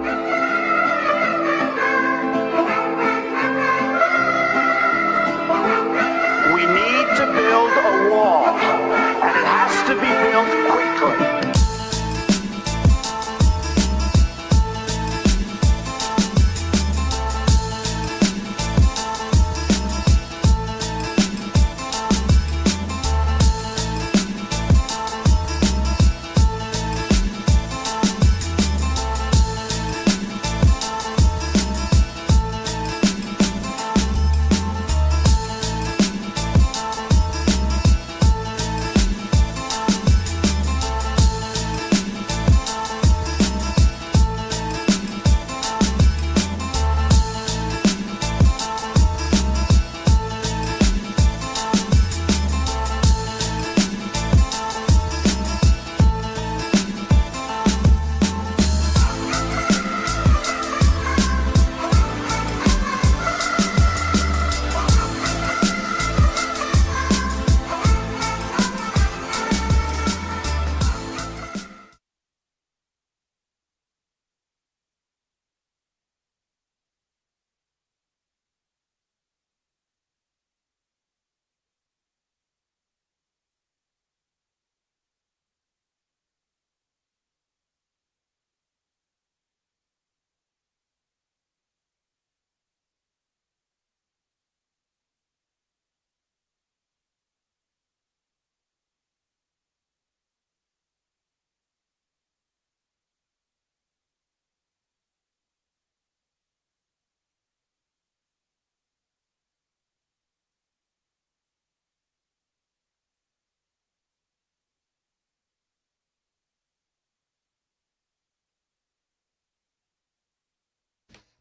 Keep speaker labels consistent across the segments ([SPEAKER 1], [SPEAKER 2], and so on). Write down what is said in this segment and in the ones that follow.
[SPEAKER 1] We need to build a wall, and it has to be built quickly.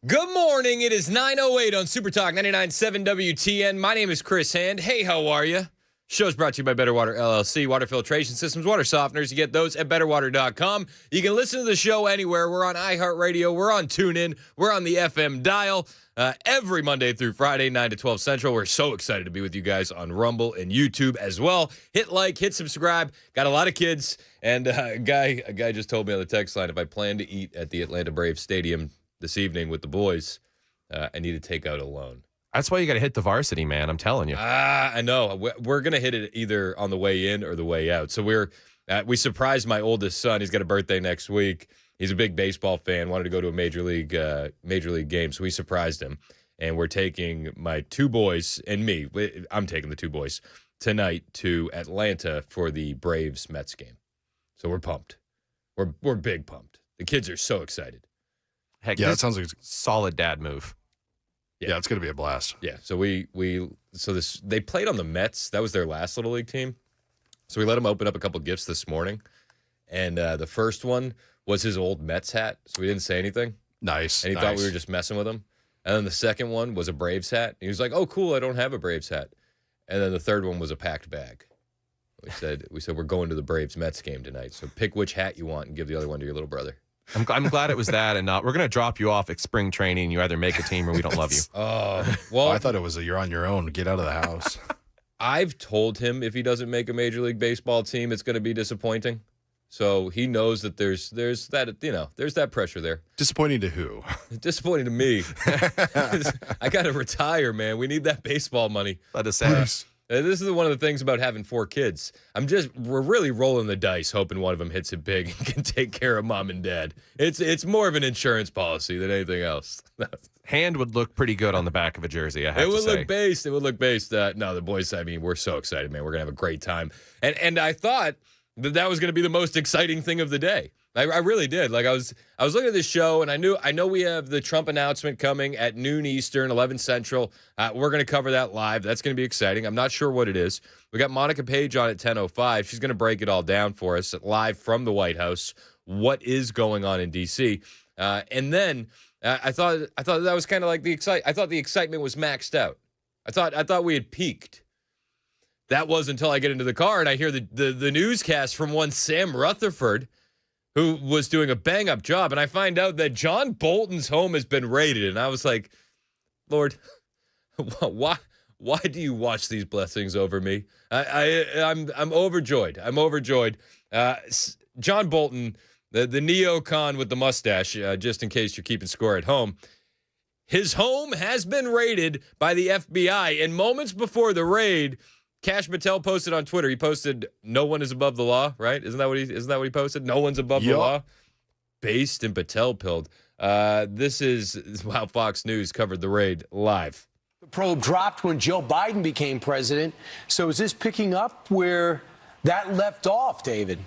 [SPEAKER 2] Good morning. It is 9:08 on Super Talk 99.7 WTN. My name is Chris Hand. Hey, how are you? Show's brought to you by Better Water LLC, water filtration systems, water softeners. You get those at betterwater.com. You can listen to the show anywhere. We're on iHeartRadio. We're on TuneIn. We're on the FM dial every Monday through Friday, 9 to 12 Central. We're so excited to be with you guys on Rumble and YouTube as well. Hit like, hit subscribe. Got a lot of kids. And a guy just told me on the text line, if I plan to eat at the Atlanta Braves Stadium this evening with the boys, I need to take out a loan.
[SPEAKER 3] That's why you got to hit the varsity, man. I'm telling you.
[SPEAKER 2] I know. We're going to hit it either on the way in or the way out. So we surprised my oldest son. He's got a birthday next week. He's a big baseball fan, wanted to go to a major league game. So we surprised him. And we're taking my two boys and me. I'm taking the two boys tonight to Atlanta for the Braves-Mets game. So we're pumped. We're big pumped. The kids are so excited.
[SPEAKER 3] Heck,
[SPEAKER 4] yeah, that sounds like a
[SPEAKER 3] solid dad move.
[SPEAKER 4] Yeah, it's going to be a blast.
[SPEAKER 2] Yeah, so they played on the Mets. That was their last Little League team. So we let him open up a couple gifts this morning. And the first one was his old Mets hat. So we didn't say anything.
[SPEAKER 4] Nice.
[SPEAKER 2] And he thought we were just messing with him. And then the second one was a Braves hat. And he was like, oh, cool, I don't have a Braves hat. And then the third one was a packed bag. We said we're going to the Braves-Mets game tonight. So pick which hat you want and give the other one to your little brother.
[SPEAKER 3] I'm glad it was that, and we're going to drop you off at spring training. You either make a team or we don't love you.
[SPEAKER 2] Well,
[SPEAKER 4] I thought it was you're on your own. Get out of the house.
[SPEAKER 2] I've told him if he doesn't make a Major League Baseball team, it's going to be disappointing. So he knows that there's that pressure there.
[SPEAKER 4] Disappointing to who?
[SPEAKER 2] Disappointing to me. I got to retire, man. We need that baseball money.
[SPEAKER 3] Let us say.
[SPEAKER 2] This is one of the things about having 4 kids. We're really rolling the dice, hoping one of them hits it big and can take care of mom and dad. It's more of an insurance policy than anything else.
[SPEAKER 3] Hand would look pretty good on the back of a jersey, I have to say.
[SPEAKER 2] It would look based. No, the boys, we're so excited, man. We're going to have a great time. And I thought that was going to be the most exciting thing of the day. I really did. Like I was looking at this show, and I know we have the Trump announcement coming at noon Eastern, 11 Central. We're going to cover that live. That's going to be exciting. I'm not sure what it is. We got Monica Paige on at 10:05. She's going to break it all down for us live from the White House. What is going on in D.C.? And then I thought that was kind of like I thought the excitement was maxed out. I thought we had peaked. That was until I get into the car and I hear the newscast from one Sam Rutherford, who was doing a bang-up job, and I find out that John Bolton's home has been raided, and I was like, Lord, why do you watch these blessings over me? I'm overjoyed. I'm overjoyed. John Bolton the neocon with the mustache, just in case you're keeping score at home. His home has been raided by the FBI, and moments before the raid, Kash Patel posted on Twitter. He posted, "No one is above the law," right? Isn't that what he posted? No one's above the law. Based and Patel pilled. This is how Fox News covered the raid live.
[SPEAKER 5] The probe dropped when Joe Biden became president. So is this picking up where that left off, David?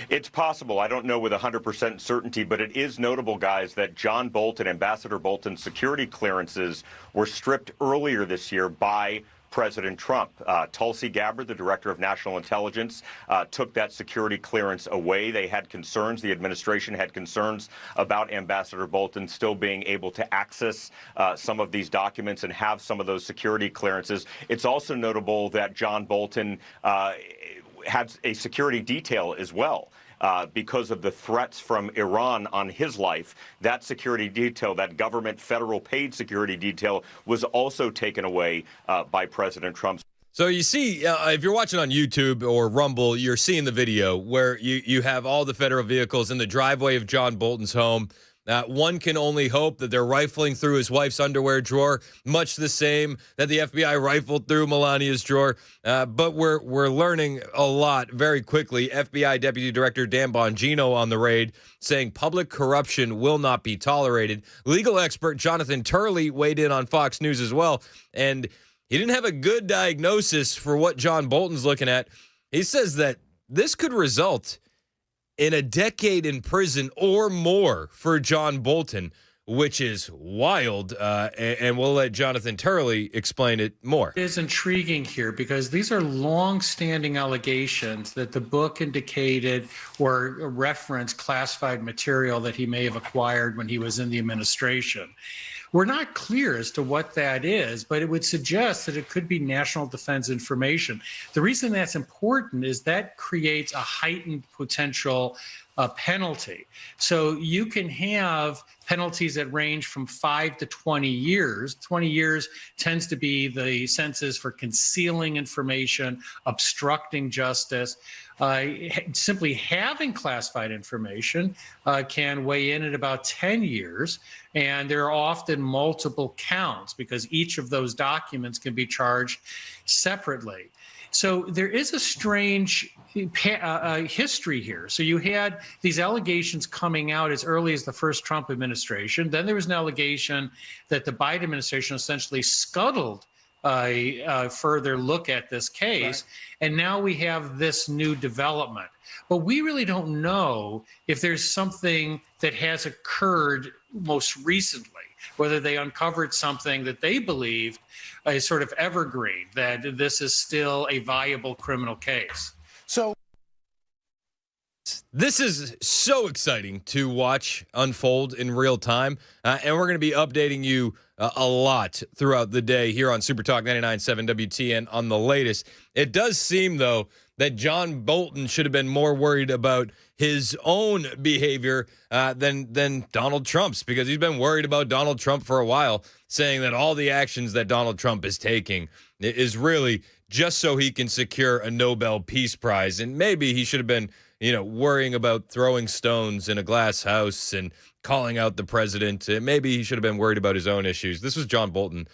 [SPEAKER 6] It's possible. I don't know with 100% certainty, but it is notable, guys, that John Bolton, Ambassador Bolton's security clearances were stripped earlier this year by President Trump. Tulsi Gabbard, the director of national intelligence, took that security clearance away. They had concerns. The administration had concerns about Ambassador Bolton still being able to access some of these documents and have some of those security clearances. It's also notable that John Bolton had a security detail as well. Because of the threats from Iran on his life, that security detail, that government federal paid security detail, was also taken away by President Trump.
[SPEAKER 2] So you see, if you're watching on YouTube or Rumble, you're seeing the video where you have all the federal vehicles in the driveway of John Bolton's home. One can only hope that they're rifling through his wife's underwear drawer, much the same that the FBI rifled through Melania's drawer. But we're learning a lot very quickly. FBI Deputy Director Dan Bongino on the raid saying public corruption will not be tolerated. Legal expert Jonathan Turley weighed in on Fox News as well, and he didn't have a good diagnosis for what John Bolton's looking at. He says that this could result in a decade in prison or more for John Bolton, which is wild. And we'll let Jonathan Turley explain it more.
[SPEAKER 7] It is intriguing here because these are long-standing allegations that the book indicated or referenced classified material that he may have acquired when he was in the administration. We're not clear as to what that is, but it would suggest that it could be national defense information. The reason that's important is that creates a heightened potential penalty. So you can have penalties that range from 5 to 20 years. 20 years tends to be the sentences for concealing information, obstructing justice. Simply having classified information can weigh in at about 10 years, and there are often multiple counts because each of those documents can be charged separately. So there is a strange history here. So you had these allegations coming out as early as the first Trump administration. Then there was an allegation that the Biden administration essentially scuttled a further look at this case. Right. And now we have this new development. But we really don't know if there's something that has occurred most recently, whether they uncovered something that they believed is sort of evergreen, that this is still a viable criminal case.
[SPEAKER 5] So
[SPEAKER 2] this is so exciting to watch unfold in real time, and we're going to be updating you a lot throughout the day here on Super Talk 99.7 WTN on the latest. It does seem, though, that John Bolton should have been more worried about his own behavior than Donald Trump's, because he's been worried about Donald Trump for a while, saying that all the actions that Donald Trump is taking is really just so he can secure a Nobel Peace Prize. And maybe he should have been, worrying about throwing stones in a glass house and calling out the president. Maybe he should have been worried about his own issues. This was John Bolton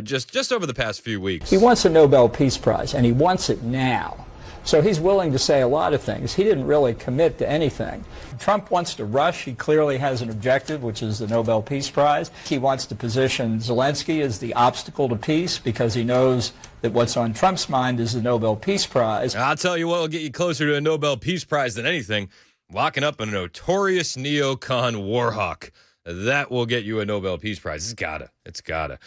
[SPEAKER 2] just over the past few weeks.
[SPEAKER 8] He wants a Nobel Peace Prize, and he wants it now. So he's willing to say a lot of things. He didn't really commit to anything. Trump wants to rush. He clearly has an objective, which is the Nobel Peace Prize. He wants to position Zelensky as the obstacle to peace because he knows that what's on Trump's mind is the Nobel Peace Prize.
[SPEAKER 2] I'll tell you what will get you closer to a Nobel Peace Prize than anything: locking up a notorious neocon war hawk. That will get you a Nobel Peace Prize. It's gotta.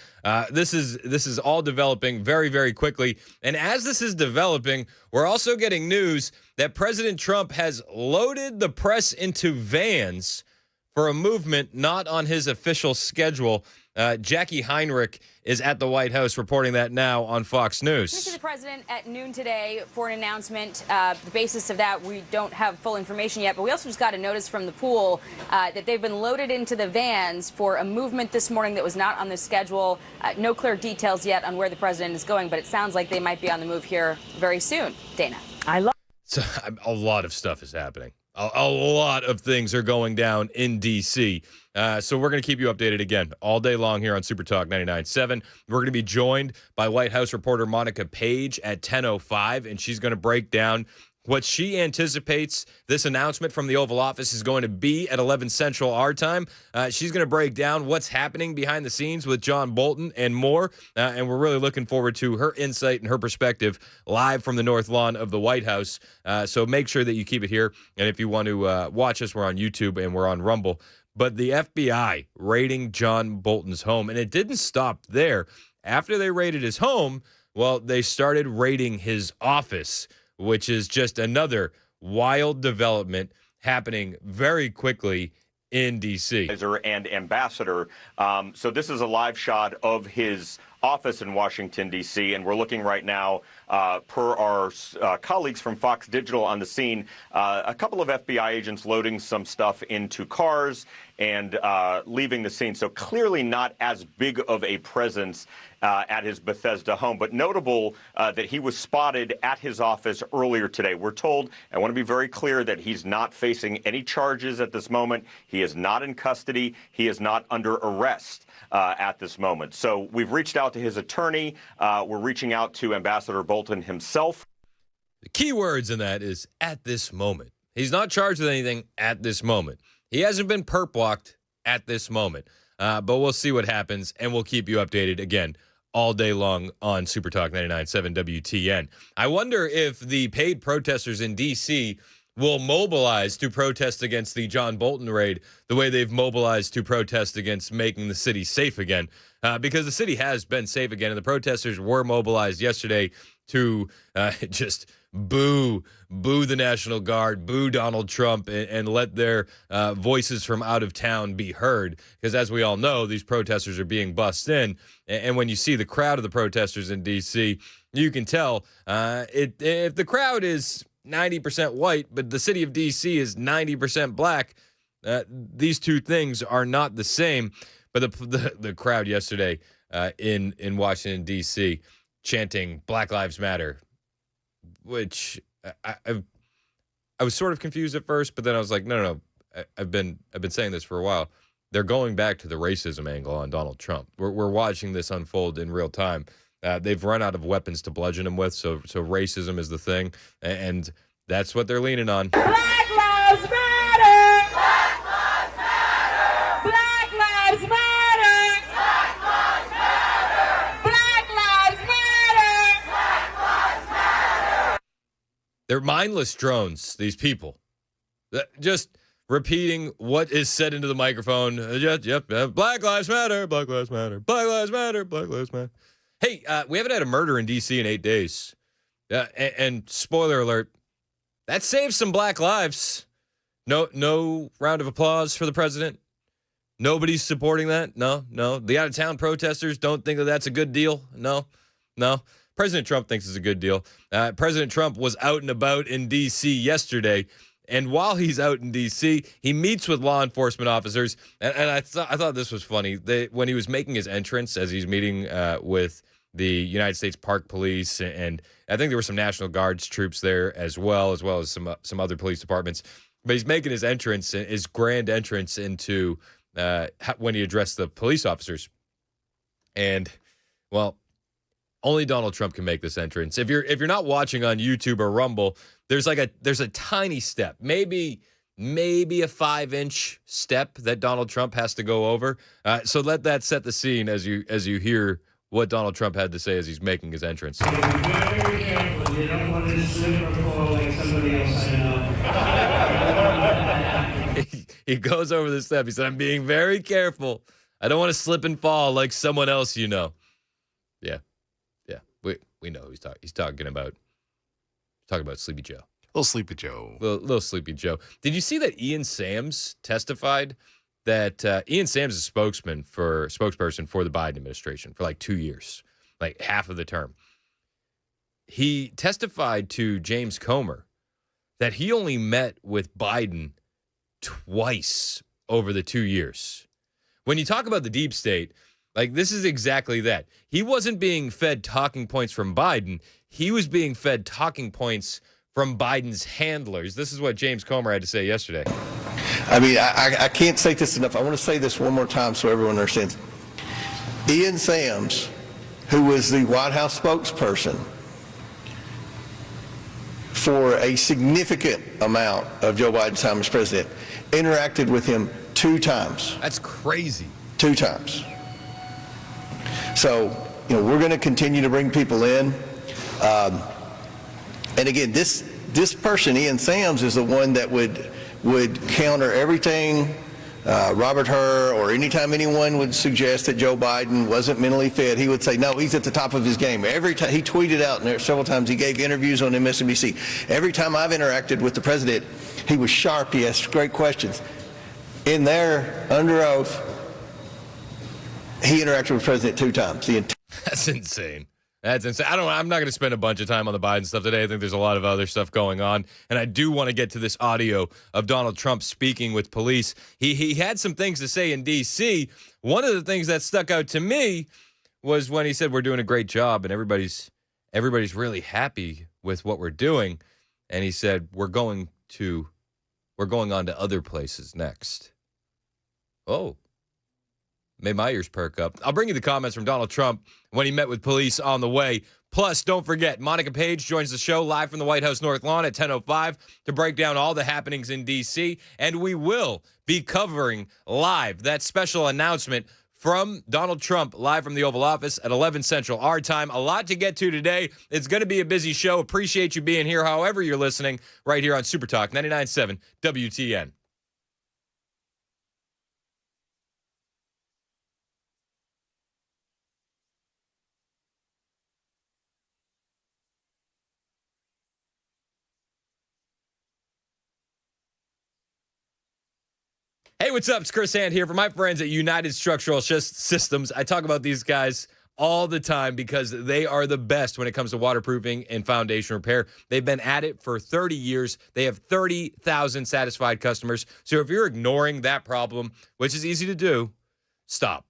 [SPEAKER 2] This is all developing very, very quickly. And as this is developing, we're also getting news that President Trump has loaded the press into vans for a movement not on his official schedule. Jackie Heinrich is at the White House reporting that now on Fox News.
[SPEAKER 9] We see the president at noon today for an announcement. The basis of that, we don't have full information yet, but we also just got a notice from the pool that they've been loaded into the vans for a movement this morning that was not on the schedule. No clear details yet on where the president is going, but it sounds like they might be on the move here very soon. Dana.
[SPEAKER 2] So a lot of stuff is happening. a lot of things are going down in D.C. So we're going to keep you updated again all day long here on Super Talk 99.7. We're going to be joined by White House reporter Monica Paige at 10:05, and she's going to break down what she anticipates this announcement from the Oval Office is going to be at 11 Central our time. She's going to break down what's happening behind the scenes with John Bolton and more. And we're really looking forward to her insight and her perspective live from the North Lawn of the White House. So make sure that you keep it here. And if you want to watch us, we're on YouTube and we're on Rumble. But the FBI raiding John Bolton's home. And it didn't stop there. After they raided his home, well, they started raiding his office, which is just another wild development happening very quickly in D.C.
[SPEAKER 6] And ambassador. So this is a live shot of his office in Washington, D.C., and we're looking right now, per our colleagues from Fox Digital on the scene, a couple of FBI agents loading some stuff into cars and leaving the scene. So clearly not as big of a presence at his Bethesda home, but notable that he was spotted at his office earlier today. We're told, I want to be very clear, that he's not facing any charges at this moment. He is not in custody. He is not under arrest at this moment. So we've reached out to his attorney. We're reaching out to Ambassador Bolton himself.
[SPEAKER 2] The key words in that is at this moment. He's not charged with anything at this moment. He hasn't been perp walked at this moment. But we'll see what happens, and we'll keep you updated again all day long on Super Talk 99.7 WTN. I wonder if the paid protesters in D.C. will mobilize to protest against the John Bolton raid the way they've mobilized to protest against making the city safe again, because the city has been safe again, and the protesters were mobilized yesterday to just boo the National Guard, boo Donald Trump, and let their voices from out of town be heard. Because as we all know, these protesters are being bussed in. And when you see the crowd of the protesters in D.C., you can tell if the crowd is 90% white, but the city of D.C. is 90% black, these two things are not the same. But the crowd yesterday in Washington, D.C., chanting Black Lives Matter, which I was sort of confused at first, but then I was like, no, I've been saying this for a while. They're going back to the racism angle on Donald Trump. We're watching this unfold in real time. They've run out of weapons to bludgeon him with, so racism is the thing, and that's what they're leaning on.
[SPEAKER 10] Black Lives Matter! Black Lives Matter! Black Lives Matter! Black Lives Matter! Black Lives Matter! Black Lives Matter!
[SPEAKER 2] They're mindless drones, these people. Just repeating what is said into the microphone. Yep. Black Lives Matter, Black Lives Matter, Black Lives Matter, Black Lives Matter. Hey, we haven't had a murder in D.C. in 8 days. And spoiler alert, that saves some black lives. No round of applause for the president. Nobody's supporting that. No. The out-of-town protesters don't think that that's a good deal. No. President Trump thinks it's a good deal. President Trump was out and about in D.C. yesterday. And while he's out in D.C., he meets with law enforcement officers. And I thought this was funny. When he was making his entrance, as he's meeting with the United States Park Police, and I think there were some National Guards troops there as well as some other police departments. But he's making his entrance, his grand entrance into when he addressed the police officers. And, well, only Donald Trump can make this entrance. If you're not watching on YouTube or Rumble, there's a tiny step, maybe a 5-inch step that Donald Trump has to go over. So let that set the scene as you hear what Donald Trump had to say as he's making his entrance.
[SPEAKER 11] Be very careful. You don't want to slip or fall like somebody else I know.
[SPEAKER 2] He goes over the step. He said, "I'm being very careful. I don't want to slip and fall like someone else you know." Yeah. We know he's talking about Sleepy Joe.
[SPEAKER 4] Little Sleepy Joe.
[SPEAKER 2] Little Sleepy Joe. Did you see that Ian Sams testified that Ian Sams is spokesperson for the Biden administration for like 2 years, like half of the term. He testified to James Comer that he only met with Biden twice over the 2 years. When you talk about the deep state, like, this is exactly that. He wasn't being fed talking points from Biden. He was being fed talking points from Biden's handlers. This is what James Comer had to say yesterday.
[SPEAKER 12] I mean, I can't say this enough. I want to say this one more time so everyone understands. Ian Sams, who was the White House spokesperson for a significant amount of Joe Biden's time as president, interacted with him 2 times.
[SPEAKER 2] That's crazy.
[SPEAKER 12] 2 times. So, we're going to continue to bring people in. And again, this person, Ian Sams, is the one that would counter everything Robert Hur, or anytime anyone would suggest that Joe Biden wasn't mentally fit, he would say, no, he's at the top of his game. Every time he tweeted out, and several times he gave interviews on MSNBC. Every time I've interacted with the president, he was sharp. He asked great questions. In there, under oath, he interacted with the president 2 times.
[SPEAKER 2] That's insane. That's insane. I'm not going to spend a bunch of time on the Biden stuff today. I think there's a lot of other stuff going on. And I do want to get to this audio of Donald Trump speaking with police. He had some things to say in D.C. One of the things that stuck out to me was when he said we're doing a great job and everybody's really happy with what we're doing. And he said we're going on to other places next. Oh. Made my ears perk up. I'll bring you the comments from Donald Trump when he met with police on the way. Plus, don't forget, Monica Paige joins the show live from the White House North Lawn at 10:05 to break down all the happenings in D.C. And we will be covering live that special announcement from Donald Trump live from the Oval Office at 11 Central our time. A lot to get to today. It's going to be a busy show. Appreciate you being here, however you're listening, right here on Super Talk 99.7 WTN. Hey, what's up? It's Chris Hand here for my friends at United Structural Systems. I talk about these guys all the time because they are the best when it comes to waterproofing and foundation repair. They've been at it for 30 years. They have 30,000 satisfied customers. So if you're ignoring that problem, which is easy to do, stop.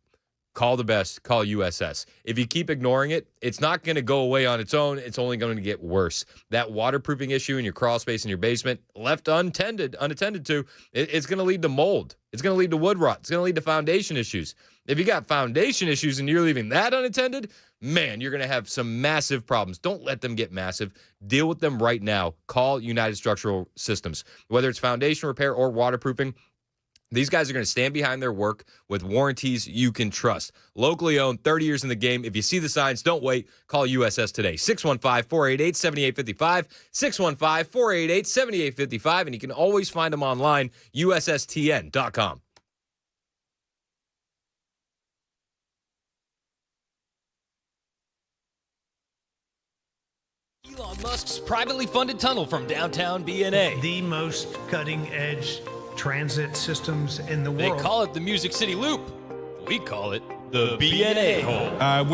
[SPEAKER 2] Call the best. Call USS. If you keep ignoring it, it's not going to go away on its own. It's only going to get worse. That waterproofing issue in your crawl space in your basement, left unattended to, it's going to lead to mold. It's going to lead to wood rot. It's going to lead to foundation issues. If you got foundation issues and you're leaving that unattended, man, you're going to have some massive problems. Don't let them get massive. Deal with them right now. Call United Structural Systems. Whether it's foundation repair or waterproofing, these guys are going to stand behind their work with warranties you can trust. Locally owned, 30 years in the game. If you see the signs, don't wait. Call USS today. 615-488-7855. 615-488-7855. And you can always find them online, USSTN.com.
[SPEAKER 13] Elon Musk's privately funded tunnel from downtown BNA.
[SPEAKER 14] The most cutting-edge transit systems in the world.
[SPEAKER 13] They call it the Music City Loop. We call it the BNA hole.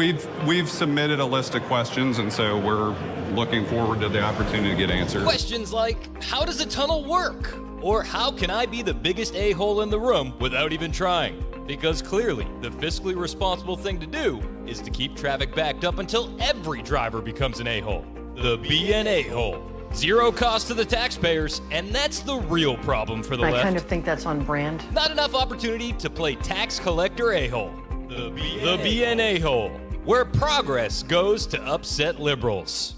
[SPEAKER 15] We've submitted a list of questions, and so we're looking forward to the opportunity to get answers.
[SPEAKER 13] Questions like, how does a tunnel work? Or how can I be the biggest a-hole in the room without even trying? Because clearly, the fiscally responsible thing to do is to keep traffic backed up until every driver becomes an a-hole. The BNA hole. Zero cost to the taxpayers, and that's the real problem for the left.
[SPEAKER 16] I kind of think that's on brand.
[SPEAKER 13] Not enough opportunity to play tax collector a-hole. The BNA hole, where progress goes to upset liberals.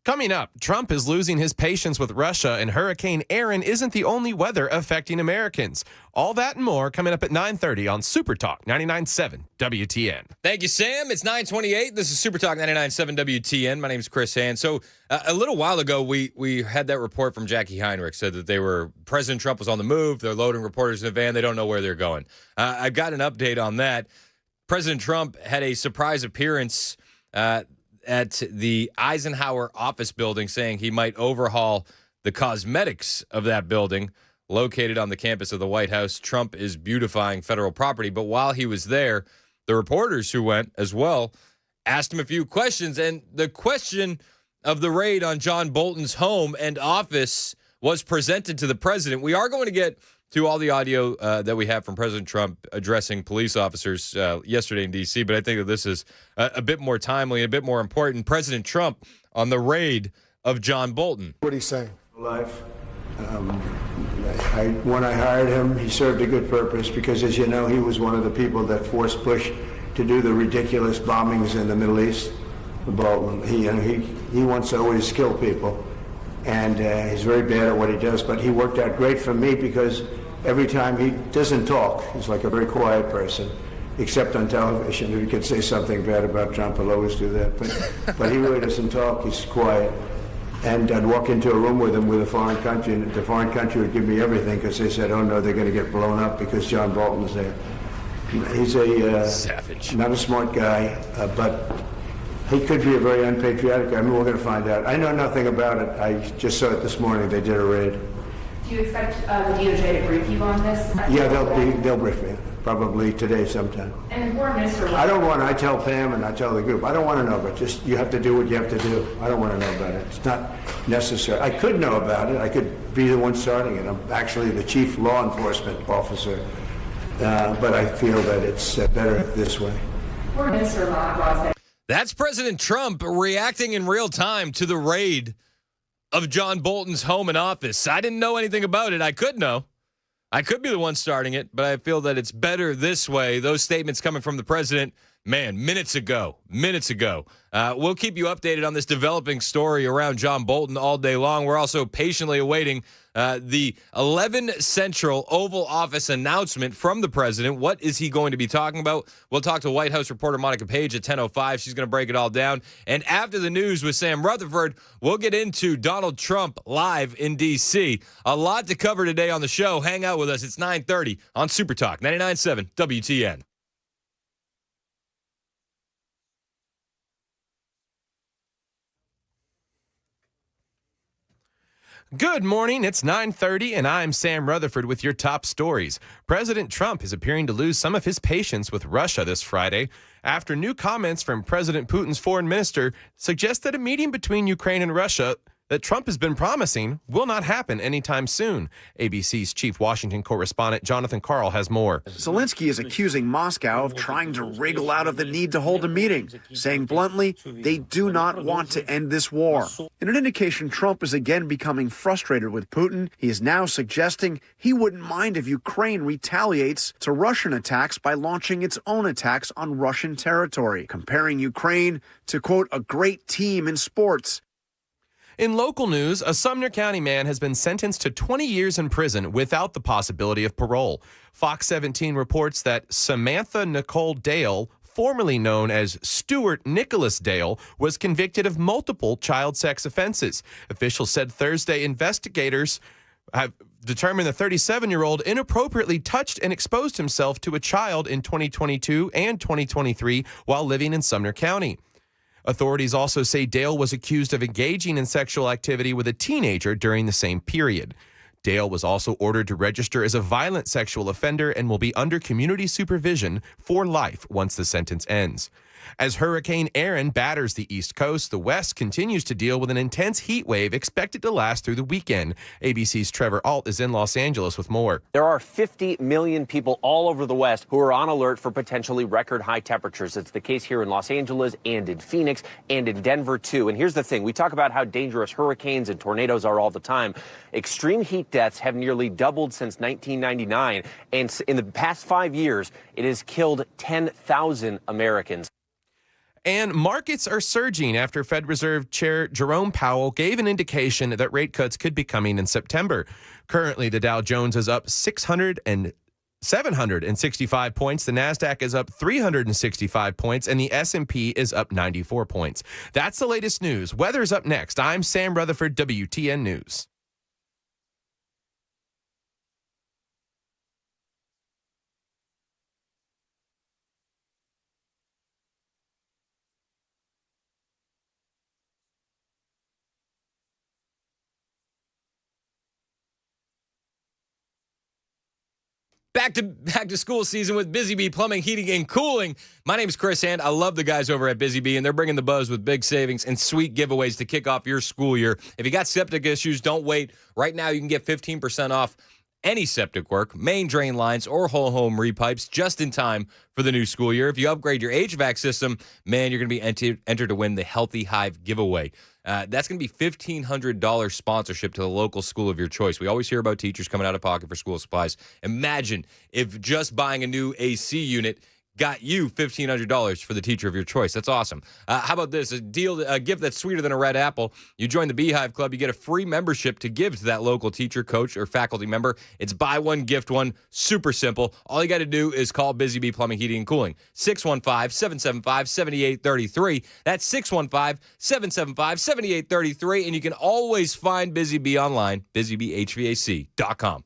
[SPEAKER 3] Coming up, Trump is losing his patience with Russia, and Hurricane Aaron isn't the only weather affecting Americans. All that and more coming up at 9:30 on Super Talk 99.7 WTN.
[SPEAKER 2] Thank you, Sam. It's 9:28. This is Super Talk 99.7 WTN. My name is Chris Hand. So a little while ago, we had that report from Jackie Heinrich, said that President Trump was on the move. They're loading reporters in a van. They don't know where they're going. I've got an update on that. President Trump had a surprise appearance at the Eisenhower office building, saying he might overhaul the cosmetics of that building located on the campus of the White House. Trump is beautifying federal property. But while he was there, the reporters who went as well asked him a few questions. And the question of the raid on John Bolton's home and office was presented to the president. We are going to get to all the audio that we have from President Trump addressing police officers yesterday in D.C., but I think that this is a bit more timely, a bit more important. President Trump on the raid of John Bolton.
[SPEAKER 16] What are you saying? Life. When I hired him, he served a good purpose because, as you know, he was one of the people that forced Bush to do the ridiculous bombings in the Middle East. Bolton, he wants to always kill people. And he's very bad at what he does, but he worked out great for me because every time he doesn't talk, he's like a very quiet person, except on television. If he could say something bad about Trump, he'll always do that. But he really doesn't talk. He's quiet. And I'd walk into a room with him with a foreign country, and the foreign country would give me everything because they said, oh no, they're going to get blown up because John Bolton's there. He's a savage, not a smart guy, but he could be a very unpatriotic guy. I mean, we're going to find out. I know nothing about it. I just saw it this morning. They did a raid.
[SPEAKER 17] Do you expect the DOJ to brief you on this?
[SPEAKER 16] Yeah, they'll brief me. Probably today sometime.
[SPEAKER 17] And the foreign minister...
[SPEAKER 16] I tell Pam and I tell the group, I don't want to know, but just you have to do what you have to do. I don't want to know about it. It's not necessary. I could know about it. I could be the one starting it. I'm actually the chief law enforcement officer. But I feel that it's better this way.
[SPEAKER 17] Foreign Minister Monica.
[SPEAKER 2] That's President Trump reacting in real time to the raid of John Bolton's home and office. I didn't know anything about it. I could know. I could be the one starting it, but I feel that it's better this way. Those statements coming from the president, man, minutes ago. We'll keep you updated on this developing story around John Bolton all day long. We're also patiently awaiting the 11 Central Oval Office announcement from the president. What is he going to be talking about? We'll talk to White House reporter Monica Paige at 10:05. She's going to break it all down. And after the news with Sam Rutherford, we'll get into Donald Trump live in D.C. A lot to cover today on the show. Hang out with us. It's 9:30 on Super Talk 99.7 WTN.
[SPEAKER 3] Good morning. It's 9:30, and I'm Sam Rutherford with your top stories. President Trump is appearing to lose some of his patience with Russia this Friday after new comments from President Putin's foreign minister suggest that a meeting between Ukraine and Russia that Trump has been promising will not happen anytime soon. ABC's chief Washington correspondent Jonathan Karl has more.
[SPEAKER 18] Zelensky is accusing Moscow of trying to wriggle out of the need to hold a meeting, saying bluntly they do not want to end this war. In an indication Trump is again becoming frustrated with Putin, he is now suggesting he wouldn't mind if Ukraine retaliates to Russian attacks by launching its own attacks on Russian territory, comparing Ukraine to, quote, a great team in sports.
[SPEAKER 3] In local news, a Sumner County man has been sentenced to 20 years in prison without the possibility of parole. Fox 17 reports that Samantha Nicole Dale, formerly known as Stuart Nicholas Dale, was convicted of multiple child sex offenses. Officials said Thursday investigators have determined the 37-year-old inappropriately touched and exposed himself to a child in 2022 and 2023 while living in Sumner County. Authorities also say Dale was accused of engaging in sexual activity with a teenager during the same period. Dale was also ordered to register as a violent sexual offender and will be under community supervision for life once the sentence ends. As Hurricane Aaron batters the East Coast, the West continues to deal with an intense heat wave expected to last through the weekend. ABC's Trevor Alt is in Los Angeles with more.
[SPEAKER 19] There are 50 million people all over the West who are on alert for potentially record high temperatures. It's the case here in Los Angeles and in Phoenix and in Denver, too. And here's the thing. We talk about how dangerous hurricanes and tornadoes are all the time. Extreme heat deaths have nearly doubled since 1999. And in the past 5 years, it has killed 10,000 Americans.
[SPEAKER 3] And markets are surging after Fed Reserve Chair Jerome Powell gave an indication that rate cuts could be coming in September. Currently, the Dow Jones is up 765 points. The NASDAQ is up 365 points, and the S&P is up 94 points. That's the latest news. Weather's up next. I'm Sam Rutherford, WTN News.
[SPEAKER 2] Back to school season with Busy Bee Plumbing, Heating, and Cooling. My name is Chris Hand. I love the guys over at Busy Bee, and they're bringing the buzz with big savings and sweet giveaways to kick off your school year. If you got septic issues, don't wait. Right now, you can get 15% off any septic work, main drain lines, or whole home repipes just in time for the new school year. If you upgrade your HVAC system, man, you're going to be entered to win the Healthy Hive giveaway. That's going to be $1,500 sponsorship to the local school of your choice. We always hear about teachers coming out of pocket for school supplies. Imagine if just buying a new AC unit got you $1,500 for the teacher of your choice. That's awesome. How about this? A gift that's sweeter than a red apple. You join the Beehive Club, you get a free membership to give to that local teacher, coach, or faculty member. It's buy one, gift one. Super simple. All you got to do is call Busy Bee Plumbing, Heating, and Cooling. 615-775-7833. That's 615-775-7833. And you can always find Busy Bee online, busybeehvac.com.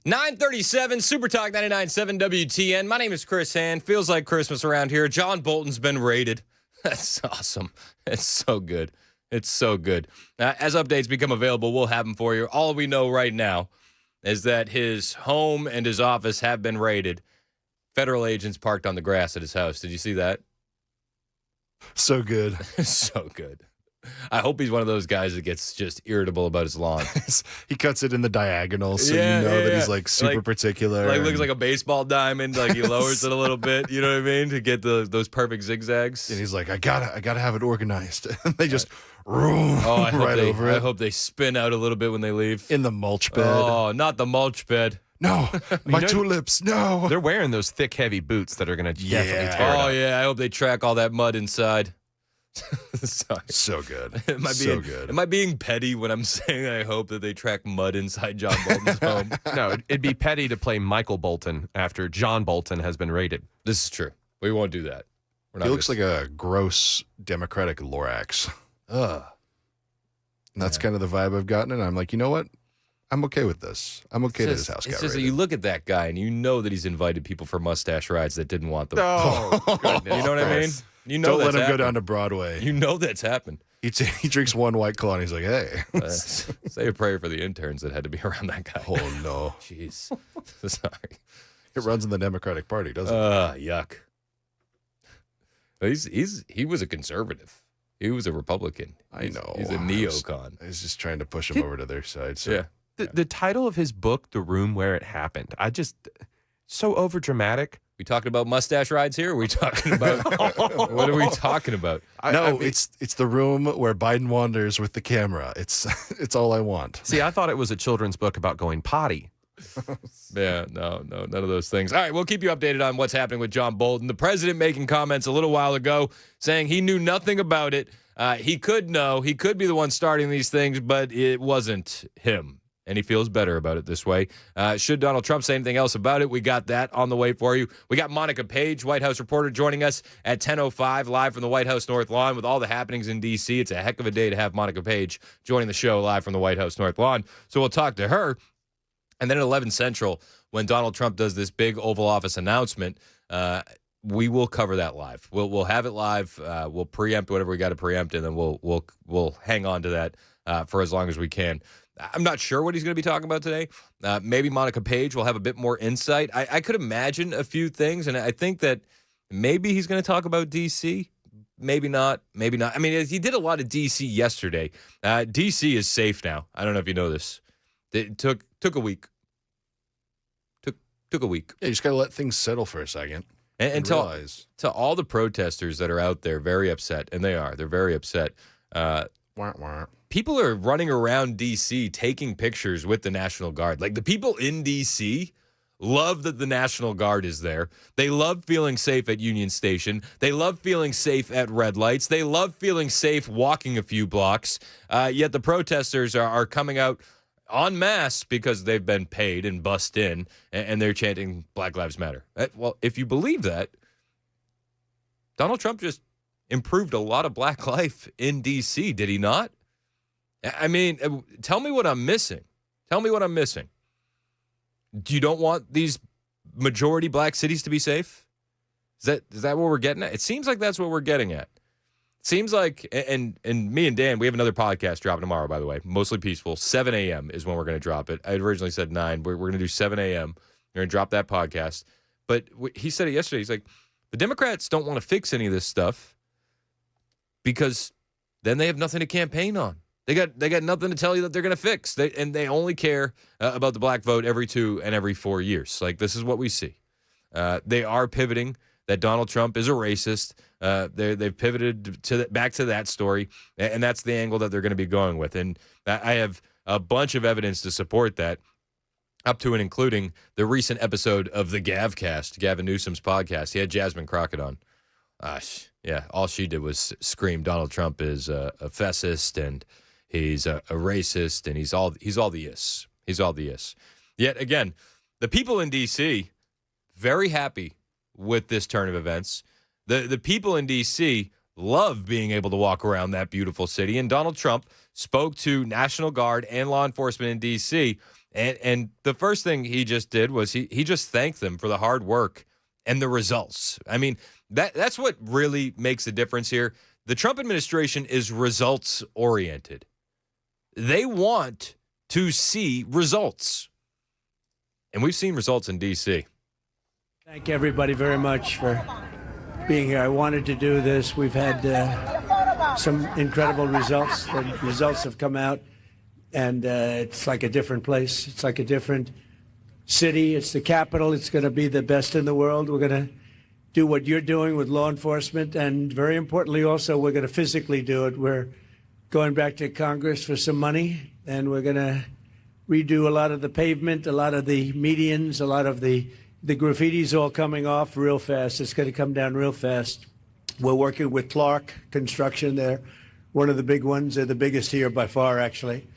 [SPEAKER 2] $9:37, Super Talk 99.7 WTN. My name is Chris Hand. Feels like Christmas around here. John Bolton's been raided. That's awesome. It's so good. It's so good. As updates become available, we'll have them for you. All we know right now is that his home and his office have been raided. Federal agents parked on the grass at his house. Did you see that?
[SPEAKER 4] So good.
[SPEAKER 2] So good. I hope he's one of those guys that gets just irritable about his lawn.
[SPEAKER 4] He cuts it in the diagonal, so you know that he's like super particular.
[SPEAKER 2] Like looks like a baseball diamond. Like he lowers it a little bit. You know what I mean? To get those perfect zigzags.
[SPEAKER 4] And he's like, I gotta have it organized. And they just room over it.
[SPEAKER 2] I hope they spin out a little bit when they leave.
[SPEAKER 4] In the mulch bed.
[SPEAKER 2] Oh, not the mulch bed.
[SPEAKER 4] No, my tulips. No,
[SPEAKER 3] they're wearing those thick, heavy boots that are going to definitely tear it up.
[SPEAKER 2] Yeah, I hope they track all that mud inside. Sorry.
[SPEAKER 4] So good.
[SPEAKER 2] Am I being petty when I'm saying I hope that they track mud inside John Bolton's home?
[SPEAKER 3] No, it'd be petty to play Michael Bolton after John Bolton has been raided.
[SPEAKER 2] This is true. We won't do that.
[SPEAKER 4] He looks like a gross Democratic Lorax.
[SPEAKER 2] Ugh.
[SPEAKER 4] And that's kind of the vibe I've gotten, and I'm like, you know what? I'm okay with this. I'm okay that his house got raided.
[SPEAKER 2] You look at that guy, and you know that he's invited people for mustache rides that didn't want them.
[SPEAKER 3] Oh, goodness.
[SPEAKER 2] You know what I mean? You know
[SPEAKER 4] Don't let him go down to Broadway.
[SPEAKER 2] You know that's happened.
[SPEAKER 4] He drinks one White Claw, and he's like, hey.
[SPEAKER 2] Say a prayer for the interns that had to be around that guy.
[SPEAKER 4] Oh, no.
[SPEAKER 2] Jeez. Sorry.
[SPEAKER 4] It runs in the Democratic Party, doesn't it?
[SPEAKER 2] Yuck. He was a conservative. He was a Republican.
[SPEAKER 4] I know.
[SPEAKER 2] He's a neocon.
[SPEAKER 4] I was just trying to push him over to their side. So.
[SPEAKER 2] Yeah.
[SPEAKER 3] The title of his book, The Room Where It Happened, so overdramatic.
[SPEAKER 2] We talking about mustache rides here? Or are we talking about what are we talking about?
[SPEAKER 4] It's the room where Biden wanders with the camera. It's all I want.
[SPEAKER 3] See, I thought it was a children's book about going potty.
[SPEAKER 2] Yeah, no, none of those things. All right, we'll keep you updated on what's happening with John Bolton. The president making comments a little while ago saying he knew nothing about it. He could know. He could be the one starting these things, but it wasn't him. And he feels better about it this way. Should Donald Trump say anything else about it? We got that on the way for you. We got Monica Paige, White House reporter, joining us at 10:05 live from the White House North Lawn with all the happenings in D.C. It's a heck of a day to have Monica Paige joining the show live from the White House North Lawn. So we'll talk to her. And then at 11 Central, when Donald Trump does this big Oval Office announcement, we will cover that live. We'll have it live. We'll preempt whatever we got to preempt, and then we'll hang on to that for as long as we can. I'm not sure what he's going to be talking about today. Maybe Monica Paige will have a bit more insight. I could imagine a few things, and I think that maybe he's going to talk about D.C., maybe not. I mean, he did a lot of D.C. yesterday. D.C. is safe now. I don't know if you know this. It took a week. Took a week.
[SPEAKER 4] Yeah, you just got to let things settle for a second.
[SPEAKER 2] And to all the protesters that are out there very upset, and they're very upset. People are running around D.C. taking pictures with the National Guard. Like, the people in D.C. love that the National Guard is there. They love feeling safe at Union Station. They love feeling safe at red lights. They love feeling safe walking a few blocks. Yet the protesters are coming out en masse because they've been paid and bussed in, and they're chanting Black Lives Matter. Well, if you believe that, Donald Trump just improved a lot of black life in D.C., did he not? I mean, tell me what I'm missing. Tell me what I'm missing. You don't want these majority black cities to be safe? Is that what we're getting at? It seems like that's what we're getting at. Seems like, and me and Dan, we have another podcast dropping tomorrow, by the way. Mostly Peaceful. 7 a.m. is when we're going to drop it. I originally said 9. We're going to do 7 a.m. We're going to drop that podcast. But he said it yesterday. He's like, the Democrats don't want to fix any of this stuff because then they have nothing to campaign on. They got nothing to tell you that they're going to fix. They only care about the black vote every 2 and every 4 years. Like, this is what we see. They are pivoting that Donald Trump is a racist. They've pivoted back to that story, and that's the angle that they're going to be going with. And I have a bunch of evidence to support that, up to and including the recent episode of the Gavcast, Gavin Newsom's podcast. He had Jasmine Crockett on. Yeah, all she did was scream Donald Trump is a fascist and he's a racist, and he's all the is. He's all the is. Yet again, the people in D.C. very happy with this turn of events. The people in D.C. love being able to walk around that beautiful city, and Donald Trump spoke to National Guard and law enforcement in D.C., and the first thing he just did was he just thanked them for the hard work and the results. I mean, that's what really makes the difference here. The Trump administration is results-oriented. They want to see results. And we've seen results in D.C.
[SPEAKER 16] Thank everybody very much for being here. I wanted to do this. We've had some incredible results. The results have come out, and it's like a different place. It's like a different city. It's the capital. It's going to be the best in the world. We're going to do what you're doing with law enforcement, and very importantly also, we're going to physically do it. We're going back to Congress for some money, and we're going to redo a lot of the pavement, a lot of the medians, a lot of the graffiti's all coming off real fast. It's going to come down real fast. We're working with Clark Construction. They're one of the big ones. They're the biggest here by far, actually.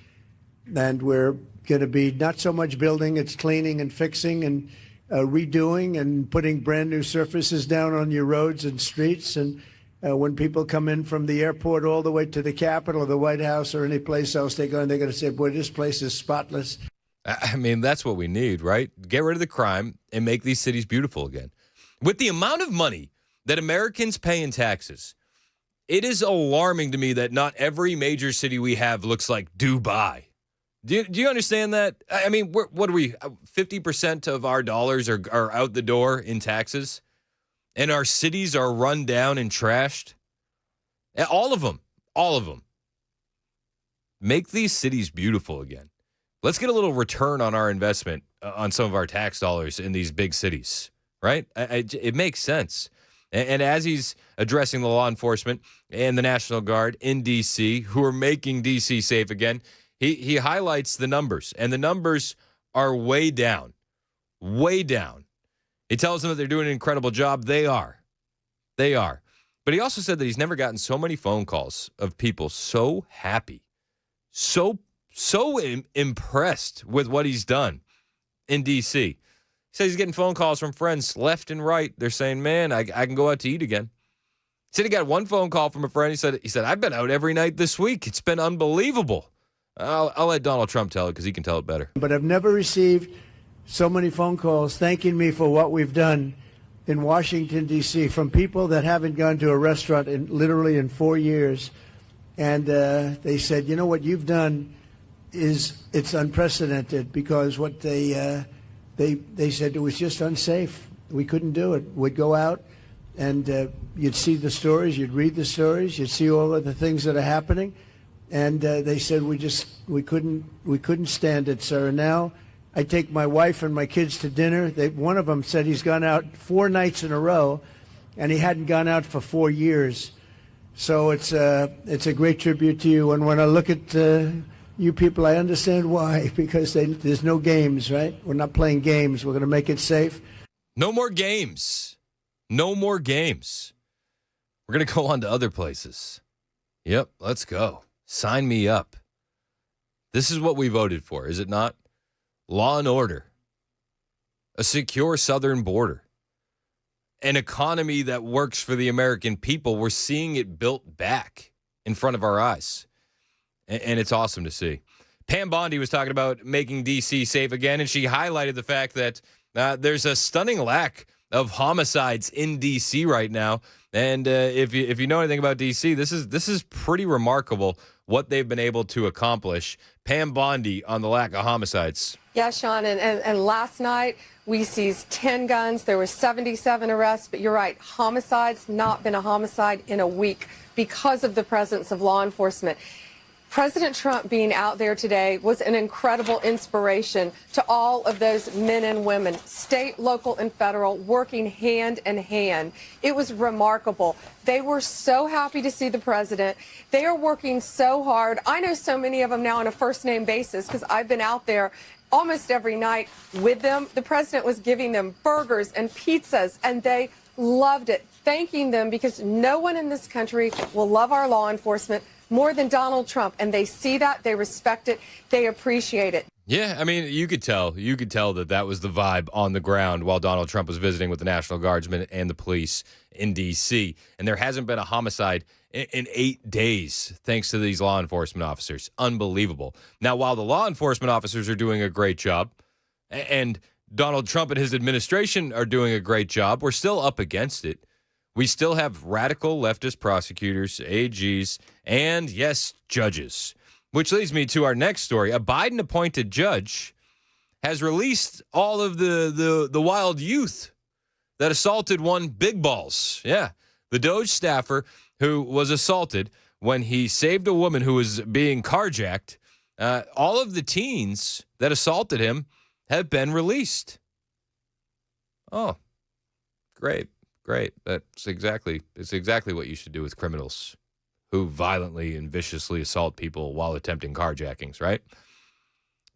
[SPEAKER 16] And we're going to be not so much building, it's cleaning and fixing and redoing and putting brand new surfaces down on your roads and streets. And when people come in from the airport all the way to the Capitol or the White House or any place else they go, and they're going to say, boy, this place is spotless.
[SPEAKER 2] I mean, that's what we need, right? Get rid of the crime and make these cities beautiful again. With the amount of money that Americans pay in taxes, it is alarming to me that not every major city we have looks like Dubai. Do you understand that? I mean, what are we, 50% of our dollars are out the door in taxes? And our cities are run down and trashed? All of them. All of them. Make these cities beautiful again. Let's get a little return on our investment on some of our tax dollars in these big cities, right? It makes sense. And as he's addressing the law enforcement and the National Guard in D.C., who are making D.C. safe again, he highlights the numbers, and the numbers are way down, way down. He tells them that they're doing an incredible job. They are. They are. But he also said that he's never gotten so many phone calls of people so happy, so impressed with what he's done in D.C. He said he's getting phone calls from friends left and right. They're saying, man, I can go out to eat again. He said he got one phone call from a friend. He said, I've been out every night this week. It's been unbelievable. I'll let Donald Trump tell it because he can tell it better.
[SPEAKER 16] But I've never received so many phone calls thanking me for what we've done in Washington, D.C. from people that haven't gone to a restaurant literally in 4 years. And they said, you know, what you've done it's unprecedented, because what they said, it was just unsafe. We couldn't do it. We'd go out and you'd see the stories, you'd read the stories, you'd see all of the things that are happening. And they said, we couldn't stand it, sir. And now I take my wife and my kids to dinner. One of them said he's gone out 4 nights in a row, and he hadn't gone out for 4 years. So it's a great tribute to you. And when I look at you people, I understand why, because there's no games, right? We're not playing games. We're going to make it safe.
[SPEAKER 2] No more games. No more games. We're going to go on to other places. Yep, let's go. Sign me up. This is what we voted for, is it not? Law and order. A secure southern border. An economy that works for the American people. We're seeing it built back in front of our eyes. And it's awesome to see. Pam Bondi was talking about making D.C. safe again, and she highlighted the fact that there's a stunning lack of homicides in D.C. right now. And if you know anything about D.C., this is pretty remarkable what they've been able to accomplish. Pam Bondi on the lack of homicides.
[SPEAKER 20] Yeah, Sean, and last night we seized 10 guns. There were 77 arrests, but you're right, homicides, not been a homicide in a week because of the presence of law enforcement. President Trump being out there today was an incredible inspiration to all of those men and women, state, local, and federal, working hand in hand. It was remarkable. They were so happy to see the president. They are working so hard. I know so many of them now on a first-name basis because I've been out there almost every night with them. The president was giving them burgers and pizzas, and they loved it, thanking them because no one in this country will love our law enforcement more than Donald Trump, and they see that, they respect it, they appreciate it.
[SPEAKER 2] Yeah, I mean, you could tell that was the vibe on the ground while Donald Trump was visiting with the National Guardsmen and the police in D.C. And there hasn't been a homicide in 8 days thanks to these law enforcement officers. Unbelievable. Now, while the law enforcement officers are doing a great job, and Donald Trump and his administration are doing a great job, we're still up against it. We still have radical leftist prosecutors, AGs, and, yes, judges. Which leads me to our next story. A Biden-appointed judge has released all of the wild youth that assaulted one Big Balls. Yeah, the Doge staffer who was assaulted when he saved a woman who was being carjacked. All of the teens that assaulted him have been released. Oh, great. It's exactly what you should do with criminals who violently and viciously assault people while attempting carjackings, right?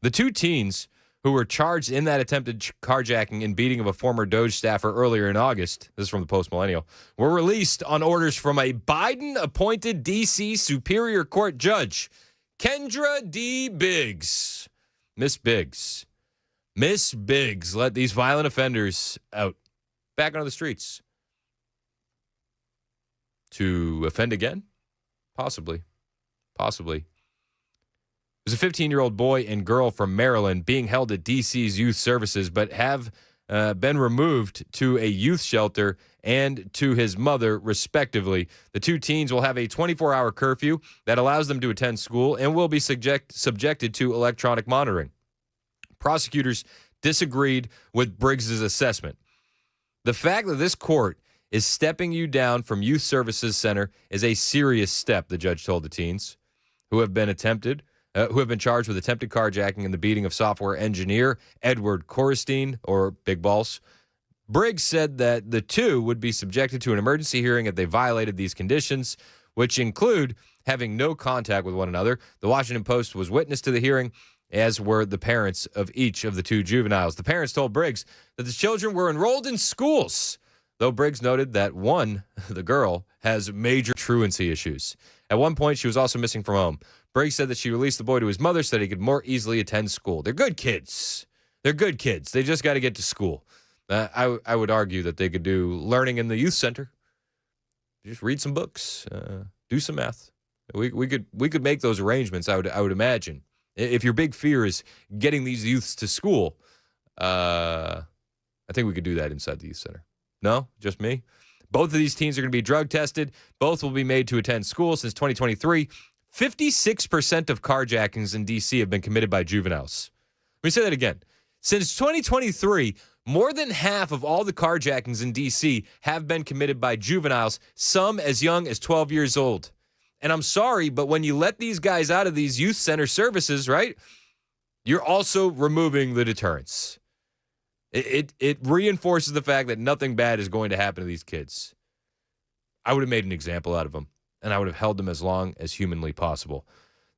[SPEAKER 2] The two teens who were charged in that attempted carjacking and beating of a former Doge staffer earlier in August, this is from the Post-Millennial, were released on orders from a Biden-appointed D.C. Superior Court judge, Kendra D. Biggs. Miss Biggs let these violent offenders out, back onto the streets. To offend again? Possibly. It was a 15-year-old boy and girl from Maryland being held at D.C.'s youth services, but have been removed to a youth shelter and to his mother, respectively. The two teens will have a 24-hour curfew that allows them to attend school and will be subjected to electronic monitoring. Prosecutors disagreed with Briggs's assessment. The fact that this court is stepping you down from Youth Services Center is a serious step, the judge told the teens, who have been charged with attempted carjacking and the beating of software engineer Edward Korestein, or Big Balls. Briggs said that the two would be subjected to an emergency hearing if they violated these conditions, which include having no contact with one another. The Washington Post was witness to the hearing, as were the parents of each of the two juveniles. The parents told Briggs that the children were enrolled in schools, though Briggs noted that one, the girl, has major truancy issues. At one point, she was also missing from home. Briggs said that she released the boy to his mother so that he could more easily attend school. They're good kids. They just got to get to school. I would argue that they could do learning in the youth center. Just read some books, do some math. We could make those arrangements, I would imagine. If your big fear is getting these youths to school, I think we could do that inside the youth center. No? Just me? Both of these teens are going to be drug tested. Both will be made to attend school. Since 2023, 56% of carjackings in D.C. have been committed by juveniles. Let me say that again. Since 2023, more than half of all the carjackings in D.C. have been committed by juveniles, some as young as 12 years old. And I'm sorry, but when you let these guys out of these youth center services, right, you're also removing the deterrence. It reinforces the fact that nothing bad is going to happen to these kids. I would have made an example out of them, and I would have held them as long as humanly possible.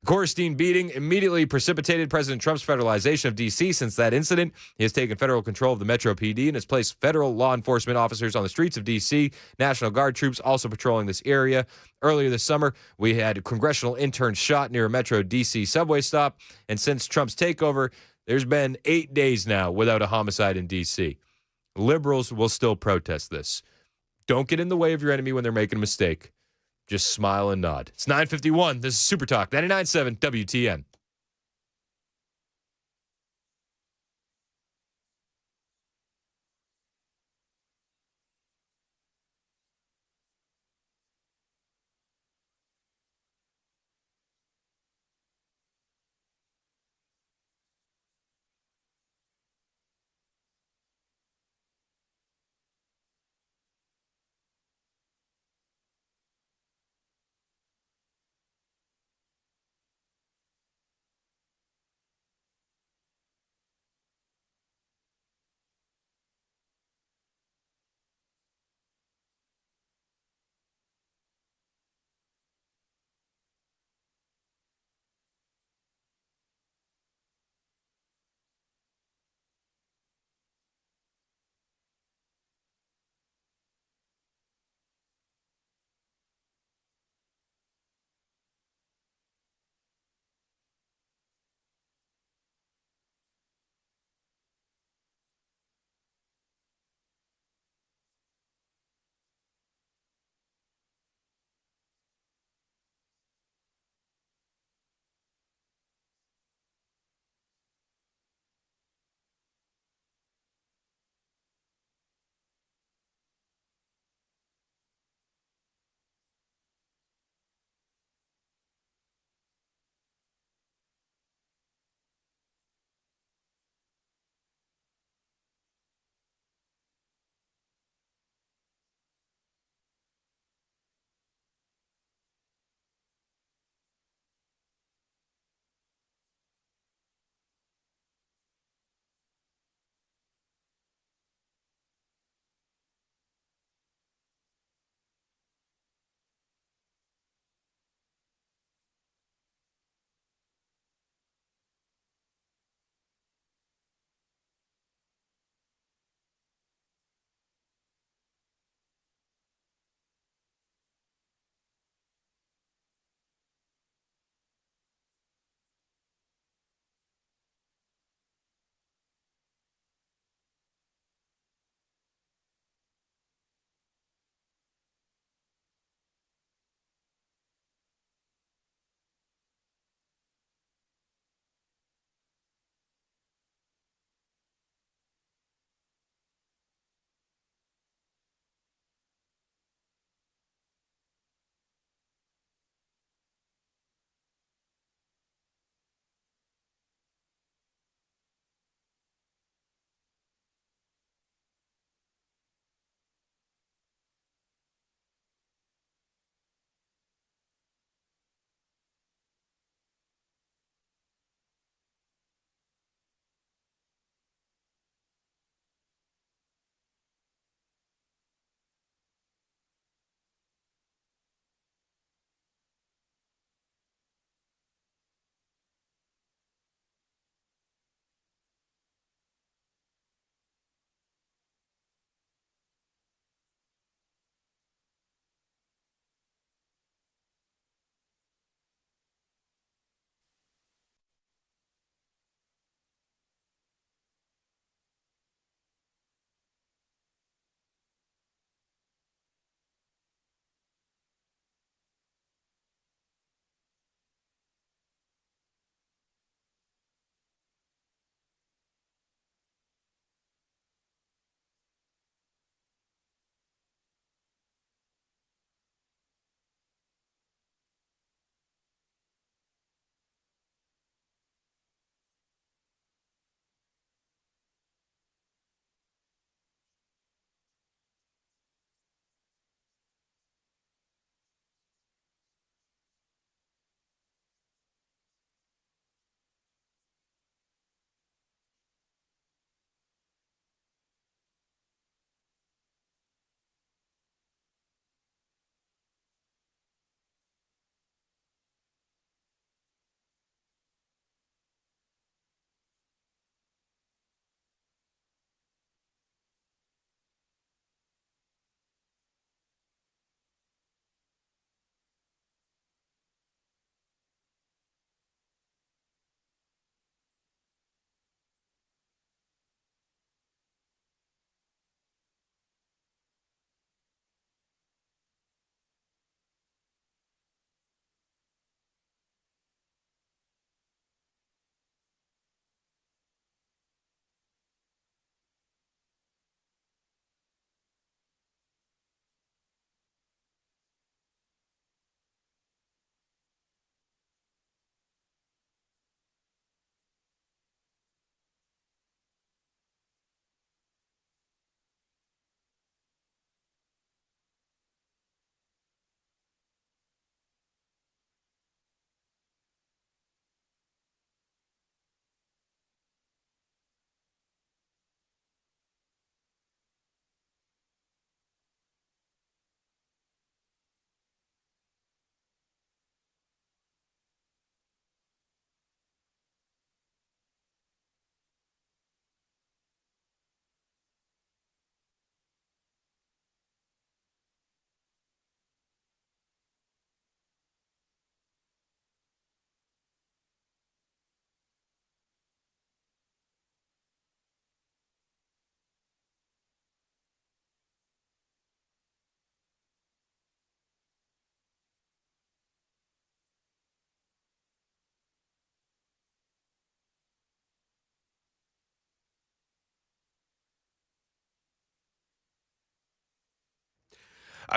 [SPEAKER 2] The Korestein beating immediately precipitated President Trump's federalization of D.C. Since that incident, he has taken federal control of the Metro PD and has placed federal law enforcement officers on the streets of D.C., National Guard troops also patrolling this area. Earlier this summer, we had congressional interns shot near a Metro D.C. subway stop, and since Trump's takeover, there's been 8 days now without a homicide in D.C. Liberals will still protest this. Don't get in the way of your enemy when they're making a mistake. Just smile and nod. It's 9:51. This is Super Talk 99.7 WTN.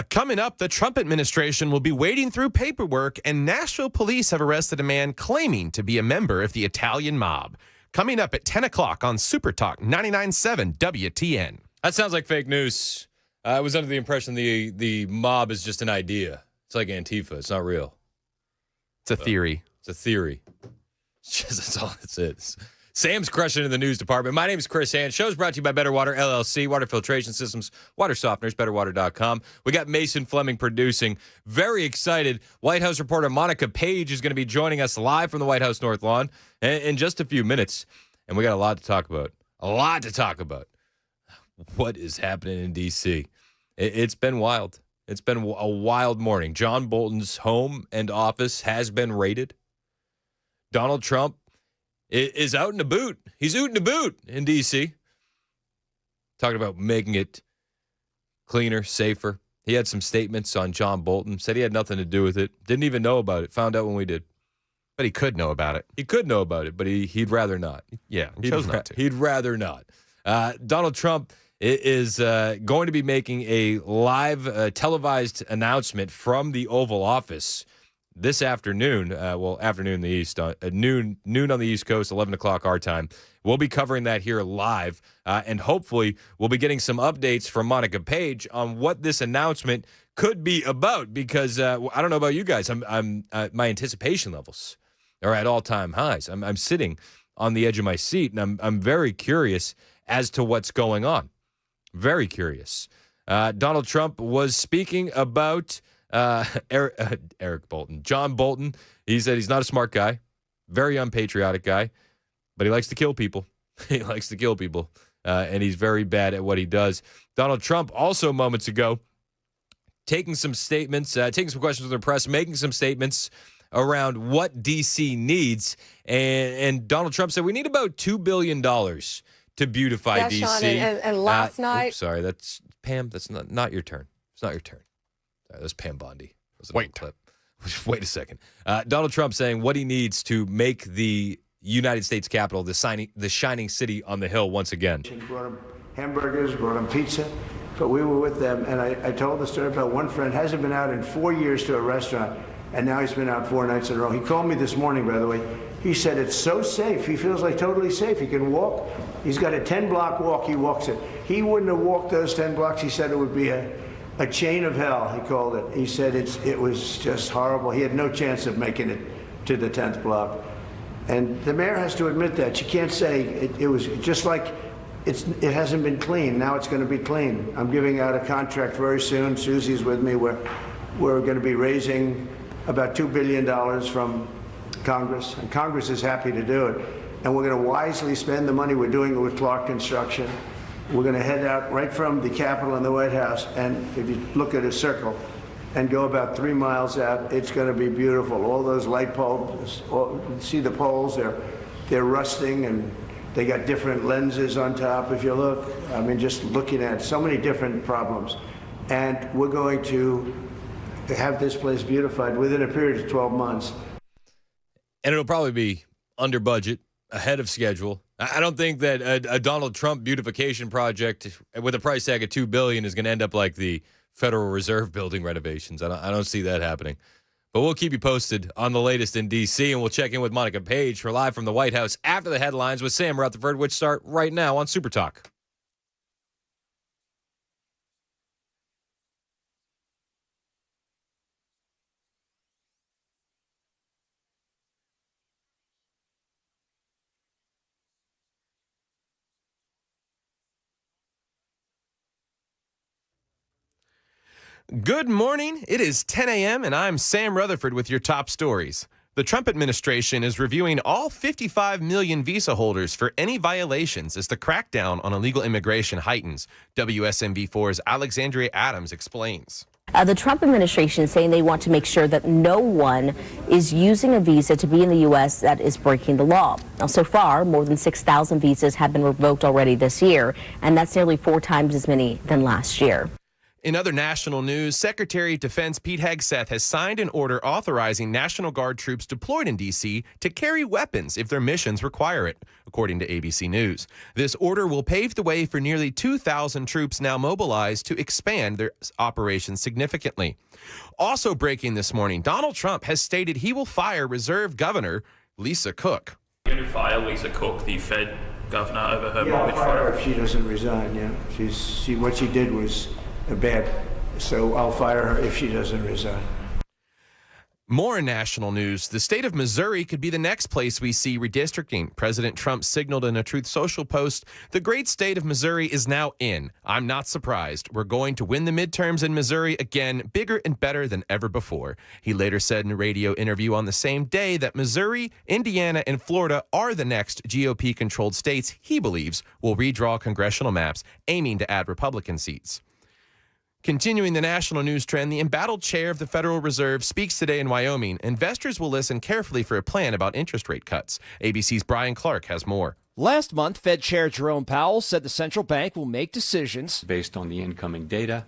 [SPEAKER 3] Coming up, the Trump administration will be wading through paperwork, and Nashville police have arrested a man claiming to be a member of the Italian mob. Coming up at 10 o'clock on Super Talk 99.7 WTN.
[SPEAKER 2] That sounds like fake news. I was under the impression the mob is just an idea. It's like Antifa. It's not real.
[SPEAKER 3] It's a theory.
[SPEAKER 2] It's a theory. That's all it is. Sam's crushing it in the news department. My name is Chris Hand. Show's brought to you by Better Water LLC, water filtration systems, water softeners, betterwater.com. We got Mason Fleming producing. Very excited. White House reporter Monica Paige is going to be joining us live from the White House North Lawn in just a few minutes. And we got a lot to talk about. What is happening in D.C.? It's been wild. It's been a wild morning. John Bolton's home and office has been raided. Donald Trump is out in a boot. He's ootin' a boot in D.C. Talking about making it cleaner, safer. He had some statements on John Bolton. Said he had nothing to do with it. Didn't even know about it. Found out when we did.
[SPEAKER 3] But he could know about it.
[SPEAKER 2] He could know about it, but he'd rather not.
[SPEAKER 3] Yeah, he chose not to.
[SPEAKER 2] He'd rather not. Donald Trump is going to be making a live televised announcement from the Oval Office this afternoon. Afternoon in the East, noon on the East Coast, 11 o'clock our time. We'll be covering that here live, and hopefully we'll be getting some updates from Monica Paige on what this announcement could be about. Because I don't know about you guys, my anticipation levels are at all-time highs. I'm sitting on the edge of my seat, and I'm very curious as to what's going on. Very curious. Donald Trump was speaking about Eric Bolton. John Bolton, he said he's not a smart guy, very unpatriotic guy, but he likes to kill people. He likes to kill people, and he's very bad at what he does. Donald Trump also moments ago taking some statements, taking some questions from the press, making some statements around what D.C. needs, and Donald Trump said we need about $2 billion to beautify D.C.
[SPEAKER 20] Sean, and last night...
[SPEAKER 2] sorry, that's Pam. That's not your turn. It's not your turn. Sorry, that's Pam Bondi. Wait a second. Donald Trump saying what he needs to make the United States Capitol the shining city on the hill once again.
[SPEAKER 16] Brought him hamburgers, brought him pizza, but we were with them, and I told the story about one friend hasn't been out in 4 years to a restaurant, and now he's been out 4 nights in a row. He called me this morning, by the way. He said it's so safe. He feels like totally safe. He can walk. He's got a 10-block walk. He walks it. He wouldn't have walked those 10 blocks. He said it would be a chain of hell, he called it. He said it was just horrible. He had no chance of making it to the 10th block. And the mayor has to admit that. You can't say it was just like it hasn't been clean. Now it's going to be clean. I'm giving out a contract very soon. Susie's with me. We're going to be raising about $2 billion from Congress, and Congress is happy to do it. And we're going to wisely spend the money. We're doing it with Clark Construction. We're going to head out right from the Capitol and the White House, and if you look at a circle and go about 3 miles out, it's going to be beautiful. All those light poles, see the poles, they're rusting, and they got different lenses on top. If you look, I mean, just looking at so many different problems. And we're going to have this place beautified within a period of 12 months.
[SPEAKER 2] And it'll probably be under budget, ahead of schedule. I don't think that a Donald Trump beautification project with a price tag of $2 billion is going to end up like the Federal Reserve building renovations. I don't see that happening. But we'll keep you posted on the latest in D.C., and we'll check in with Monica Paige for live from the White House after the headlines with Sam Rutherford, which start right now on Super Talk.
[SPEAKER 3] Good morning. It is 10 a.m., and I'm Sam Rutherford with your top stories. The Trump administration is reviewing all 55 million visa holders for any violations as the crackdown on illegal immigration heightens. WSMV4's Alexandria Adams explains.
[SPEAKER 21] The Trump administration is saying they want to make sure that no one is using a visa to be in the U.S. that is breaking the law. Now, so far, more than 6,000 visas have been revoked already this year, and that's nearly 4 times as many than last year.
[SPEAKER 3] In other national news, Secretary of Defense Pete Hegseth has signed an order authorizing National Guard troops deployed in D.C. to carry weapons if their missions require it, according to ABC News. This order will pave the way for nearly 2,000 troops now mobilized to expand their operations significantly. Also breaking this morning, Donald Trump has stated he will fire Reserve Governor Lisa Cook.
[SPEAKER 1] You're going to fire Lisa Cook, the Fed governor, over her mortgage
[SPEAKER 16] I'll fire her
[SPEAKER 1] fraud?
[SPEAKER 16] if she doesn't resign, yeah. What she did was bad, so I'll fire her if she doesn't resign.
[SPEAKER 3] More in national news, the state of Missouri could be the next place we see redistricting. President Trump signaled in a Truth Social post, "The great state of Missouri is now in. I'm not surprised. We're going to win the midterms in Missouri again, bigger and better than ever before." He later said in a radio interview on the same day that Missouri, Indiana, and Florida are the next GOP-controlled states he believes will redraw congressional maps, aiming to add Republican seats. Continuing the national news trend, the embattled chair of the Federal Reserve speaks today in Wyoming. Investors will listen carefully for a plan about interest rate cuts. ABC's Brian Clark has more.
[SPEAKER 22] Last month, Fed Chair Jerome Powell said the central bank will make decisions
[SPEAKER 23] based on the incoming data,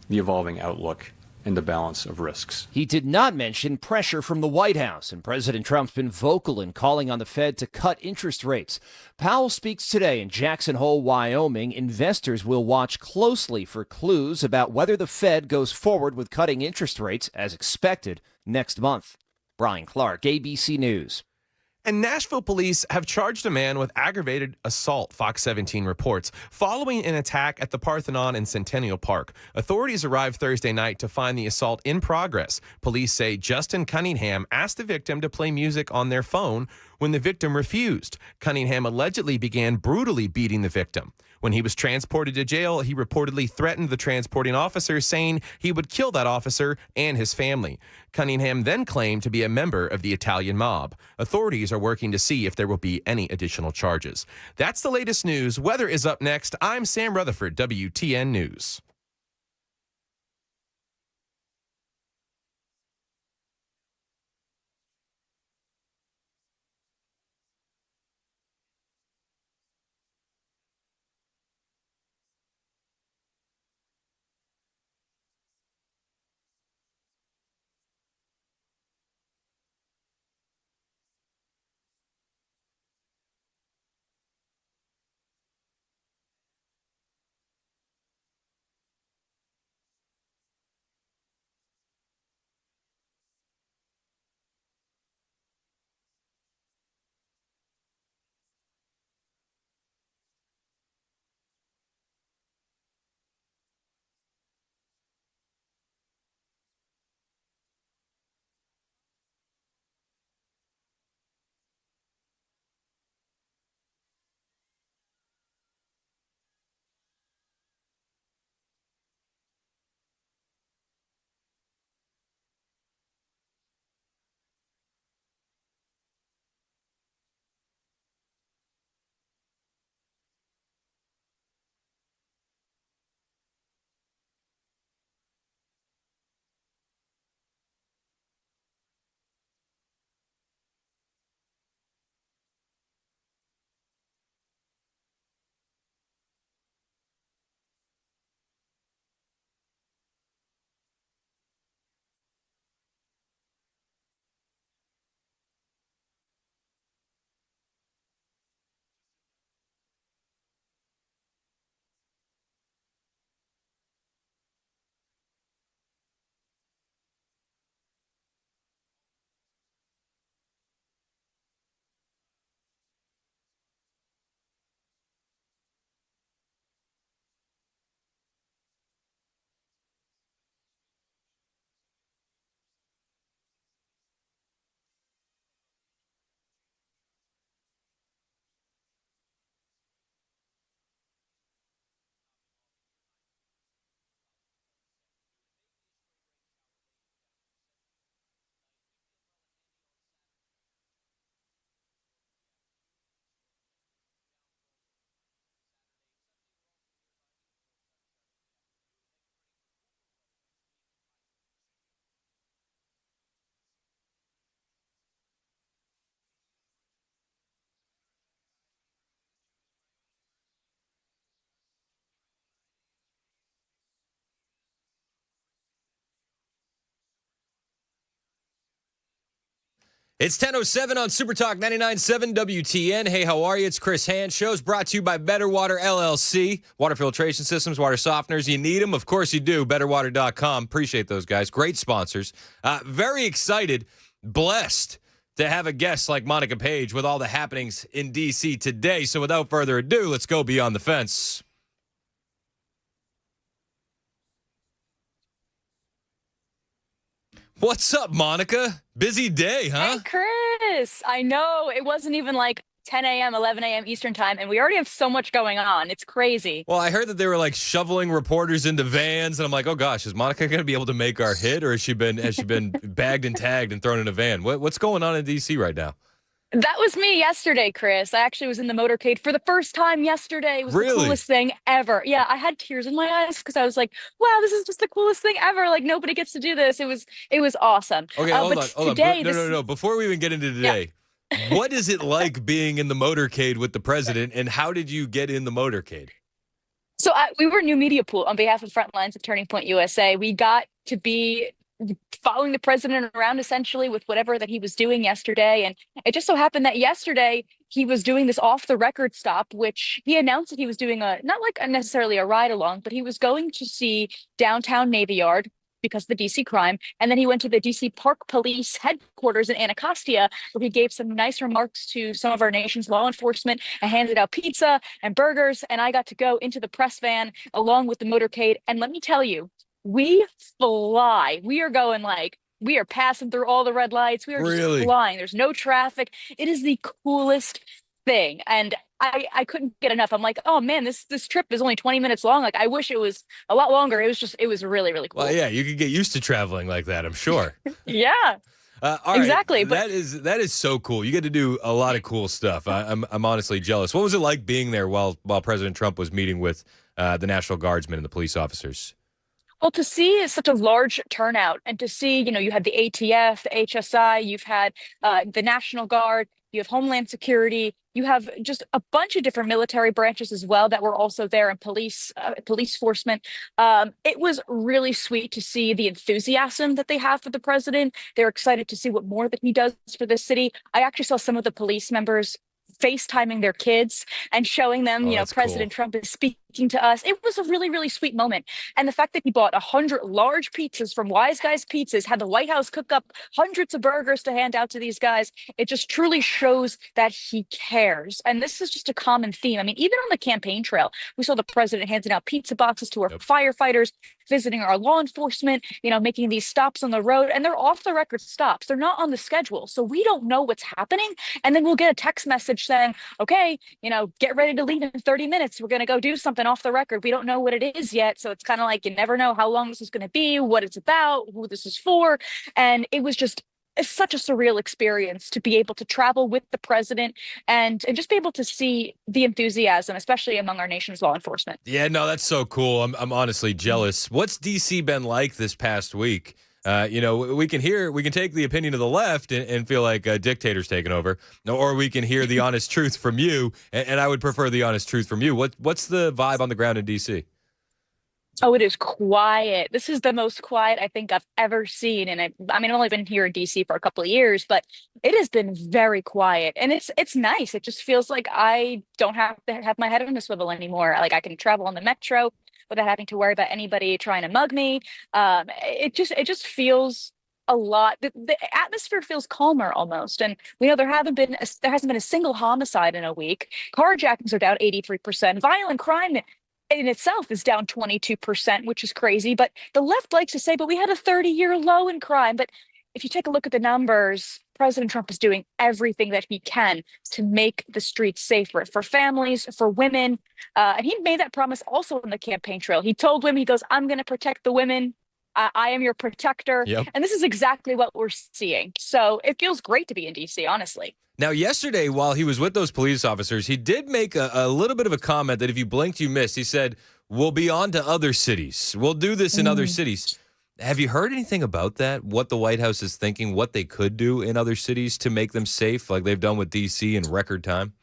[SPEAKER 23] the evolving outlook, and the balance of risks.
[SPEAKER 22] He did not mention pressure from the White House, and President Trump's been vocal in calling on the Fed to cut interest rates. Powell speaks today in Jackson Hole, Wyoming. Investors will watch closely for clues about whether the Fed goes forward with cutting interest rates as expected next month. Brian Clark, ABC News.
[SPEAKER 3] And Nashville police have charged a man with aggravated assault, Fox 17 reports, following an attack at the Parthenon in Centennial Park. Authorities arrived Thursday night to find the assault in progress. Police say Justin Cunningham asked the victim to play music on their phone when the victim refused. Cunningham allegedly began brutally beating the victim. When he was transported to jail, he reportedly threatened the transporting officer, saying he would kill that officer and his family. Cunningham then claimed to be a member of the Italian mob. Authorities are working to see if there will be any additional charges. That's the latest news. Weather is up next. I'm Sam Rutherford, WTN News.
[SPEAKER 2] It's 10:07 on Super Talk 99.7 WTN. Hey, how are you? It's Chris Hand. Show's brought to you by Better Water LLC. Water filtration systems, water softeners. You need them? Of course you do. BetterWater.com. Appreciate those guys. Great sponsors. Very excited, blessed to have a guest like Monica Paige with all the happenings in D.C. today. So without further ado, let's go beyond the fence. What's up, Monica? Busy day, huh?
[SPEAKER 5] Hey, Chris. I know. It wasn't even like 10 a.m., 11 a.m. Eastern time, and we already have so much going on. It's crazy.
[SPEAKER 2] Well, I heard that they were like shoveling reporters into vans, and I'm like, oh gosh, is Monica going to be able to make our hit, or has she been bagged and tagged and thrown in a van? What's going on in D.C. right now?
[SPEAKER 5] That was me yesterday, Chris. I actually was in the motorcade for the first time yesterday. It was the coolest thing ever. Yeah, I had tears in my eyes because I was like, wow, this is just the coolest thing ever. Like, nobody gets to do this. It was awesome.
[SPEAKER 2] Okay, hold on. No. Before we even get into today, what is it like being in the motorcade with the president, and how did you get in the motorcade?
[SPEAKER 5] So we were New Media Pool on behalf of Frontlines of Turning Point USA. We got to be following the president around essentially with whatever that he was doing yesterday. And it just so happened that yesterday he was doing this off the record stop, which he announced that he was doing not like necessarily a ride along, but he was going to see downtown Navy Yard because of the DC crime. And then he went to the DC Park Police headquarters in Anacostia, where he gave some nice remarks to some of our nation's law enforcement and handed out pizza and burgers. And I got to go into the press van along with the motorcade. And let me tell you, we fly. We are going like, we are passing through all the red lights. We are just flying. There's no traffic. It is the coolest thing. And I couldn't get enough. I'm like, oh man, this trip is only 20 minutes long. Like, I wish it was a lot longer. It was really, really cool.
[SPEAKER 2] Well, yeah, you could get used to traveling like that, I'm sure.
[SPEAKER 5] Yeah.
[SPEAKER 2] All right.
[SPEAKER 5] Exactly.
[SPEAKER 2] That is so cool. You get to do a lot of cool stuff. I'm honestly jealous. What was it like being there while President Trump was meeting with the National Guardsmen and the police officers?
[SPEAKER 5] Well, to see such a large turnout and to see, you had the ATF, the HSI, you've had the National Guard, you have Homeland Security, you have just a bunch of different military branches as well that were also there, and police enforcement. It was really sweet to see the enthusiasm that they have for the president. They're excited to see what more that he does for this city. I actually saw some of the police members FaceTiming their kids and showing them, President Trump is speaking to us. It was a really, really sweet moment. And the fact that he bought 100 large pizzas from Wise Guys Pizzas, had the White House cook up hundreds of burgers to hand out to these guys, it just truly shows that he cares. And this is just a common theme. I mean, even on the campaign trail, we saw the president handing out pizza boxes to our firefighters, visiting our law enforcement, making these stops on the road, and they're off the record stops. They're not on the schedule. So we don't know what's happening. And then we'll get a text message saying, okay, get ready to leave in 30 minutes. We're going to go do something off the record. We don't know what it is yet. So it's kind of like, you never know how long this is going to be, what it's about, who this is for. And it was just such a surreal experience to be able to travel with the president and just be able to see the enthusiasm, especially among our nation's law enforcement. Yeah, no, that's so cool. I'm honestly jealous. What's DC been like this past week? We can take the opinion of the left and feel like a dictator's taken over, or we can hear the honest truth from you. And I would prefer the honest truth from you. What's the vibe on the ground in DC? Oh, it is quiet. This is the most quiet I think I've ever seen. And I've only been here in DC for a couple of years, but it has been very quiet. And it's nice. It just feels like I don't have to have my head on a swivel anymore. Like, I can travel on the metro without having to worry about anybody trying to mug me. It just feels a lot. The atmosphere feels calmer almost. And we know there hasn't been a single homicide in a week. Carjackings are down 83%. Violent crime in itself is down 22%, which is crazy. But the left likes to say, but we had a 30-year low in crime. But if you take a look at the numbers, President Trump is doing everything that he can to make the streets safer for families, for women. And he made that promise also on the campaign trail. He told women, he goes, I'm going to protect the women. I am your protector. Yep. And this is exactly what we're seeing. So it feels great to be in DC, honestly.
[SPEAKER 2] Now, yesterday, while he was with those police officers, he did make a little bit of a comment that if you blinked, you missed. He said, we'll be on to other cities. We'll do this in other cities. Have you heard anything about that? What the White House is thinking, what they could do in other cities to make them safe, like they've done with D.C. in record time?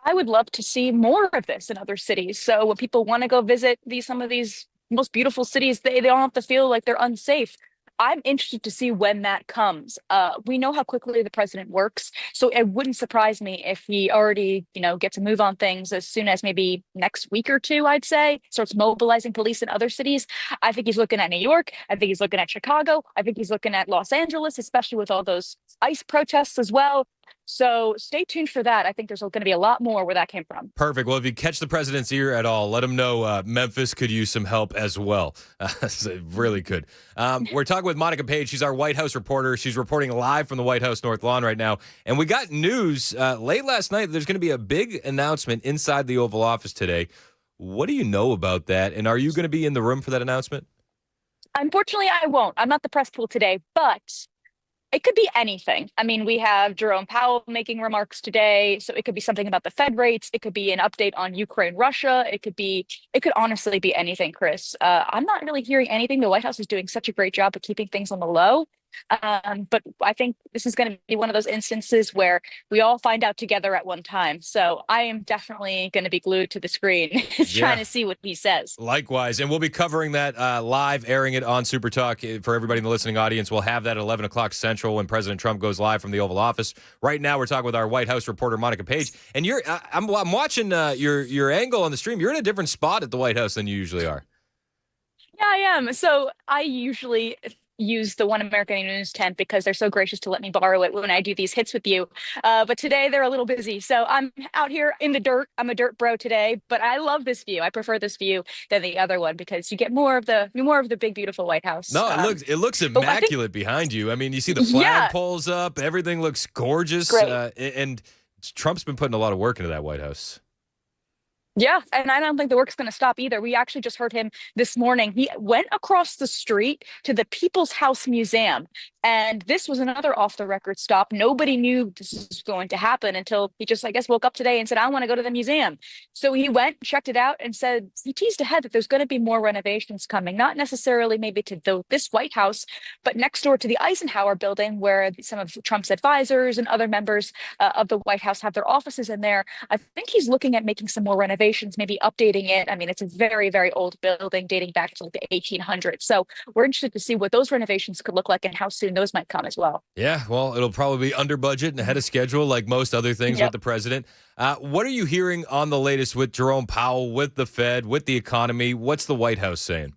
[SPEAKER 5] I would love to see more of this in other cities. So when people want to go visit some of these most beautiful cities, they don't have to feel like they're unsafe. I'm interested to see when that comes. We know how quickly the president works, so it wouldn't surprise me if he already, gets a move on things as soon as maybe next week or two, I'd say, starts mobilizing police in other cities. I think he's looking at New York. I think he's looking at Chicago. I think he's looking at Los Angeles, especially with all those ICE protests as well. So stay tuned for that. I think there's going to be a lot more where that came from.
[SPEAKER 2] Perfect. Well, if you catch the president's ear at all, let him know Memphis could use some help as well. So really could. We're talking with Monica Paige. She's our White House reporter. She's reporting live from the White House North Lawn right now. And we got news late last night. There's going to be a big announcement inside the Oval Office today. What do you know about that? And are you going to be in the room for that announcement?
[SPEAKER 5] Unfortunately, I won't. I'm not the press pool today, but it could be anything. I mean, we have Jerome Powell making remarks today, so it could be something about the Fed rates. It could be an update on Ukraine, Russia. It could honestly be anything, Chris. I'm not really hearing anything. The White House is doing such a great job of keeping things on the low. But I think this is going to be one of those instances where we all find out together at one time. So I am definitely going to be glued to the screen trying to see what he says.
[SPEAKER 2] Likewise. And we'll be covering that live, airing it on Super Talk for everybody in the listening audience. We'll have that at 11 o'clock Central when President Trump goes live from the Oval Office. Right now, we're talking with our White House reporter, Monica Paige. And I'm watching your angle on the stream. You're in a different spot at the White House than you usually are.
[SPEAKER 5] Yeah, I am. So I usually use the One American News tent because they're so gracious to let me borrow it when I do these hits with you. But today they're a little busy. So I'm out here in the dirt. I'm a dirt bro today, but I love this view. I prefer this view than the other one because you get more of the big, beautiful White House.
[SPEAKER 2] No, it looks immaculate behind you. I mean, you see the flagpoles up. Everything looks gorgeous. And Trump's been putting a lot of work into that White House.
[SPEAKER 5] Yeah, and I don't think the work's going to stop either. We actually just heard him this morning. He went across the street to the People's House Museum, and this was another off-the-record stop. Nobody knew this was going to happen until he just, I guess, woke up today and said, I want to go to the museum. So he went, checked it out, and said, he teased ahead that there's going to be more renovations coming, not necessarily maybe to this White House, but next door to the Eisenhower building where some of Trump's advisors and other members of the White House have their offices in there. I think he's looking at making some more renovations, maybe updating it. I mean, it's a very, very old building dating back to like the 1800s. So we're interested to see what those renovations could look like and how soon those might come as well.
[SPEAKER 2] Yeah, well, it'll probably be under budget and ahead of schedule like most other things with the president. What are you hearing on the latest with Jerome Powell, with the Fed, with the economy? What's the White House saying?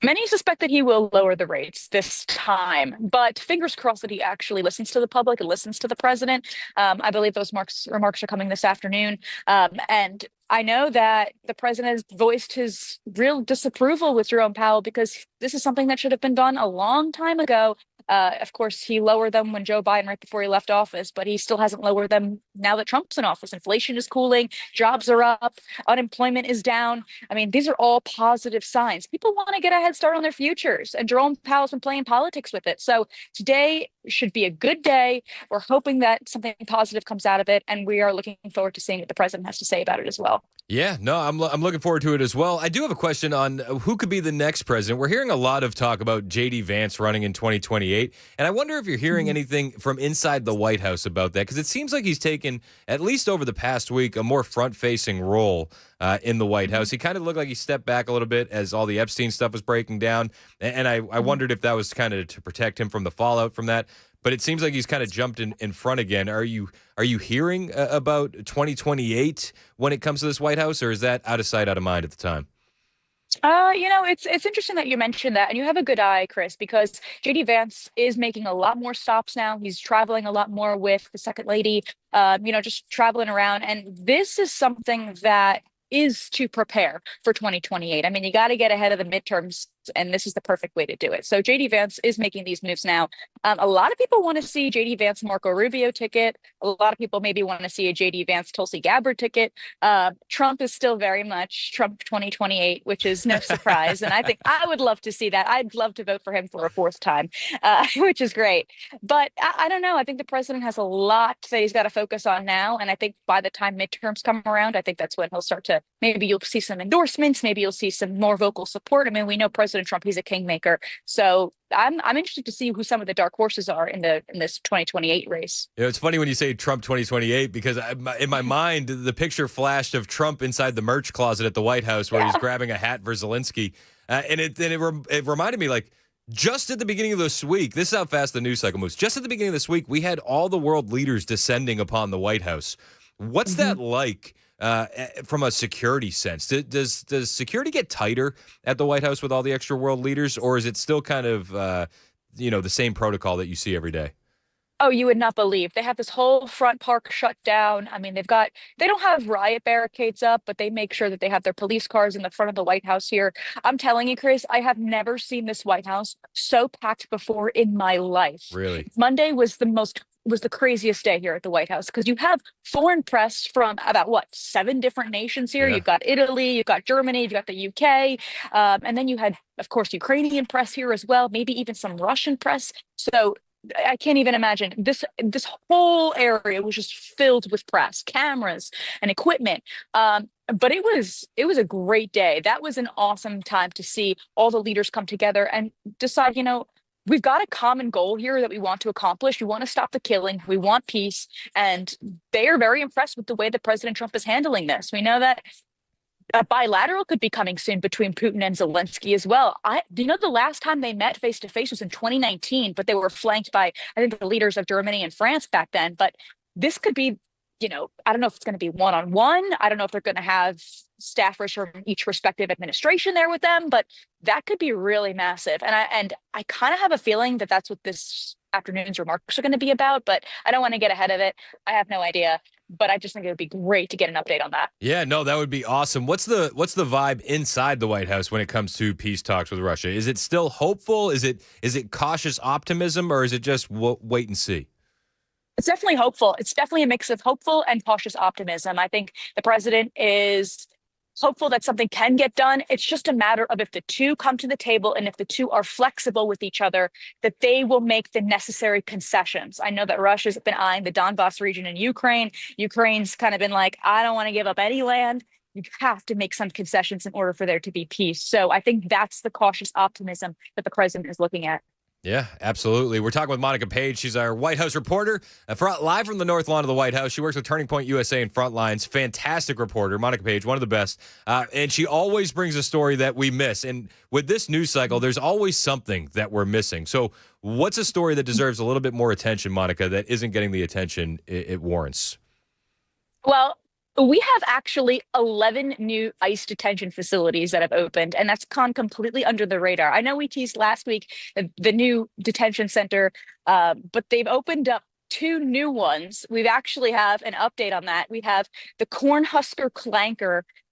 [SPEAKER 5] Many suspect that he will lower the rates this time, but fingers crossed that he actually listens to the public and listens to the president. I believe those remarks are coming this afternoon. And I know that the president has voiced his real disapproval with Jerome Powell because this is something that should have been done a long time ago. Of course, he lowered them when Joe Biden, right before he left office, but he still hasn't lowered them now that Trump's in office. Inflation is cooling, jobs are up, unemployment is down. I mean, these are all positive signs. People want to get a head start on their futures, and Jerome Powell's been playing politics with it. So today should be a good day. We're hoping that something positive comes out of it, and we are looking forward to seeing what the president has to say about it as well.
[SPEAKER 2] Yeah, no, I'm looking forward to it as well. I do have a question on who could be the next president. We're hearing a lot of talk about J.D. Vance running in 2028, and I wonder if you're hearing anything from inside the White House about that, because it seems like he's taken, at least over the past week, a more front-facing role in the White House. He kind of looked like he stepped back a little bit as all the Epstein stuff was breaking down, and I wondered if that was kind of to protect him from the fallout from that. But it seems like he's kind of jumped in front again. Are you hearing about 2028 when it comes to this White House, or is that out of sight, out of mind at the time?
[SPEAKER 5] It's interesting that you mentioned that, and you have a good eye, Chris, because J.D. Vance is making a lot more stops now. He's traveling a lot more with the second lady, just traveling around. And this is something that is to prepare for 2028. I mean, you got to get ahead of the midterms, and this is the perfect way to do it. So J.D. Vance is making these moves now. A lot of people want to see J.D. Vance Marco Rubio ticket. A lot of people maybe want to see a J.D. Vance Tulsi Gabbard ticket. Trump is still very much Trump 2028, which is no surprise. And I think I would love to see that. I'd love to vote for him for a fourth time, which is great. But I don't know. I think the president has a lot that he's got to focus on now. And I think by the time midterms come around, I think that's when he'll start to, maybe you'll see some endorsements. Maybe you'll see some more vocal support. I mean, we know President Trump, he's a kingmaker. So I'm interested to see who some of the dark horses are in this 2028 race.
[SPEAKER 2] It's funny when you say Trump 2028, because in my mind, the picture flashed of Trump inside the merch closet at the White House where he's grabbing a hat for Zelensky. And it reminded me, like, Just at the beginning of this week, this is how fast the news cycle moves. Just at the beginning of this week, we had all the world leaders descending upon the White House. What's that like from a security sense? Does security get tighter at the White House with all the extra world leaders, or is it still kind of the same protocol that you see every day?
[SPEAKER 5] Oh, you would not believe. They have this whole front park shut down. I mean, they don't have riot barricades up, but they make sure that they have their police cars in the front of the White House here. I'm telling you, Chris, I have never seen this White House so packed before in my life.
[SPEAKER 2] Really?
[SPEAKER 5] Monday was the craziest day here at the White House because you have foreign press from about 7 different nations here.
[SPEAKER 2] Yeah.
[SPEAKER 5] You've got Italy, you've got Germany, you've got the UK, and then you had, of course, Ukrainian press here as well, maybe even some Russian press. So I can't even imagine. This whole area was just filled with press, cameras, and equipment. But it was a great day. That was an awesome time to see all the leaders come together and decide, we've got a common goal here that we want to accomplish. We want to stop the killing. We want peace. And they are very impressed with the way that President Trump is handling this. We know that a bilateral could be coming soon between Putin and Zelensky as well. The last time they met face to face was in 2019, but they were flanked by, I think, the leaders of Germany and France back then. But this could be, I don't know if it's going to be one-on-one. I don't know if they're going to have staffers from each respective administration there with them, but that could be really massive. And I kind of have a feeling that that's what this afternoon's remarks are going to be about, but I don't want to get ahead of it. I have no idea, but I just think it would be great to get an update on that.
[SPEAKER 2] Yeah, no, that would be awesome. What's the vibe inside the White House when it comes to peace talks with Russia? Is it still hopeful? Is it cautious optimism, or is it just wait and see?
[SPEAKER 5] It's definitely hopeful. It's definitely a mix of hopeful and cautious optimism. I think the president is hopeful that something can get done. It's just a matter of if the two come to the table and if the two are flexible with each other, that they will make the necessary concessions. I know that Russia's been eyeing the Donbass region in Ukraine. Ukraine's kind of been like, I don't want to give up any land. You have to make some concessions in order for there to be peace. So I think that's the cautious optimism that the president is looking at.
[SPEAKER 2] Yeah, absolutely. We're talking with Monica Paige. She's our White House reporter, live from the North Lawn of the White House. She works with Turning Point USA and Frontlines. Fantastic reporter, Monica Paige, one of the best. And she always brings a story that we miss. And with this news cycle, there's always something that we're missing. So what's a story that deserves a little bit more attention, Monica, that isn't getting the attention it warrants?
[SPEAKER 5] Well, we have actually 11 new ICE detention facilities that have opened, and that's gone completely under the radar. I know we teased last week the new detention center, but they've opened up 2 new ones. We actually have an update on that. We have the Cornhusker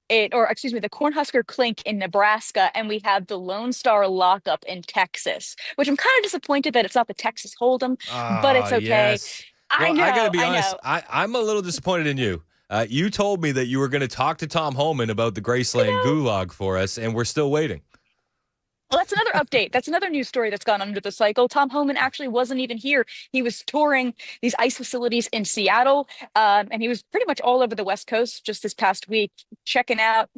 [SPEAKER 5] the Cornhusker Clink in Nebraska, and we have the Lone Star Lockup in Texas, which I'm kind of disappointed that it's not the Texas Hold'em, but it's okay.
[SPEAKER 2] Yes. Well, I got to be honest.
[SPEAKER 5] I know.
[SPEAKER 2] I'm a little disappointed in you. You told me that you were going to talk to Tom Homan about the Graceland Gulag for us, and we're still waiting.
[SPEAKER 5] Well, that's another update. That's another news story that's gone under the cycle. Tom Homan actually wasn't even here. He was touring these ICE facilities in Seattle, and he was pretty much all over the West Coast just this past week, checking out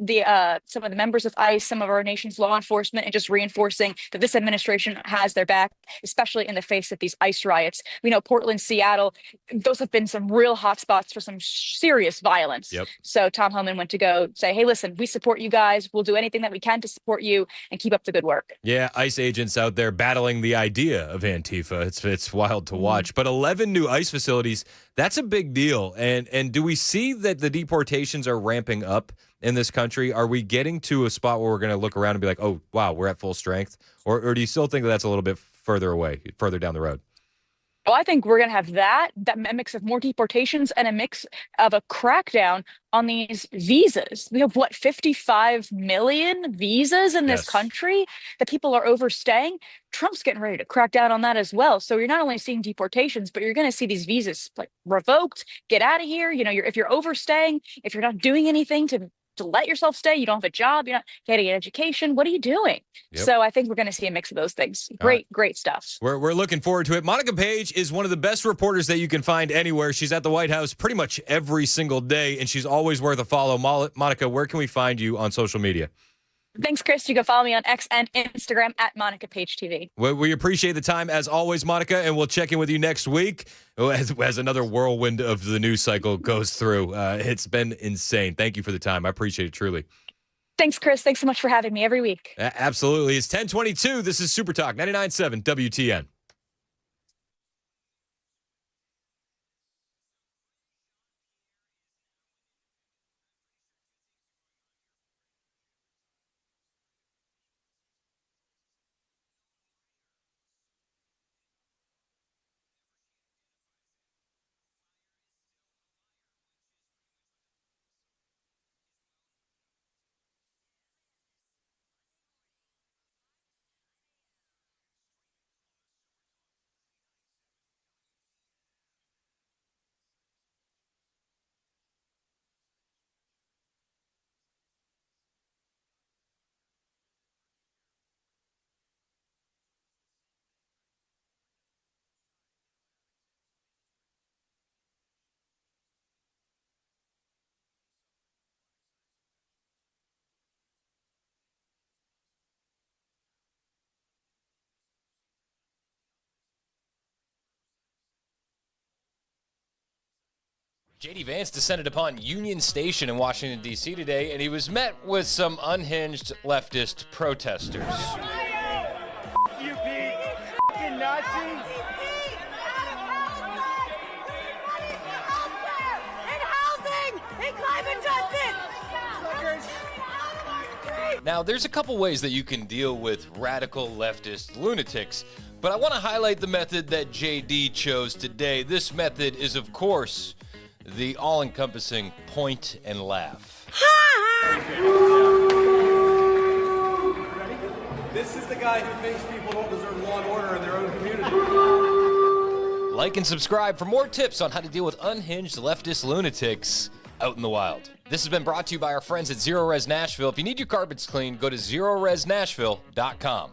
[SPEAKER 5] some of the members of ICE, some of our nation's law enforcement, and just reinforcing that this administration has their back, especially in the face of these ICE riots. We know Portland, Seattle, those have been some real hot spots for some serious violence.
[SPEAKER 2] Yep.
[SPEAKER 5] So Tom Homan went to go say, hey, listen, we support you guys. We'll do anything that we can to support you and keep up the good work.
[SPEAKER 2] Yeah, ICE agents out there battling the idea of Antifa. It's wild to watch. But 11 new ICE facilities, that's a big deal. And do we see that the deportations are ramping up in this country? Are we getting to a spot where we're going to look around and be like, oh, wow, we're at full strength? Or do you still think that's a little bit further away, further down the road?
[SPEAKER 5] Well, I think we're going to have that mix of more deportations and a mix of a crackdown on these visas. We have, 55 million visas in this country that people are overstaying. Trump's getting ready to crack down on that as well. So you're not only seeing deportations, but you're going to see these visas revoked, get out of here. If you're overstaying, if you're not doing anything to let yourself stay, you don't have a job, you're not getting an education, what are you doing?
[SPEAKER 2] Yep.
[SPEAKER 5] So I think we're going to see a mix of those things. Great stuff.
[SPEAKER 2] We're looking forward to it. Monica Paige is one of the best reporters that you can find anywhere. She's at the White House pretty much every single day, and she's always worth a follow. Monica, where can we find you on social media?
[SPEAKER 5] Thanks, Chris. You can follow me on X and Instagram at Monica Paige TV.
[SPEAKER 2] We appreciate the time as always, Monica, and we'll check in with you next week as another whirlwind of the news cycle goes through. It's been insane. Thank you for the time. I appreciate it truly.
[SPEAKER 5] Thanks, Chris. Thanks so much for having me every week.
[SPEAKER 2] Absolutely. It's 10:22. This is Super Talk 99.7 WTN. J.D. Vance descended upon Union Station in Washington, D.C. today, and he was met with some unhinged leftist protesters.
[SPEAKER 10] You beat fucking Nazis! In housing! In climate justice!
[SPEAKER 2] Now, there's a couple ways that you can deal with radical leftist lunatics, but I want to highlight the method that J.D. chose today. This method is, of course, the all-encompassing point and laugh.
[SPEAKER 7] This is the guy who thinks people don't deserve law and order in their own community.
[SPEAKER 2] Like and subscribe for more tips on how to deal with unhinged leftist lunatics out in the wild. This has been brought to you by our friends at Zero Res Nashville. If you need your carpets cleaned, go to ZeroResNashville.com.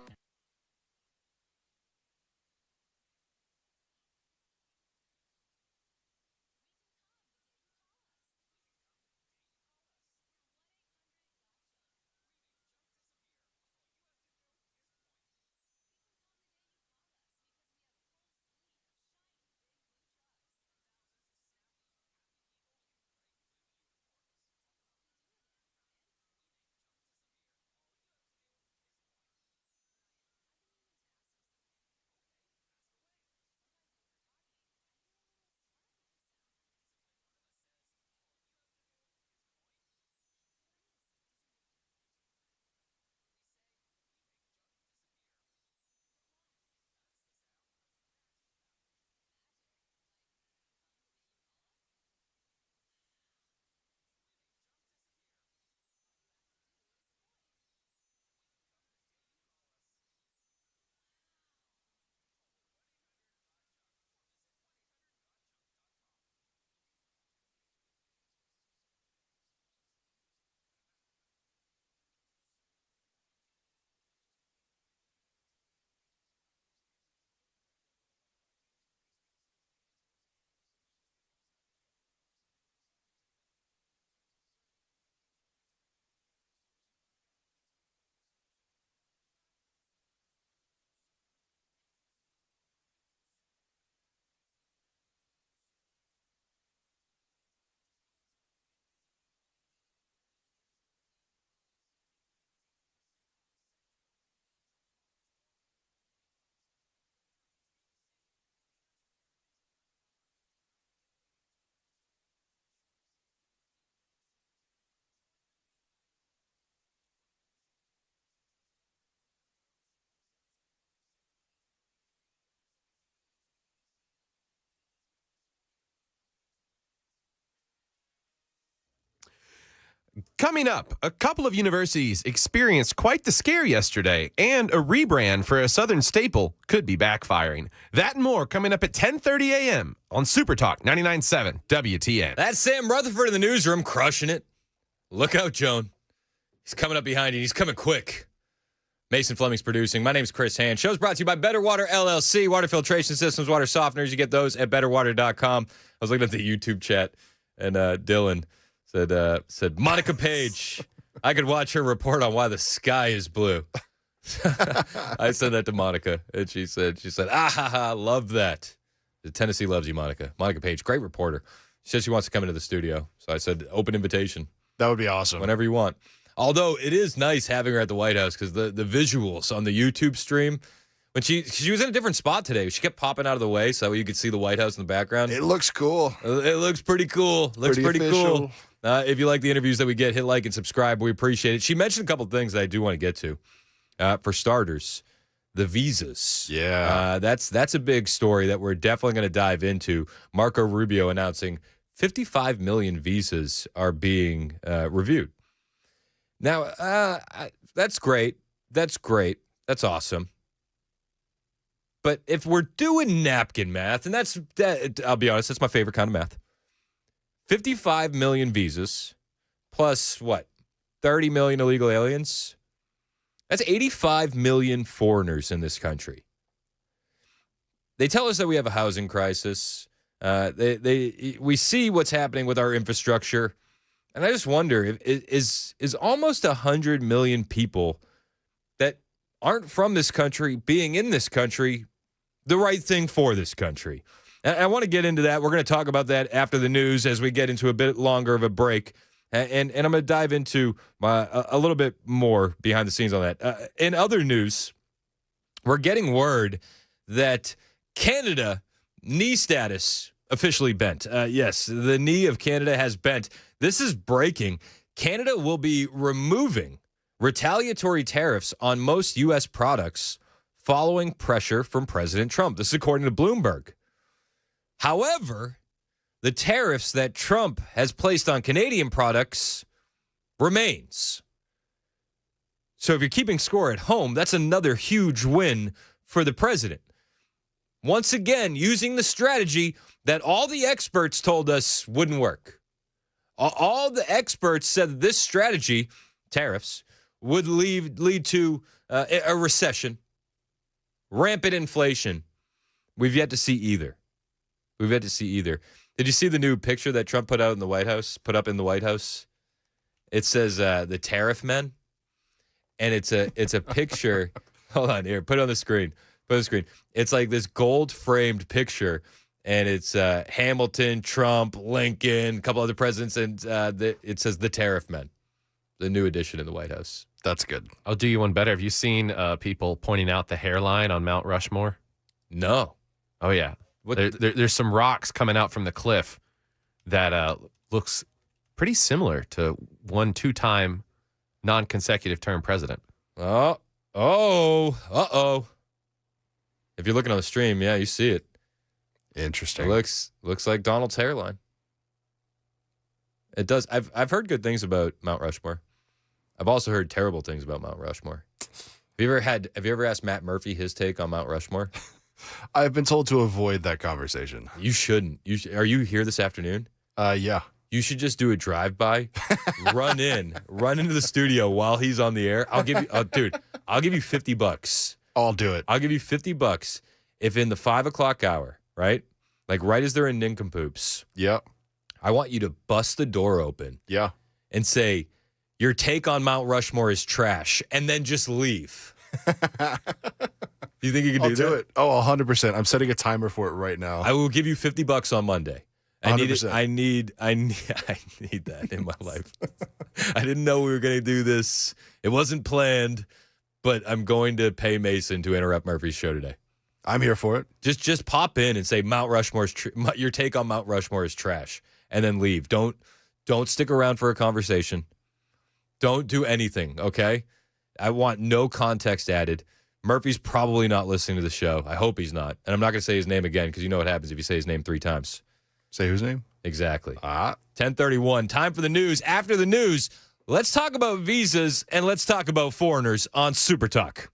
[SPEAKER 3] Coming up, a couple of universities experienced quite the scare yesterday, and a rebrand for a Southern staple could be backfiring. That and more coming up at 10:30 a.m. on Super Talk 99.7 WTN.
[SPEAKER 2] That's Sam Rutherford in the newsroom, crushing it. Look out, Joan. He's coming up behind you. He's coming quick. Mason Fleming's producing. My name's Chris Hand. Show's brought to you by Better Water LLC. Water filtration systems, water softeners. You get those at betterwater.com. I was looking at the YouTube chat, and Dylan said Monica Paige. I could watch her report on why the sky is blue. I said that to Monica, and she said, ah ha ha, love that. Tennessee loves you, Monica. Monica Paige, great reporter. She said she wants to come into the studio. So I said, open invitation.
[SPEAKER 4] That would be awesome.
[SPEAKER 2] Whenever you want. Although it is nice having her at the White House because the visuals on the YouTube stream, when she was in a different spot today. She kept popping out of the way so you could see the White House in the background.
[SPEAKER 4] It looks cool.
[SPEAKER 2] It looks pretty cool. Looks pretty cool. If you like the interviews that we get, hit like and subscribe. We appreciate it. She mentioned a couple of things that I do want to get to. For starters, the visas.
[SPEAKER 4] Yeah.
[SPEAKER 2] That's a big story that we're definitely going to dive into. Marco Rubio announcing 55 million visas are being reviewed. Now, that's great. That's great. That's awesome. But if we're doing napkin math, and I'll be honest, that's my favorite kind of math. 55 million visas plus what? 30 million illegal aliens? That's 85 million foreigners in this country. They tell us that we have a housing crisis. We see what's happening with our infrastructure. And I just wonder, is almost 100 million people that aren't from this country being in this country the right thing for this country? And I want to get into that. We're going to talk about that after the news as we get into a bit longer of a break. And I'm going to dive into a little bit more behind the scenes on that. In other news, we're getting word that Canada knee status officially bent. Yes, the knee of Canada has bent. This is breaking. Canada will be removing retaliatory tariffs on most U.S. products following pressure from President Trump. This is according to Bloomberg. However, the tariffs that Trump has placed on Canadian products remains. So if you're keeping score at home, that's another huge win for the president. Once again, using the strategy that all the experts told us wouldn't work. All the experts said that this strategy, tariffs, would lead to a recession, rampant inflation. We've yet to see either. Did you see the new picture that Trump put up in the White House? It says the tariff men, and it's a picture. Hold on here. Put it on the screen. It's like this gold framed picture, and it's Hamilton, Trump, Lincoln, a couple other presidents, and it says the tariff men, the new addition in the White House.
[SPEAKER 4] That's good.
[SPEAKER 3] I'll do you one better. Have you seen people pointing out the hairline on Mount Rushmore?
[SPEAKER 2] No.
[SPEAKER 3] Oh, yeah. There's some rocks coming out from the cliff that looks pretty similar to one two-time non-consecutive term president.
[SPEAKER 2] Uh-oh. If you're looking on the stream, yeah, you see it.
[SPEAKER 4] Interesting.
[SPEAKER 2] It looks like Donald's hairline. It does. I've heard good things about Mount Rushmore. I've also heard terrible things about Mount Rushmore. Have you ever asked Matt Murphy his take on Mount Rushmore?
[SPEAKER 4] I've been told to avoid that conversation.
[SPEAKER 2] You shouldn't. Are you here this afternoon?
[SPEAKER 4] Yeah.
[SPEAKER 2] You should just do a drive-by, run into the studio while he's on the air. I'll give you, I'll give you $50.
[SPEAKER 4] I'll do it.
[SPEAKER 2] I'll give you $50 if in the 5 o'clock hour, right? Like right as they're in nincompoops.
[SPEAKER 4] Yeah.
[SPEAKER 2] I want you to bust the door open.
[SPEAKER 4] Yeah.
[SPEAKER 2] And say, your take on Mount Rushmore is trash, and then just leave. Do you think you can do that?
[SPEAKER 4] I'll do it. Oh, 100%. I'm setting a timer for it right now.
[SPEAKER 2] I will give you $50 on Monday. I need
[SPEAKER 4] 100%.
[SPEAKER 2] I need that in my life. I didn't know we were going to do this. It wasn't planned, but I'm going to pay Mason to interrupt Murphy's show today.
[SPEAKER 4] I'm here for it.
[SPEAKER 2] Just pop in and say Mount Rushmore's your take on Mount Rushmore is trash, and then leave. Don't stick around for a conversation. Don't do anything, okay? I want no context added. Murphy's probably not listening to the show. I hope he's not. And I'm not going to say his name again because you know what happens if you say his name 3 times.
[SPEAKER 4] Say whose name?
[SPEAKER 2] Exactly. 10:31. Time for the news. After the news, let's talk about visas and let's talk about foreigners on Super Talk.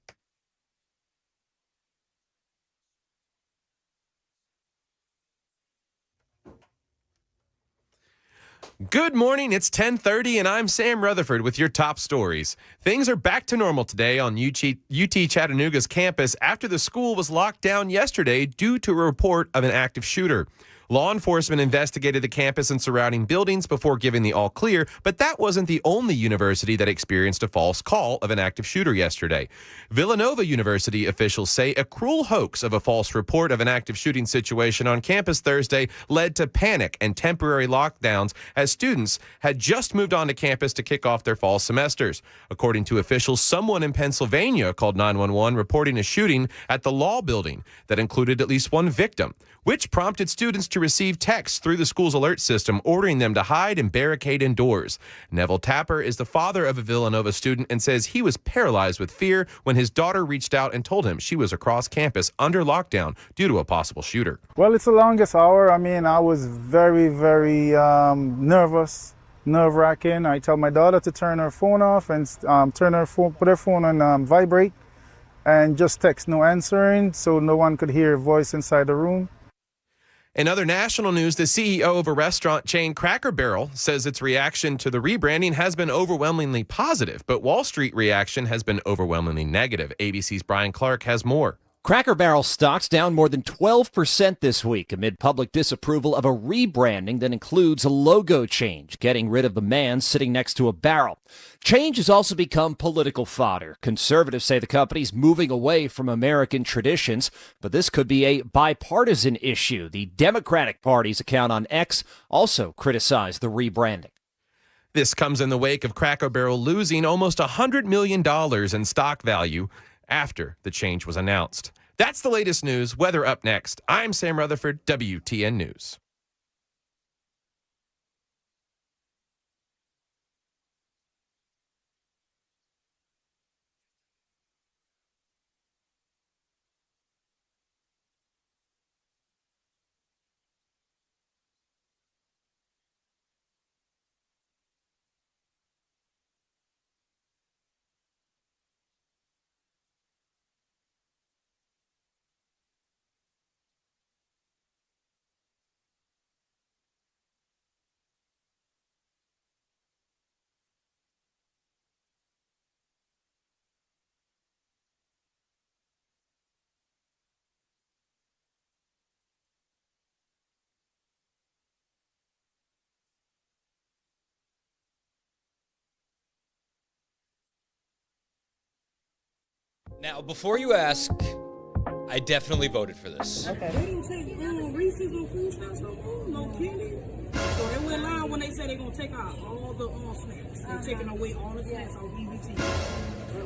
[SPEAKER 3] Good morning. It's 10:30, and I'm Sam Rutherford with your top stories. Things are back to normal today on UT Chattanooga's campus after the school was locked down yesterday due to a report of an active shooter. Law enforcement investigated the campus and surrounding buildings before giving the all clear, but that wasn't the only university that experienced a false call of an active shooter yesterday. Villanova University officials say a cruel hoax of a false report of an active shooting situation on campus Thursday led to panic and temporary lockdowns as students had just moved onto campus to kick off their fall semesters. According to officials, someone in Pennsylvania called 911 reporting a shooting at the law building that included at least one victim, which prompted students to receive texts through the school's alert system ordering them to hide and barricade indoors. Neville Tapper is the father of a Villanova student and says he was paralyzed with fear when his daughter reached out and told him she was across campus under lockdown due to a possible shooter.
[SPEAKER 6] Well, it's the longest hour. I mean, I was very, very nervous, nerve-wracking. I tell my daughter to turn her phone off and put her phone on vibrate and just text no answering so no one could hear a voice inside the room.
[SPEAKER 3] In other national news, the CEO of a restaurant chain, Cracker Barrel, says its reaction to the rebranding has been overwhelmingly positive, but Wall Street reaction has been overwhelmingly negative. ABC's Brian Clark has more.
[SPEAKER 22] Cracker Barrel stocks down more than 12% this week amid public disapproval of a rebranding that includes a logo change, getting rid of the man sitting next to a barrel. Change has also become political fodder. Conservatives say the company's moving away from American traditions, but this could be a bipartisan issue. The Democratic Party's account on X also criticized the rebranding.
[SPEAKER 3] This comes in the wake of Cracker Barrel losing almost $100 million in stock value after the change was announced. That's the latest news. Weather up next. I'm Sam Rutherford, WTN News.
[SPEAKER 2] Now, before you ask, I definitely voted for this.
[SPEAKER 8] Okay. They didn't take Reese's or food stamps no more, no candy. So they went lying when they said they're going to take out all the snacks. They're taking away all the snacks on EBT.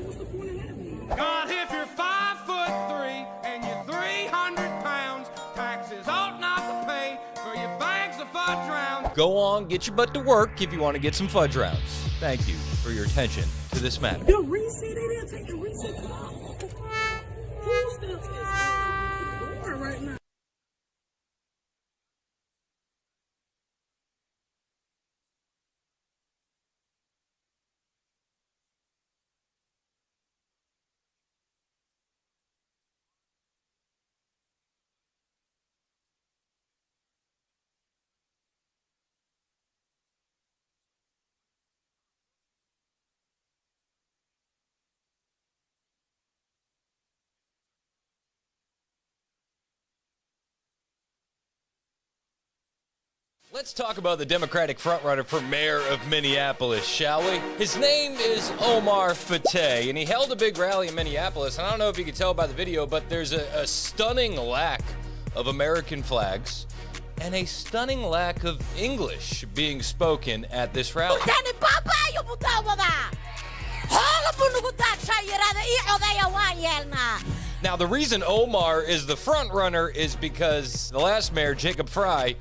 [SPEAKER 8] What's the point of having?
[SPEAKER 7] God, if you're 5'3" and you're 300 pounds, taxes ought not to pay for your bags of fudge rounds.
[SPEAKER 2] Go on, get your butt to work if you want to get some fudge rounds. Thank you for your attention to this matter.
[SPEAKER 8] The Reese, they didn't take the Reese out. Food stamps is boring right now.
[SPEAKER 2] Let's talk about the Democratic frontrunner for mayor of Minneapolis, shall we? His name is Omar Fateh, and he held a big rally in Minneapolis. And I don't know if you can tell by the video, but there's a stunning lack of American flags and a stunning lack of English being spoken at this rally. Now, the reason Omar is the frontrunner is because the last mayor, Jacob Fry,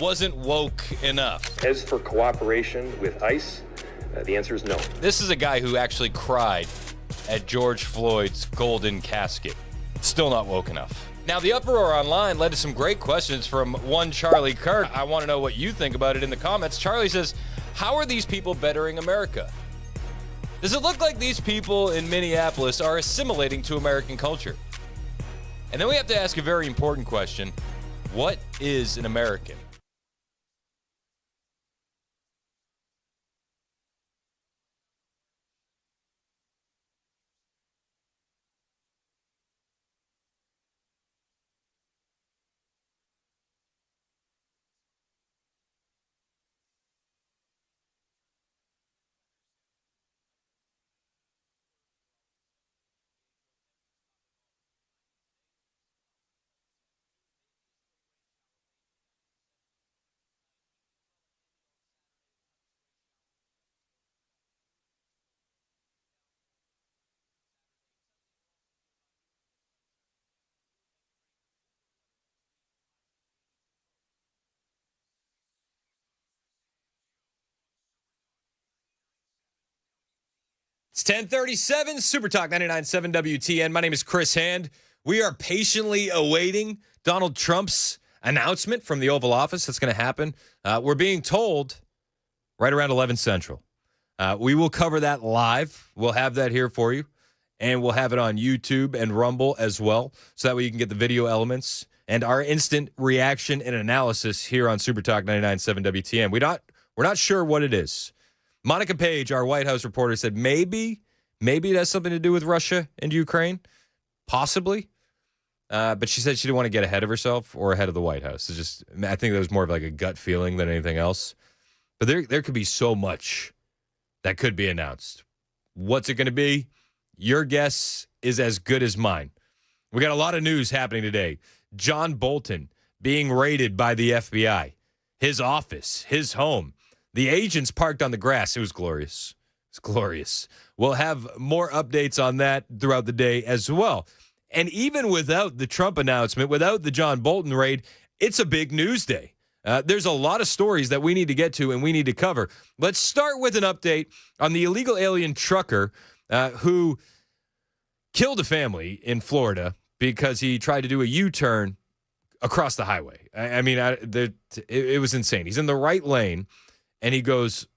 [SPEAKER 2] wasn't woke enough.
[SPEAKER 9] As for cooperation with ICE, the answer is no.
[SPEAKER 2] This is a guy who actually cried at George Floyd's golden casket. Still not woke enough. Now, the uproar online led to some great questions from one Charlie Kirk. I want to know what you think about it in the comments. Charlie says, how are these people bettering America? Does it look like these people in Minneapolis are assimilating to American culture? And then we have to ask a very important question. What is an American? It's 10:37, Super Talk 99.7 WTN. My name is Chris Hand. We are patiently awaiting Donald Trump's announcement from the Oval Office that's going to happen. We're being told right around 11 Central. We will cover that live. We'll have that here for you, and we'll have it on YouTube and Rumble as well, so that way you can get the video elements and our instant reaction and analysis here on Super Talk 99.7 WTN. We're not sure what it is. Monica Paige, our White House reporter, said maybe it has something to do with Russia and Ukraine, possibly. But she said she didn't want to get ahead of herself or ahead of the White House. I think that was more of like a gut feeling than anything else. But there could be so much that could be announced. What's it going to be? Your guess is as good as mine. We got a lot of news happening today. John Bolton being raided by the FBI. His office, his home. The agents parked on the grass. It was glorious. It's glorious. We'll have more updates on that throughout the day as well. And even without the Trump announcement, without the John Bolton raid, it's a big news day. There's a lot of stories that we need to get to and we need to cover. Let's start with an update on the illegal alien trucker who killed a family in Florida because he tried to do a U-turn across the highway. It was insane. He's in the right lane, and he goes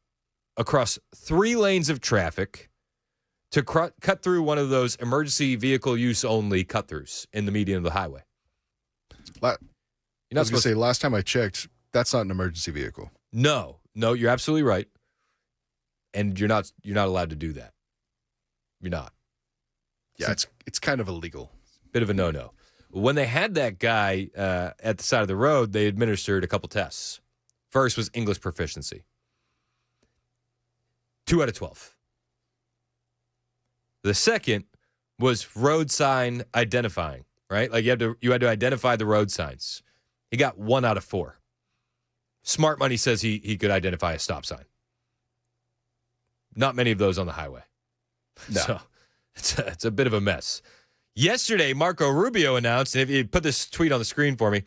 [SPEAKER 2] across 3 lanes of traffic to cut through one of those emergency vehicle use only cut-throughs in the median of the highway.
[SPEAKER 4] I was going to say, last time I checked, that's not an emergency vehicle.
[SPEAKER 2] No, you're absolutely right. And you're not allowed to do that. You're not.
[SPEAKER 4] Yeah, it's kind of illegal.
[SPEAKER 2] Bit of a no-no. When they had that guy at the side of the road, they administered a couple tests. First was English proficiency. 2 out of 12. The second was road sign identifying, right? Like you had to identify the road signs. He got 1 out of 4. Smart Money says he could identify a stop sign. Not many of those on the highway. No. So it's a bit of a mess. Yesterday, Marco Rubio announced, and if you put this tweet on the screen for me,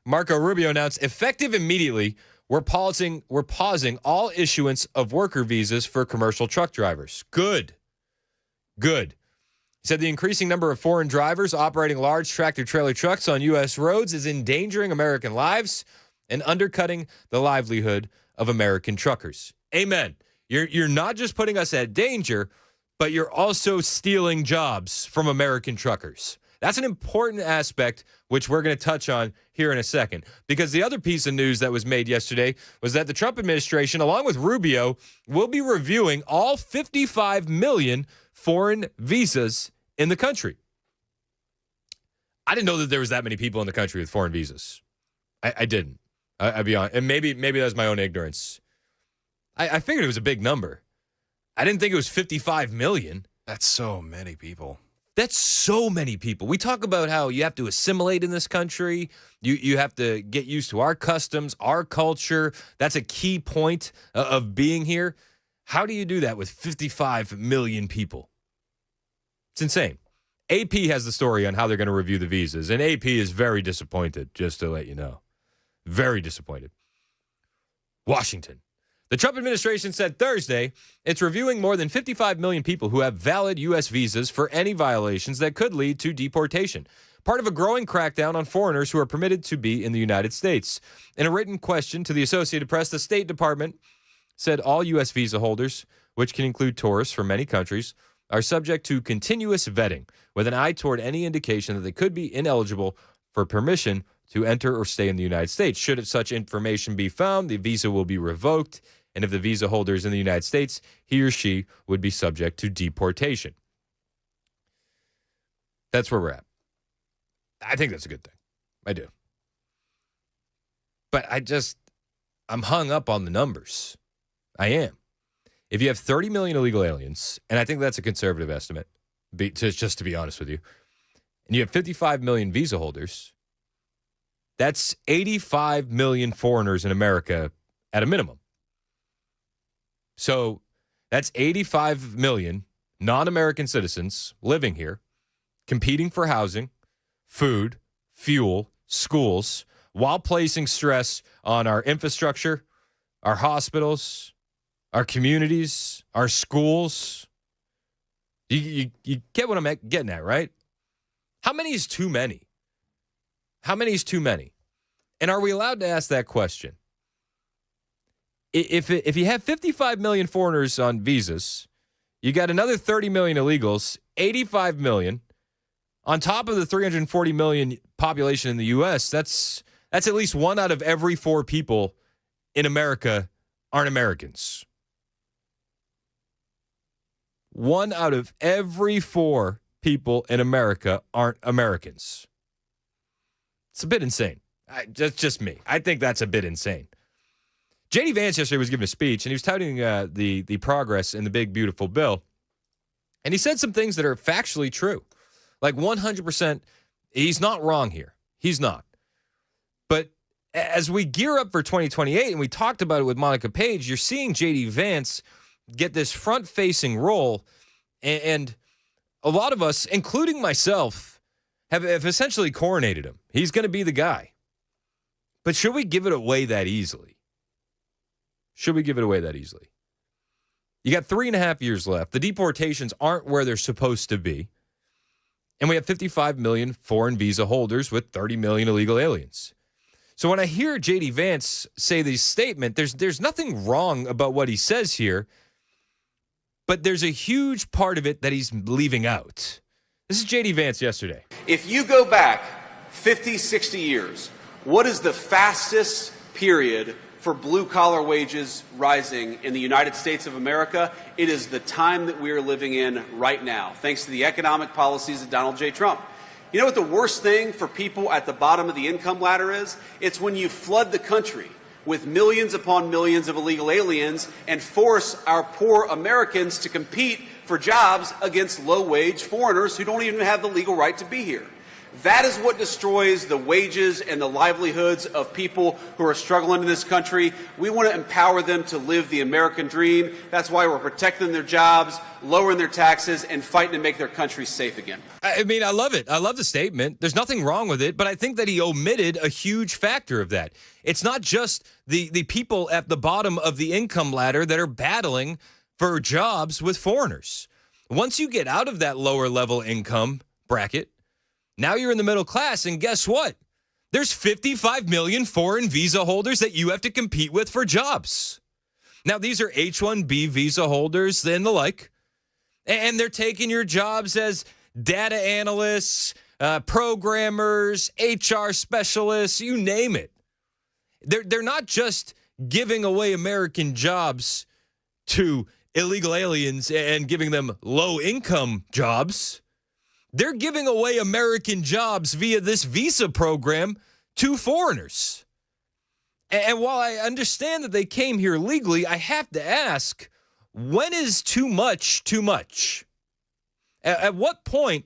[SPEAKER 2] Marco Rubio announced, effective immediately, we're pausing all issuance of worker visas for commercial truck drivers. Good. He said the increasing number of foreign drivers operating large tractor-trailer trucks on U.S. roads is endangering American lives and undercutting the livelihood of American truckers. Amen. You're not just putting us at danger, but you're also stealing jobs from American truckers. That's an important aspect, which we're going to touch on here in a second. Because the other piece of news that was made yesterday was that the Trump administration, along with Rubio, will be reviewing all 55 million foreign visas in the country. I didn't know that there was that many people in the country with foreign visas. I didn't. I'd be honest. And maybe that was my own ignorance. I figured it was a big number. I didn't think it was 55 million.
[SPEAKER 4] That's so many people.
[SPEAKER 2] That's so many people. We talk about how you have to assimilate in this country. You have to get used to our customs, our culture. That's a key point of being here. How do you do that with 55 million people? It's insane. AP has the story on how they're going to review the visas, and AP is very disappointed, just to let you know. Very disappointed. Washington. The Trump administration said Thursday it's reviewing more than 55 million people who have valid U.S. visas for any violations that could lead to deportation, part of a growing crackdown on foreigners who are permitted to be in the United States. In a written question to the Associated Press, the State Department said all U.S. visa holders, which can include tourists from many countries, are subject to continuous vetting with an eye toward any indication that they could be ineligible for permission to enter or stay in the United States. Should such information be found, the visa will be revoked. And if the visa holder is in the United States, he or she would be subject to deportation. That's where we're at. I think that's a good thing. I do. But I'm hung up on the numbers. I am. If you have 30 million illegal aliens, and I think that's a conservative estimate, just to be honest with you, and you have 55 million visa holders, that's 85 million foreigners in America at a minimum. So that's 85 million non-American citizens living here, competing for housing, food, fuel, schools, while placing stress on our infrastructure, our hospitals, our communities, our schools, You get what I'm getting at, right? How many is too many? How many is too many? And are we allowed to ask that question? If you have 55 million foreigners on visas, you got another 30 million illegals, 85 million, on top of the 340 million population in the U.S., that's at least 1 out of every 4 people in America aren't Americans. 1 out of every 4 people in America aren't Americans. It's a bit insane. That's just me. I think that's a bit insane. J.D. Vance yesterday was giving a speech, and he was touting the progress in the big, beautiful bill. And he said some things that are factually true. Like 100%, he's not wrong here. He's not. But as we gear up for 2028, and we talked about it with Monica Paige, you're seeing J.D. Vance get this front-facing role, and a lot of us, including myself, have essentially coronated him. He's going to be the guy. But should we give it away that easily? Should we give it away that easily? You got 3.5 years left. The deportations aren't where they're supposed to be. And we have 55 million foreign visa holders with 30 million illegal aliens. So when I hear J.D. Vance say this statement, there's nothing wrong about what he says here, but there's a huge part of it that he's leaving out. This is J.D. Vance yesterday.
[SPEAKER 11] If you go back 50, 60 years, what is the fastest period for blue-collar wages rising in the United States of America? It is the time that we are living in right now, thanks to the economic policies of Donald J. Trump. You know what the worst thing for people at the bottom of the income ladder is? It's when you flood the country with millions upon millions of illegal aliens and force our poor Americans to compete for jobs against low-wage foreigners who don't even have the legal right to be here. That is what destroys the wages and the livelihoods of people who are struggling in this country. We want to empower them to live the American dream. That's why we're protecting their jobs, lowering their taxes, and fighting to make their country safe again.
[SPEAKER 2] I mean, I love it. I love the statement. There's nothing wrong with it, but I think that he omitted a huge factor of that. It's not just the people at the bottom of the income ladder that are battling for jobs with foreigners. Once you get out of that lower level income bracket, now you're in the middle class, and guess what? There's 55 million foreign visa holders that you have to compete with for jobs. Now, these are H-1B visa holders and the like, and they're taking your jobs as data analysts, programmers, HR specialists, you name it. They're not just giving away American jobs to illegal aliens and giving them low-income jobs. They're giving away American jobs via this visa program to foreigners. And while I understand that they came here legally, I have to ask, when is too much too much? At what point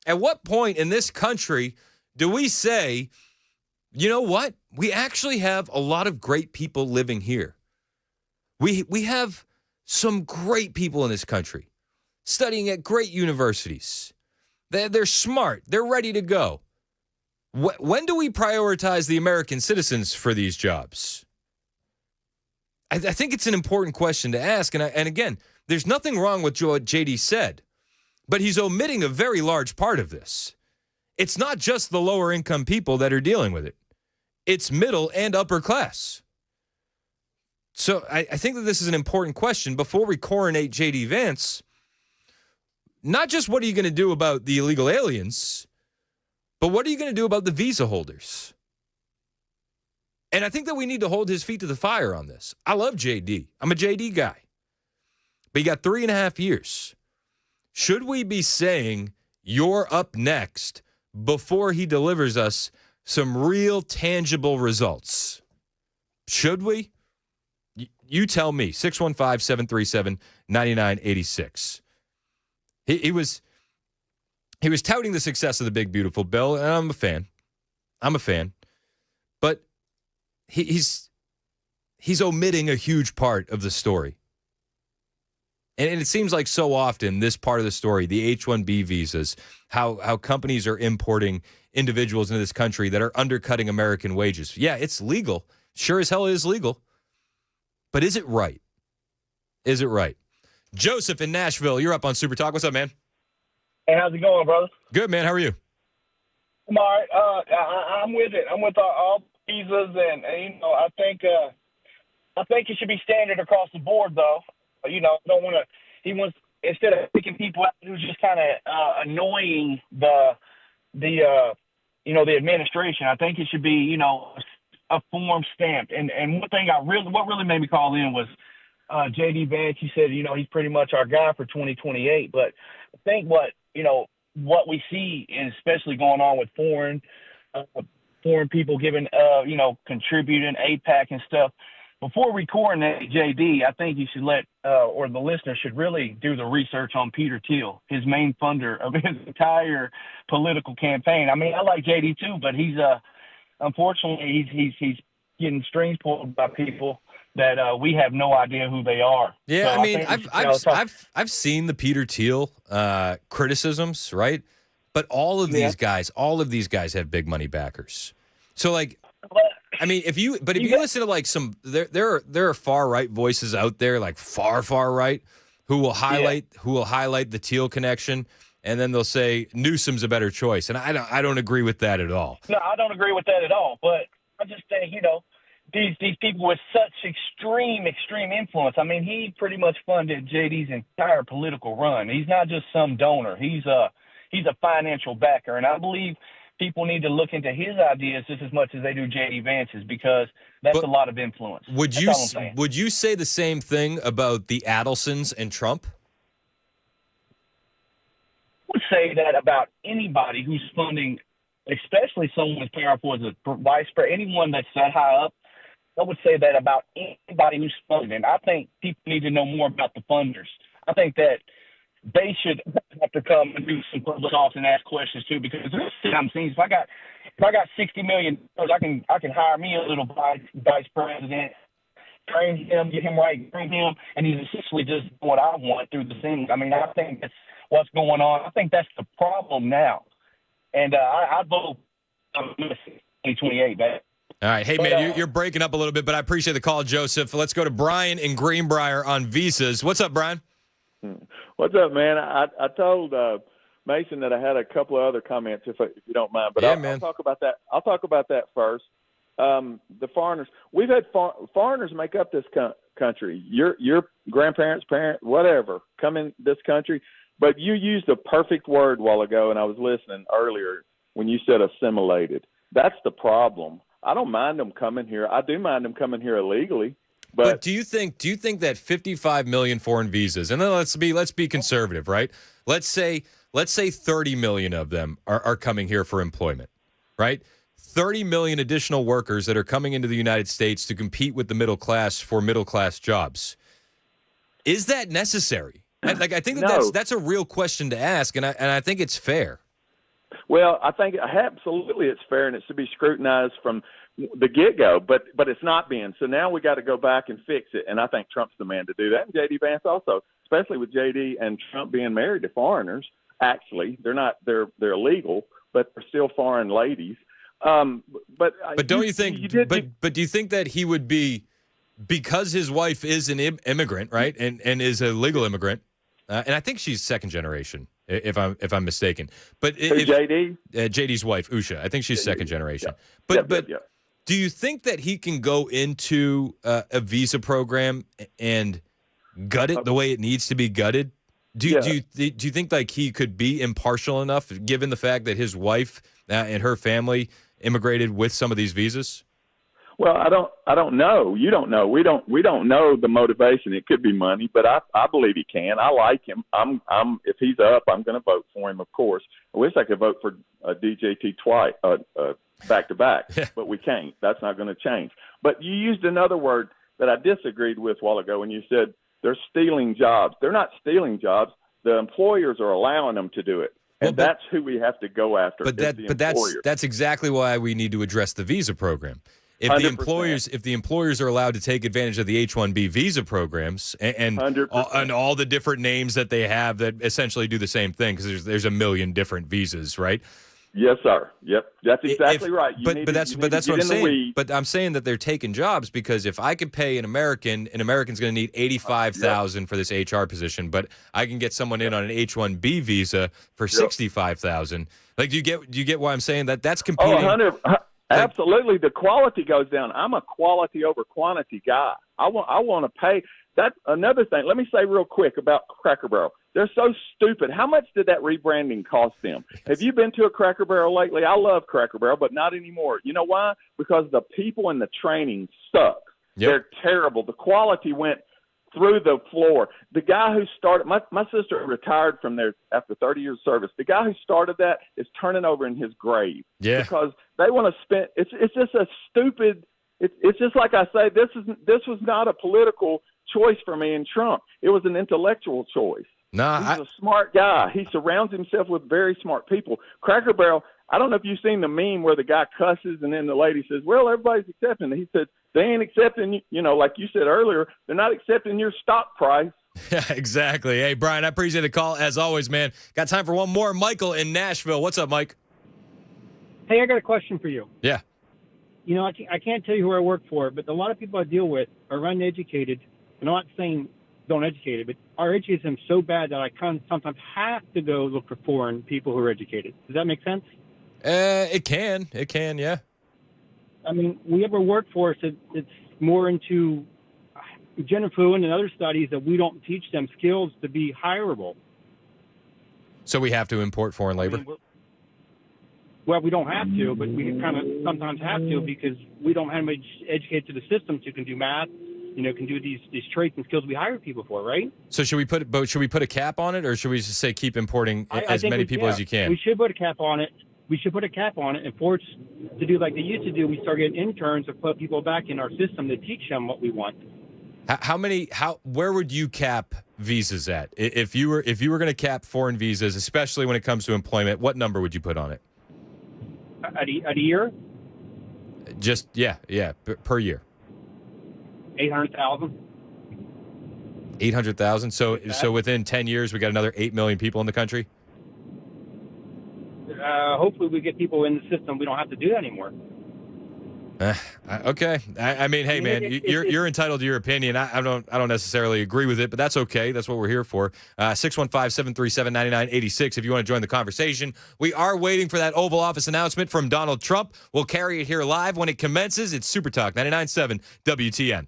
[SPEAKER 2] in this country do we say, you know what? We actually have a lot of great people living here. We have some great people in this country studying at great universities. They're smart. They're ready to go. When do we prioritize the American citizens for these jobs? I think it's an important question to ask. And again, there's nothing wrong with what JD said, but he's omitting a very large part of this. It's not just the lower income people that are dealing with it. It's middle and upper class. So I think that this is an important question. Before we coronate J.D. Vance, not just what are you going to do about the illegal aliens, but what are you going to do about the visa holders? And I think that we need to hold his feet to the fire on this. I love JD. I'm a JD guy. But you got 3.5 years. Should we be saying you're up next before he delivers us some real tangible results? Should we? You tell me. 615-737-9986. He was touting the success of the big, beautiful bill, and I'm a fan. But he's omitting a huge part of the story. And it seems like so often this part of the story, the H-1B visas, how companies are importing individuals into this country that are undercutting American wages. Yeah, it's legal. Sure as hell is legal. But is it right? Is it right? Joseph in Nashville, you're up on Super Talk. What's up, man?
[SPEAKER 12] Hey, how's it going, brother?
[SPEAKER 2] Good, man. How are you?
[SPEAKER 12] I'm all right. I'm with it. I'm with all visas, and I think it should be standard across the board, though. Don't want to. He wants, instead of picking people out who's just kind of annoying the administration. I think it should be a form stamped. And one thing what really made me call in was J.D. Vance. He said he's pretty much our guy for 2028. But I think what we see, and especially going on with foreign people giving contributing APAC and stuff. Before we coordinate JD, I think you should or the listener should really do the research on Peter Thiel, his main funder of his entire political campaign. I mean, I like JD too, but he's unfortunately he's getting strings pulled by people that we have no idea who they are.
[SPEAKER 2] Yeah,
[SPEAKER 12] So
[SPEAKER 2] I mean,
[SPEAKER 12] think
[SPEAKER 2] I've seen the Peter Thiel criticisms, right? But all of these guys have big money backers. So I mean, if you listen to there are far right voices out there, like far right, who will highlight the Thiel connection, and then they'll say Newsom's a better choice, and I don't agree with that at all.
[SPEAKER 12] No, I don't agree with that at all. But I just think these people with such extreme influence. I mean, he pretty much funded JD's entire political run. He's not just some donor. He's a financial backer, and I believe people need to look into his ideas just as much as they do J.D. Vance's, because that's a lot of influence.
[SPEAKER 2] Would you say the same thing about the Adelsons and Trump?
[SPEAKER 12] I would say that about anybody who's funding, especially someone as powerful as a vice president, anyone that's that high up. I would say that about anybody who's funding. And I think people need to know more about the funders. I think that they should have to come and do some public talks and ask questions too, because I'm seeing if I got $60 million, I can hire me a little vice president, train him, get him right, bring him, and he's essentially just doing what I want through the things. I mean, I think that's what's going on. I think that's the problem now, and I vote 2028, man.
[SPEAKER 2] All right. Hey, man, you're breaking up a little bit, but I appreciate the call, Joseph. Let's go to Brian in Greenbrier on visas. What's up, Brian?
[SPEAKER 14] What's up, man? I told Mason that I had a couple of other comments, if you don't mind. But I'll talk about that. I'll talk about that first. The foreigners. We've had foreigners make up this country. Your grandparents, parents, whatever, come in this country. But you used a perfect word a while ago, and I was listening earlier when you said assimilated. That's the problem. I don't mind them coming here. I do mind them coming here illegally. But
[SPEAKER 2] do you think that 55 million foreign visas, and then let's be conservative, right? Let's say 30 million of them are coming here for employment, right? 30 million additional workers that are coming into the United States to compete with the middle class for middle class jobs. Is that necessary? I think that's a real question to ask, and I think it's fair.
[SPEAKER 14] Well, I think absolutely it's fair, and it should be scrutinized from the get-go, but it's not being. So now we got to go back and fix it, and I think Trump's the man to do that, and J.D. Vance also, especially with J.D. and Trump being married to foreigners. Actually, they're illegal, but they're still foreign ladies. But don't you think?
[SPEAKER 2] But do you think that he would be, because his wife is an immigrant, right, and is a legal immigrant, and I think she's second generation, if I'm mistaken. But
[SPEAKER 14] JD?
[SPEAKER 2] JD's wife, Usha, I think she's second generation. Yeah. But do you think that he can go into a visa program and gut it the way it needs to be gutted? Do you think like he could be impartial enough, given the fact that his wife and her family immigrated with some of these visas?
[SPEAKER 14] Well, I don't know. You don't know. We don't know the motivation. It could be money, but I believe he can. I like him. If he's up, I'm going to vote for him, of course. I wish I could vote for DJT twice, back to back, but we can't. That's not going to change. But you used another word that I disagreed with a while ago when you said they're stealing jobs. They're not stealing jobs. The employers are allowing them to do it. And that's who we have to go after.
[SPEAKER 2] But that's exactly why we need to address the visa program. If 100%. if the employers are allowed to take advantage of the H-1B visa programs and all the different names that they have that essentially do the same thing, because there's a million different visas, right?
[SPEAKER 14] Yes, sir. Yep, that's exactly right.
[SPEAKER 2] But that's what I'm saying. But I'm saying that they're taking jobs because if I could pay an American's going to need $85,000 for this HR position, but I can get someone in on an H-1B visa for $65,000. Like, do you get why I'm saying that? That's competing.
[SPEAKER 14] 100. Absolutely, the quality goes down. I'm a quality over quantity guy. I want to pay. That's another thing. Let me say real quick about Cracker Barrel. They're so stupid. How much did that rebranding cost them? Have you been to a Cracker Barrel lately? I love Cracker Barrel, but not anymore. You know why? Because the people and the training suck. Yep. They're terrible. The quality went through the floor. The guy who started, my sister retired from there after 30 years of service. The guy who started that is turning over in his grave.
[SPEAKER 2] Yeah.
[SPEAKER 14] Because they want to spend. It's just a stupid. It's just like I say. This was not a political choice for me in Trump. It was an intellectual choice. He's a smart guy. He surrounds himself with very smart people. Cracker Barrel, I don't know if you've seen the meme where the guy cusses and then the lady says, well, everybody's accepting it. He said, they ain't accepting, like you said earlier, they're not accepting your stock price.
[SPEAKER 2] Yeah, exactly. Hey, Brian, I appreciate the call. As always, man. Got time for one more. Michael in Nashville. What's up, Mike?
[SPEAKER 13] Hey, I got a question for you.
[SPEAKER 2] Yeah.
[SPEAKER 13] I can't tell you who I work for, but a lot of people I deal with are uneducated. And I'm not saying don't educate it, but our education is so bad that I sometimes have to go look for foreign people who are educated. Does that make sense?
[SPEAKER 2] It can, yeah.
[SPEAKER 13] I mean, we have a workforce that's more into gender fluid and other studies that we don't teach them skills to be hireable.
[SPEAKER 2] So we have to import foreign labor?
[SPEAKER 13] Well, we don't have to, but we kind of sometimes have to because we don't have much educated to the systems who can do math, can do these traits and skills we hire people for, right?
[SPEAKER 2] So should we put a cap on it, or should we just say keep importing as many people as you can?
[SPEAKER 13] We should put a cap on it. And force to do like they used to do. We start getting interns to put people back in our system to teach them what we want.
[SPEAKER 2] Where would you cap visas at? If you were going to cap foreign visas, especially when it comes to employment, what number would you put on it?
[SPEAKER 13] At a year?
[SPEAKER 2] Just, per year.
[SPEAKER 13] 800,000.
[SPEAKER 2] 800,000. So within 10 years, we got another 8 million people in the country.
[SPEAKER 13] Hopefully, we get people in the system. We don't have to do that anymore.
[SPEAKER 2] Okay. I mean, hey, man, you're entitled to your opinion. I don't necessarily agree with it, but that's okay. That's what we're here for. 615-737-9986 if you want to join the conversation. We are waiting for that Oval Office announcement from Donald Trump. We'll carry it here live when it commences. It's Super Talk 99.7 WTN.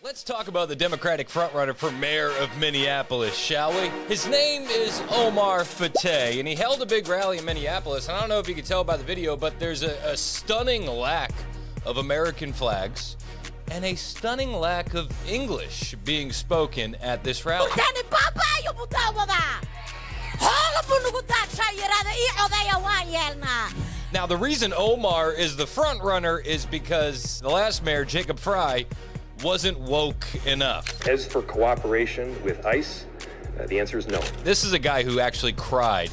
[SPEAKER 2] Let's talk about the Democratic frontrunner for mayor of Minneapolis, shall we? His name is Omar Fateh, and he held a big rally in Minneapolis. And I don't know if you can tell by the video, but there's a stunning lack of American flags and a stunning lack of English being spoken at this rally. Now, the reason Omar is the front runner is because the last mayor, Jacob Fry, wasn't woke enough.
[SPEAKER 9] As for cooperation with ICE, the answer is no.
[SPEAKER 2] This is a guy who actually cried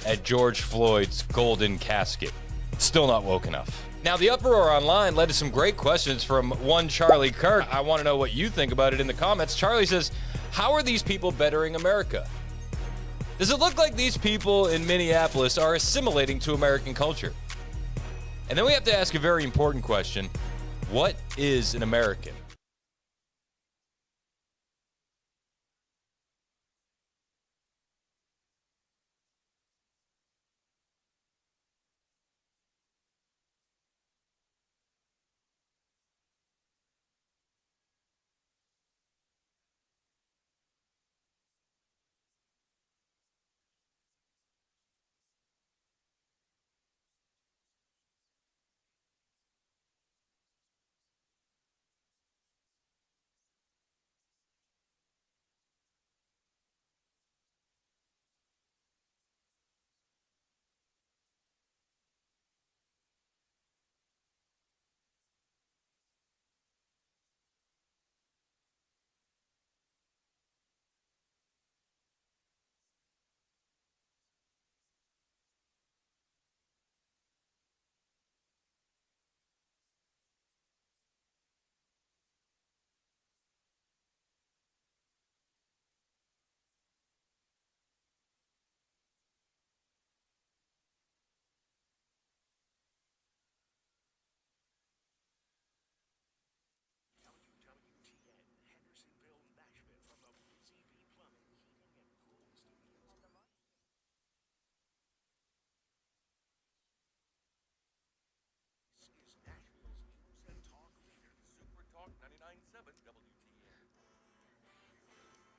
[SPEAKER 2] at George Floyd's golden casket. Still not woke enough. Now, the uproar online led to some great questions from one Charlie Kirk. I want to know what you think about it in the comments. Charlie says, how are these people bettering America? Does it look like these people in Minneapolis are assimilating to American culture? And then we have to ask a very important question. What is an American?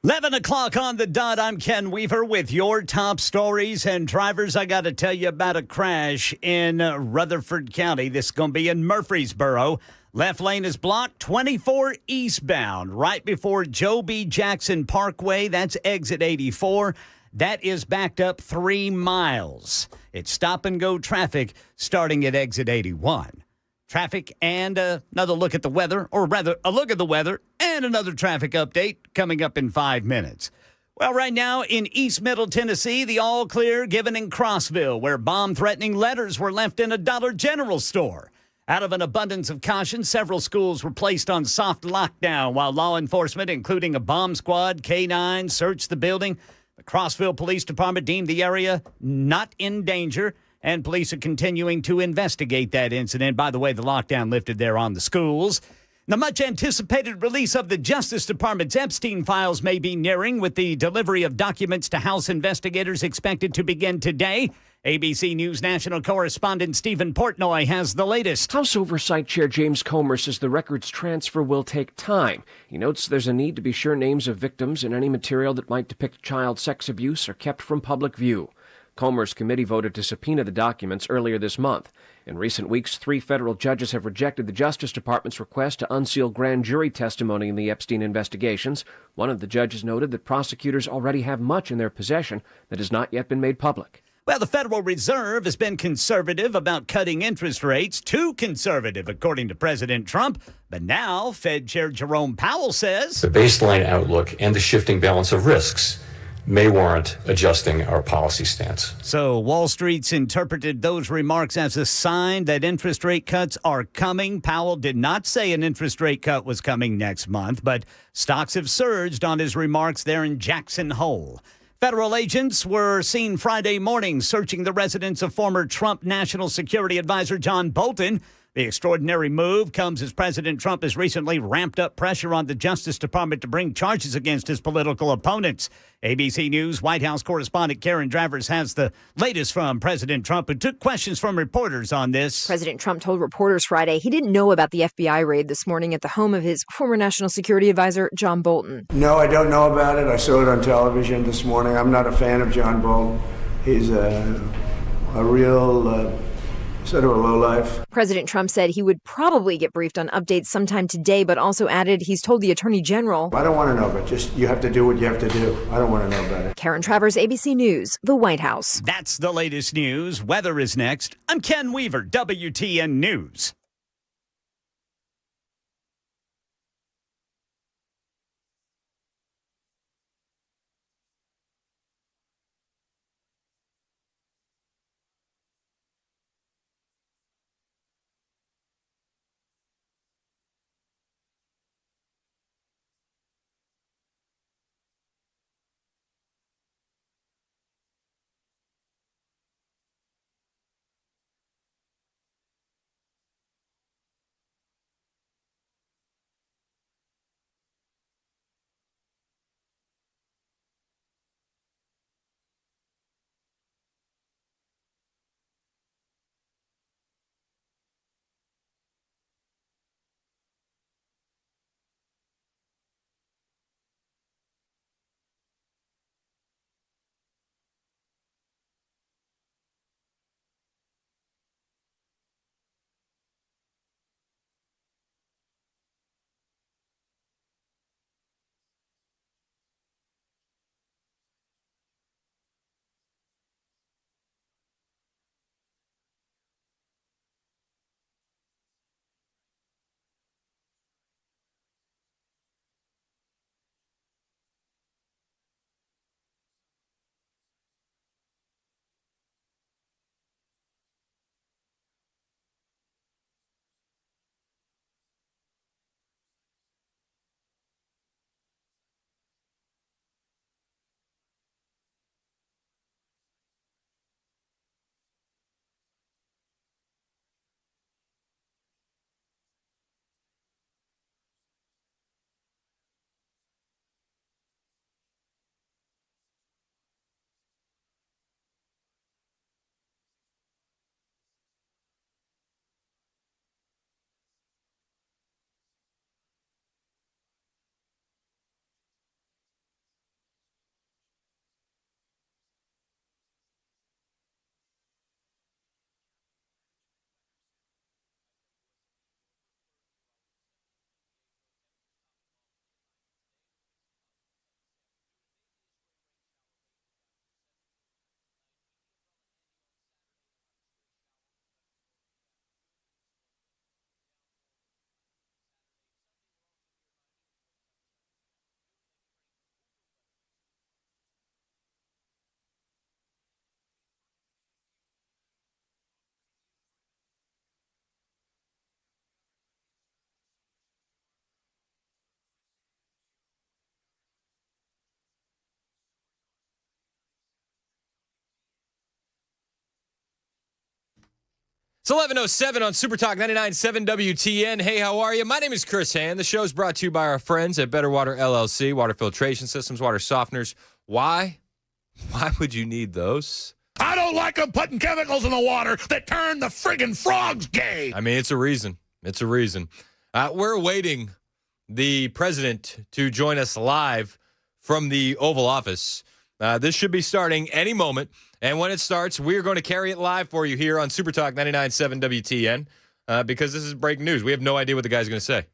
[SPEAKER 15] Eleven o'clock on the dot. I'm Ken Weaver with your top stories. And drivers, I got to tell you about a crash in Rutherford County. This is going to be in Murfreesboro. Left lane is blocked, 24 eastbound, right before Joe B. Jackson Parkway. That's exit 84. That is backed up 3 miles. It's stop-and-go traffic starting at exit 81. Traffic and another look at the weather, or rather a look at the weather and another traffic update coming up in 5 minutes. Well, right now in East Middle Tennessee, the all clear given in Crossville, where bomb-threatening letters were left in a Dollar General store. Out of an abundance of caution, several schools were placed on soft lockdown while law enforcement, including a bomb squad, K-9, searched the building. The Crossville Police Department deemed the area not in danger, and police are continuing to investigate that incident. By the way, the lockdown lifted there on the schools. The much-anticipated release of the Justice Department's Epstein files may be nearing, with the delivery of documents to House investigators expected to begin today. ABC News national correspondent Stephen Portnoy has the latest.
[SPEAKER 17] House Oversight Chair James Comer says the records transfer will take time. He notes there's a need to be sure names of victims and any material that might depict child sex abuse are kept from public view. Comer's committee voted to subpoena the documents earlier this month. In recent weeks, 3 federal judges have rejected the Justice Department's request to unseal grand jury testimony in the Epstein investigations. One of the judges noted that prosecutors already have much in their possession that has not yet been made public.
[SPEAKER 15] Well, the Federal Reserve has been conservative about cutting interest rates, too conservative, according to President Trump. But now, Fed Chair Jerome Powell says
[SPEAKER 18] the baseline outlook and the shifting balance of risks may warrant adjusting our policy stance.
[SPEAKER 15] So Wall Street's interpreted those remarks as a sign that interest rate cuts are coming. Powell did not say an interest rate cut was coming next month, but stocks have surged on his remarks there in Jackson Hole. Federal agents were seen Friday morning searching the residence of former Trump National Security Advisor John Bolton. The extraordinary move comes as President Trump has recently ramped up pressure on the Justice Department to bring charges against his political opponents. ABC News White House correspondent Karen Travers has the latest from President Trump, who took questions from reporters on this.
[SPEAKER 19] President Trump told reporters Friday he didn't know about the FBI raid this morning at the home of his former national security advisor, John Bolton.
[SPEAKER 16] No, I don't know about it. I saw it on television this morning. I'm not a fan of John Bolton. He's a real sort of a lowlife.
[SPEAKER 19] President Trump said he would probably get briefed on updates sometime today, but also added he's told the Attorney General.
[SPEAKER 16] I don't want to know, but just you have to do what you have to do. I don't want to know about it.
[SPEAKER 19] Karen Travers, ABC News, the White House.
[SPEAKER 15] That's the latest news. Weather is next. I'm Ken Weaver, WTN News.
[SPEAKER 2] It's 11:07 on Super Talk 99.7 WTN. Hey, how are you? My name is Chris Hand. The show's brought to you by our friends at Better Water LLC, water filtration systems, water softeners. Why? Why would you need those?
[SPEAKER 20] I don't like them putting chemicals in the water that turn the friggin' frogs gay.
[SPEAKER 2] I mean, it's a reason. It's a reason. We're awaiting the president to join us live from the Oval Office. This should be starting any moment. And when it starts, we're going to carry it live for you here on Super Talk 99.7 WTN because this is breaking news. We have no idea what the guy's going to say.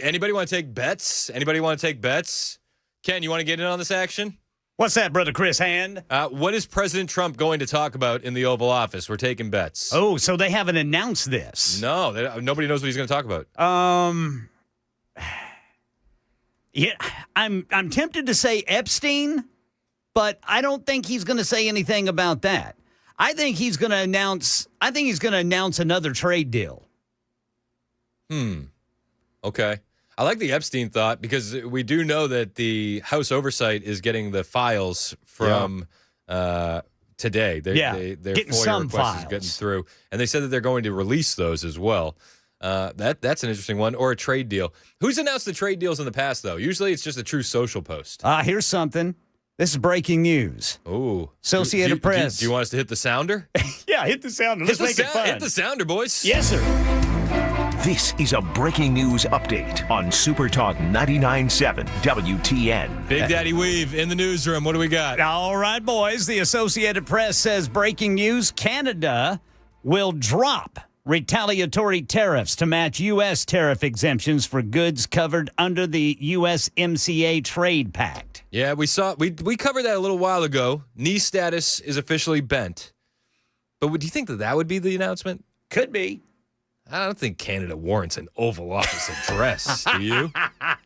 [SPEAKER 2] Anybody want to take bets? Anybody want to take bets? Ken, you want to get in on this action?
[SPEAKER 15] What's that, Brother Chris Hand?
[SPEAKER 2] What is President Trump going to talk about in the Oval Office? We're taking bets.
[SPEAKER 15] Oh, so they haven't announced this.
[SPEAKER 2] No, nobody knows what he's going to talk about.
[SPEAKER 15] Yeah, I'm tempted to say Epstein, but I don't think he's going to say anything about that. I think he's going to announce another trade deal.
[SPEAKER 2] Okay. I like the Epstein thought because we do know that the House Oversight is getting the files from today. Their
[SPEAKER 15] getting
[SPEAKER 2] FOIA
[SPEAKER 15] some
[SPEAKER 2] request
[SPEAKER 15] files.
[SPEAKER 2] is getting through, and they said that they're going to release those as well. That's an interesting one, or a trade deal. Who's announced the trade deals in the past, though? Usually it's just a True Social post.
[SPEAKER 15] Here's something. This is breaking news.
[SPEAKER 2] Ooh.
[SPEAKER 15] Associated Press.
[SPEAKER 2] Do you want us to hit the sounder?
[SPEAKER 15] Yeah, hit the sounder. Let's make it fun.
[SPEAKER 2] Hit the sounder, boys.
[SPEAKER 15] Yes, sir.
[SPEAKER 1] This is a breaking news update on Super Talk 99.7 WTN.
[SPEAKER 2] Big Daddy Weave in the newsroom. What do we got?
[SPEAKER 15] All right, boys. The Associated Press says breaking news, Canada will drop retaliatory tariffs to match U.S. tariff exemptions for goods covered under the USMCA trade pact.
[SPEAKER 2] Yeah, we covered that a little while ago. Knee status is officially bent. But do you think that would be the announcement?
[SPEAKER 15] Could be.
[SPEAKER 2] I don't think Canada warrants an Oval Office address, do you?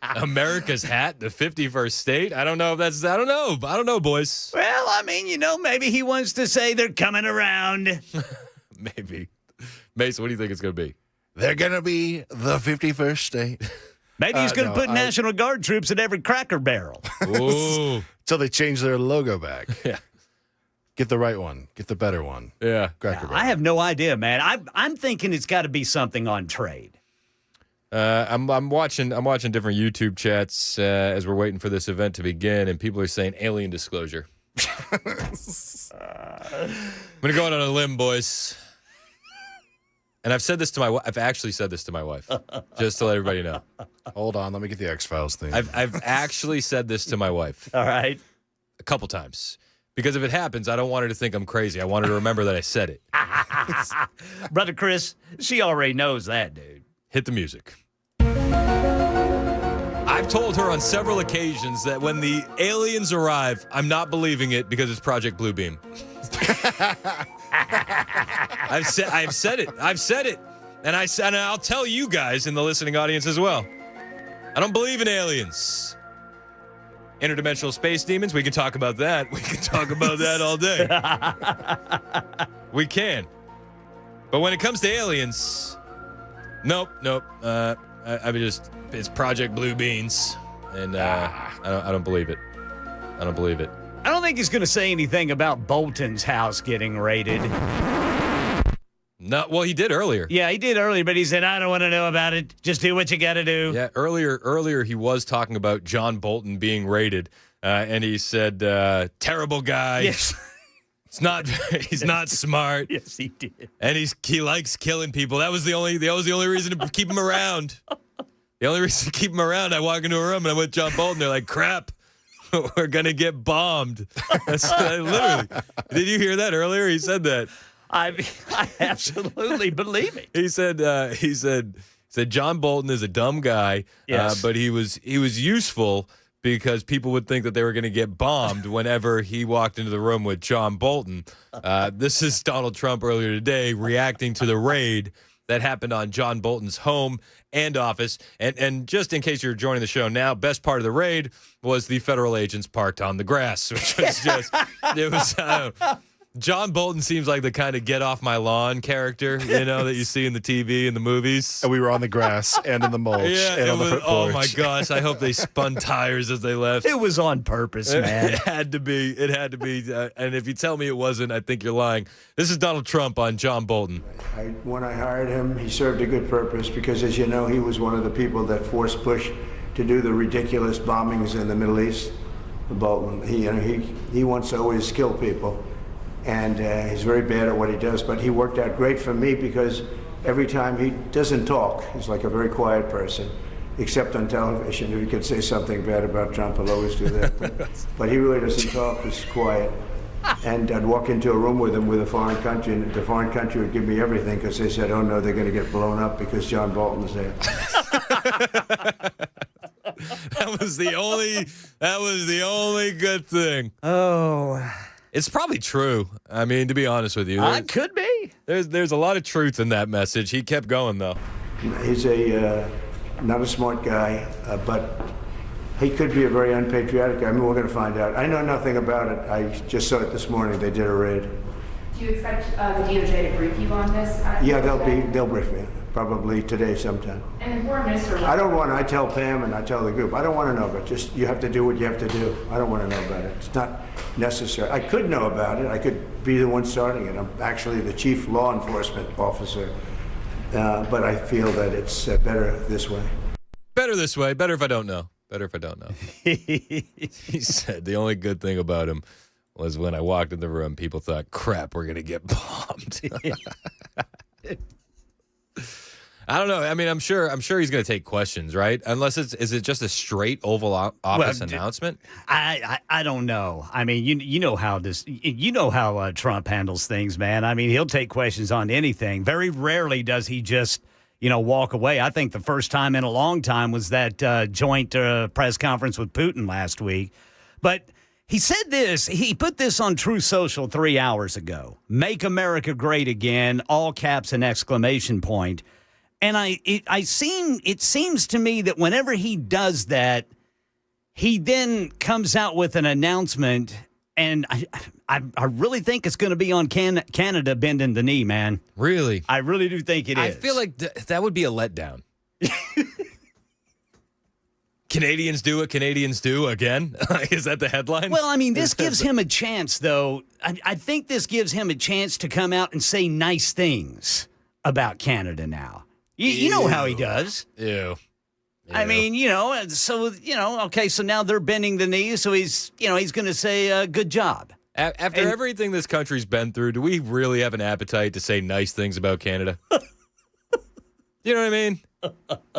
[SPEAKER 2] America's hat, the 51st state? I don't know if that's, I don't know, boys.
[SPEAKER 15] Well, I mean, maybe he wants to say they're coming around.
[SPEAKER 2] Maybe. Mason, what do you think it's going to be?
[SPEAKER 4] They're going to be the 51st state.
[SPEAKER 15] Maybe he's going to put National Guard troops at every Cracker Barrel.
[SPEAKER 2] Ooh.
[SPEAKER 4] So they change their logo back.
[SPEAKER 2] Yeah.
[SPEAKER 4] Get the right one. Get the better one.
[SPEAKER 2] Yeah.
[SPEAKER 4] Cracker Barrel.
[SPEAKER 15] I have no idea, man. I'm thinking it's got to be something on trade.
[SPEAKER 2] I'm watching different YouTube chats as we're waiting for this event to begin, and people are saying alien disclosure. I'm going to go out on a limb, boys. And I've said this to my wife. I've actually said this to my wife, just to let everybody know.
[SPEAKER 4] Hold on, let me get the X-Files thing.
[SPEAKER 2] I've actually said this to my wife.
[SPEAKER 15] All right.
[SPEAKER 2] A couple times. Because if it happens, I don't want her to think I'm crazy. I want her to remember that I said it.
[SPEAKER 15] Brother Chris, she already knows that, dude.
[SPEAKER 2] Hit the music. I've told her on several occasions that when the aliens arrive, I'm not believing it because it's Project Bluebeam. I've said it. And I'll tell you guys in the listening audience as well. I don't believe in aliens. Interdimensional space demons, we can talk about that. We can talk about that all day. We can. But when it comes to aliens, nope. It's Project Blue Beans. And I don't believe it. I don't believe it.
[SPEAKER 15] I don't think he's going to say anything about Bolton's house getting raided.
[SPEAKER 2] No, well, he did earlier.
[SPEAKER 15] Yeah, he did earlier, but he said, I don't want to know about it. Just do what you got to do.
[SPEAKER 2] Yeah, earlier he was talking about John Bolton being raided, and he said, terrible guy.
[SPEAKER 15] Yes.
[SPEAKER 2] He's not smart.
[SPEAKER 15] Yes, he did.
[SPEAKER 2] And he likes killing people. That was the only reason to keep him around. The only reason to keep him around, I walk into a room and I'm with John Bolton. They're like, crap. We're going to get bombed. That's literally. Did you hear that earlier? He said that.
[SPEAKER 15] I absolutely believe it.
[SPEAKER 2] He said John Bolton is a dumb guy,
[SPEAKER 15] yes.
[SPEAKER 2] But he was useful because people would think that they were going to get bombed whenever he walked into the room with John Bolton. This is Donald Trump earlier today reacting to the raid that happened on John Bolton's home and office. And just in case you're joining the show now, best part of the raid was the federal agents parked on the grass, which was just, it was, John Bolton seems like the kind of get off my lawn character, that you see in the TV and the movies.
[SPEAKER 4] And we were on the grass and in the mulch and on the front porch.
[SPEAKER 2] Oh my gosh, I hope they spun tires as they left.
[SPEAKER 15] It was on purpose, man.
[SPEAKER 2] It had to be. And if you tell me it wasn't, I think you're lying. This is Donald Trump on John Bolton.
[SPEAKER 16] When I hired him, he served a good purpose because, as you know, he was one of the people that forced Bush to do the ridiculous bombings in the Middle East. Bolton, he wants to always kill people. And he's very bad at what he does, but he worked out great for me because every time he doesn't talk, he's like a very quiet person, except on television. If he could say something bad about Trump, he'll always do that. But he really doesn't talk, he's quiet. And I'd walk into a room with him with a foreign country, and the foreign country would give me everything because they said, oh no, they're going to get blown up because John Bolton's there.
[SPEAKER 2] That was the only good thing.
[SPEAKER 15] Oh.
[SPEAKER 2] It's probably true. I mean, to be honest with you.
[SPEAKER 15] It could be.
[SPEAKER 2] There's a lot of truth in that message. He kept going, though.
[SPEAKER 16] He's not a smart guy, but he could be a very unpatriotic guy. I mean, we're going to find out. I know nothing about it. I just saw it this morning. They did a raid.
[SPEAKER 21] Do you expect the DOJ to brief you on this?
[SPEAKER 16] Yeah, they'll brief me. Probably today sometime.
[SPEAKER 21] And the Foreign Minister...
[SPEAKER 16] I tell Pam and I tell the group, I don't want to know, but just you have to do what you have to do. I don't want to know about it. It's necessary. I could know about it. I could be the one starting it. I'm actually the chief law enforcement officer, but I feel that it's better this way.
[SPEAKER 2] Better this way. Better if I don't know. Better if I don't know. He said the only good thing about him was when I walked in the room, people thought, crap, we're going to get bombed. I don't know. I mean, I'm sure he's going to take questions, right? Unless is it just a straight Oval Office announcement?
[SPEAKER 15] I don't know. I mean, you know how Trump handles things, man. I mean, he'll take questions on anything. Very rarely does he just walk away. I think the first time in a long time was that joint press conference with Putin last week. But he said this. He put this on True Social 3 hours ago. Make America great again, all caps and exclamation point. And it seems to me that whenever he does that, he then comes out with an announcement, and I really think it's going to be on Canada bending the knee, man.
[SPEAKER 2] Really?
[SPEAKER 15] I really do think it is.
[SPEAKER 2] I feel like that would be a letdown. Canadians do what Canadians do again? Is that the headline?
[SPEAKER 15] Well, I mean, this gives him a chance, though. I think this gives him a chance to come out and say nice things about Canada now. You know how he does.
[SPEAKER 2] Ew.
[SPEAKER 15] I mean, okay, so now they're bending the knee, so he's going to say good job.
[SPEAKER 2] After everything this country's been through, do we really have an appetite to say nice things about Canada? You know what I mean?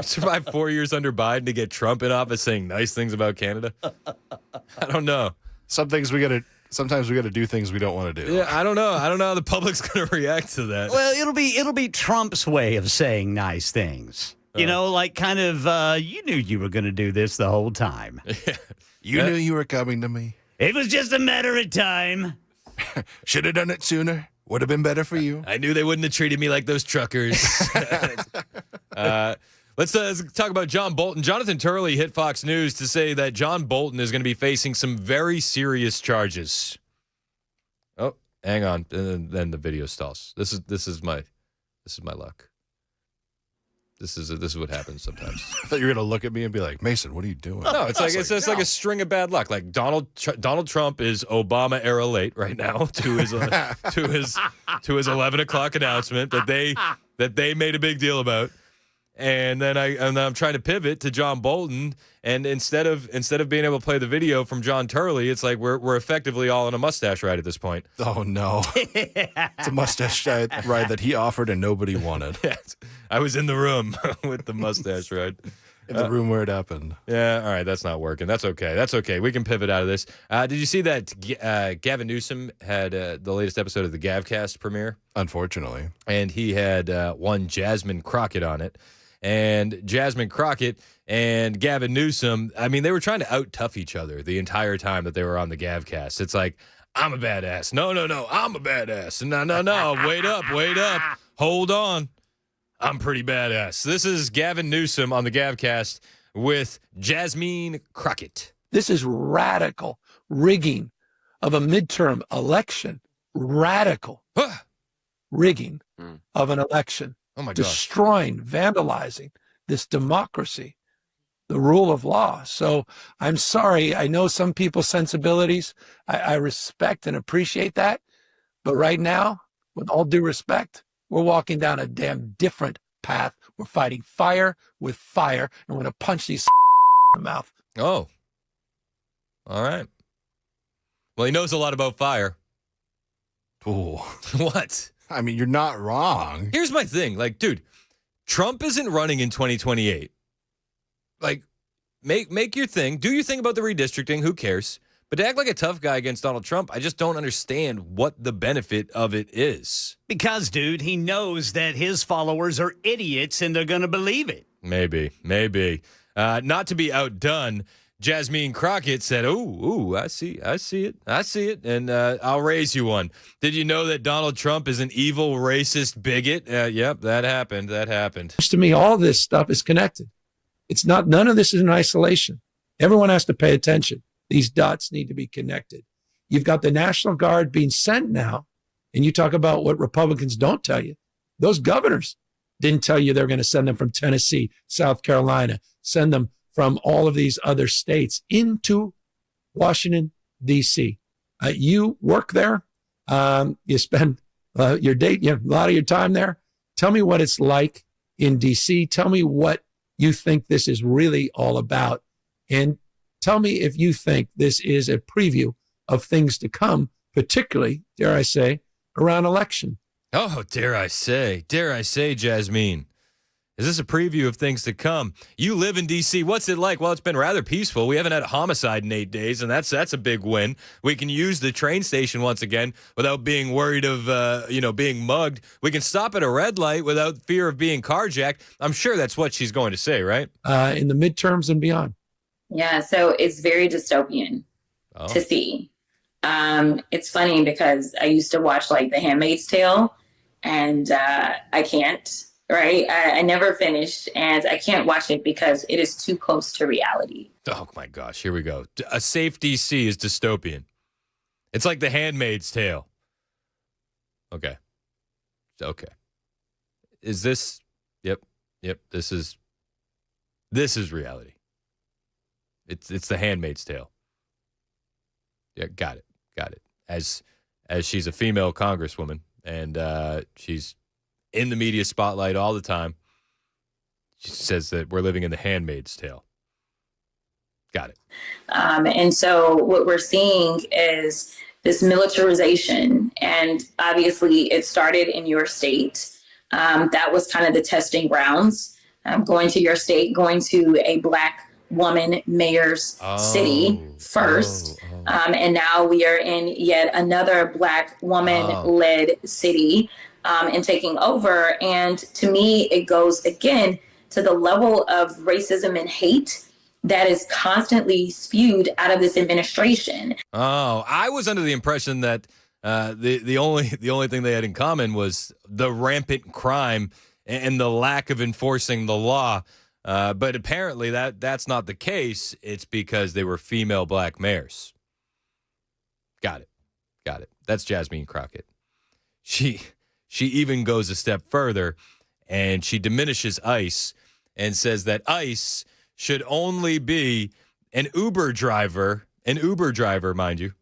[SPEAKER 2] Survived 4 years under Biden to get Trump in office saying nice things about Canada? I don't know.
[SPEAKER 4] Sometimes we got to do things we don't want to do.
[SPEAKER 2] Yeah, I don't know. I don't know how the public's going to react to that.
[SPEAKER 15] Well, it'll be Trump's way of saying nice things. Like kind of, you knew you were going to do this the whole time.
[SPEAKER 4] You knew you were coming to me.
[SPEAKER 15] It was just a matter of time.
[SPEAKER 4] Should have done it sooner. Would have been better for you.
[SPEAKER 2] I knew they wouldn't have treated me like those truckers. Let's talk about John Bolton. Jonathan Turley hit Fox News to say that John Bolton is going to be facing some very serious charges. Oh, hang on. And then the video stalls. This is my luck. This is what happens sometimes.
[SPEAKER 4] I thought you were going to look at me and be like, Mason, what are you doing?
[SPEAKER 2] No, it's like a string of bad luck. Like Donald Trump is Obama era late right now to his 11 o'clock announcement that they made a big deal about. And then I'm trying to pivot to John Bolton, and instead of being able to play the video from John Turley, it's like we're effectively all on a mustache ride at this point.
[SPEAKER 4] Oh no, it's a mustache ride that he offered and nobody wanted.
[SPEAKER 2] Yes. I was in the room with the mustache ride.
[SPEAKER 4] In the room where it happened.
[SPEAKER 2] Yeah, all right, that's not working. That's okay. We can pivot out of this. Did you see that Gavin Newsom had the latest episode of the Gavcast premiere?
[SPEAKER 4] Unfortunately.
[SPEAKER 2] And he had one Jasmine Crockett on it. And Jasmine Crockett and Gavin Newsom, I mean, they were trying to out-tough each other the entire time that they were on the Gavcast. It's like, I'm a badass. No, I'm a badass. No, wait up. Hold on. I'm pretty badass. This is Gavin Newsom on the Gavcast with Jasmine Crockett.
[SPEAKER 5] This is radical rigging of a midterm election. Radical rigging of an election.
[SPEAKER 2] Oh my God.
[SPEAKER 5] Destroying, vandalizing this democracy, the rule of law. So I'm sorry. I know some people's sensibilities. I respect and appreciate that. But right now, with all due respect, we're walking down a damn different path. We're fighting fire with fire, and we're going to punch these in the mouth.
[SPEAKER 2] Oh. All right. Well, he knows a lot about fire.
[SPEAKER 4] Ooh.
[SPEAKER 2] What?
[SPEAKER 4] I mean, you're not wrong.
[SPEAKER 2] Here's my thing. Like, dude, Trump isn't running in 2028. Like, make your thing. Do your thing about the redistricting. Who cares? But to act like a tough guy against Donald Trump, I just don't understand what the benefit of it is.
[SPEAKER 15] Because, dude, he knows that his followers are idiots and they're going to believe it.
[SPEAKER 2] Maybe. Not to be outdone, Jasmine Crockett said, "Ooh, I see it, and I'll raise you one. Did you know that Donald Trump is an evil, racist bigot?" Yep, that happened.
[SPEAKER 5] To me, all this stuff is connected. It's not. None of this is in isolation. Everyone has to pay attention. These dots need to be connected. You've got the National Guard being sent now, and you talk about what Republicans don't tell you. Those governors didn't tell you they're going to send them from Tennessee, South Carolina, send them from all of these other states into Washington, D.C. You work there. You spend a lot of your time there. Tell me what it's like in D.C. Tell me what you think this is really all about. And tell me if you think this is a preview of things to come, particularly, dare I say, around election.
[SPEAKER 2] Oh, dare I say, Jasmine. Is this a preview of things to come? You live in D.C. What's it like? Well, it's been rather peaceful. We haven't had a homicide in 8 days, and that's a big win. We can use the train station once again without being worried of, being mugged. We can stop at a red light without fear of being carjacked. I'm sure that's what she's going to say, right?
[SPEAKER 5] In the midterms and beyond.
[SPEAKER 6] Yeah, so it's very dystopian to see. It's funny because I used to watch like The Handmaid's Tale, and I can't. Right. I never finished, and I can't watch it because it is too close to reality.
[SPEAKER 2] Oh, my gosh. Here we go. A safe D.C. is dystopian. It's like The Handmaid's Tale. Okay. Is this? Yep. This is reality. It's The Handmaid's Tale. Yeah, got it. As she's a female congresswoman, and she's in the media spotlight all the time. She says that we're living in The Handmaid's Tale. Got it.
[SPEAKER 6] And so what we're seeing is this militarization, and obviously it started in your state. That was kind of the testing grounds. Going to your state, going to a Black woman mayor's city first. And now we are in yet another Black woman-led city. And taking over. And to me, it goes again to the level of racism and hate that is constantly spewed out of this administration.
[SPEAKER 2] Oh, I was under the impression that the only thing they had in common was the rampant crime and the lack of enforcing the law. But apparently that's not the case. It's because they were female Black mayors. Got it. That's Jasmine Crockett. She even goes a step further, and she diminishes ICE and says that ICE should only be an Uber driver, mind you,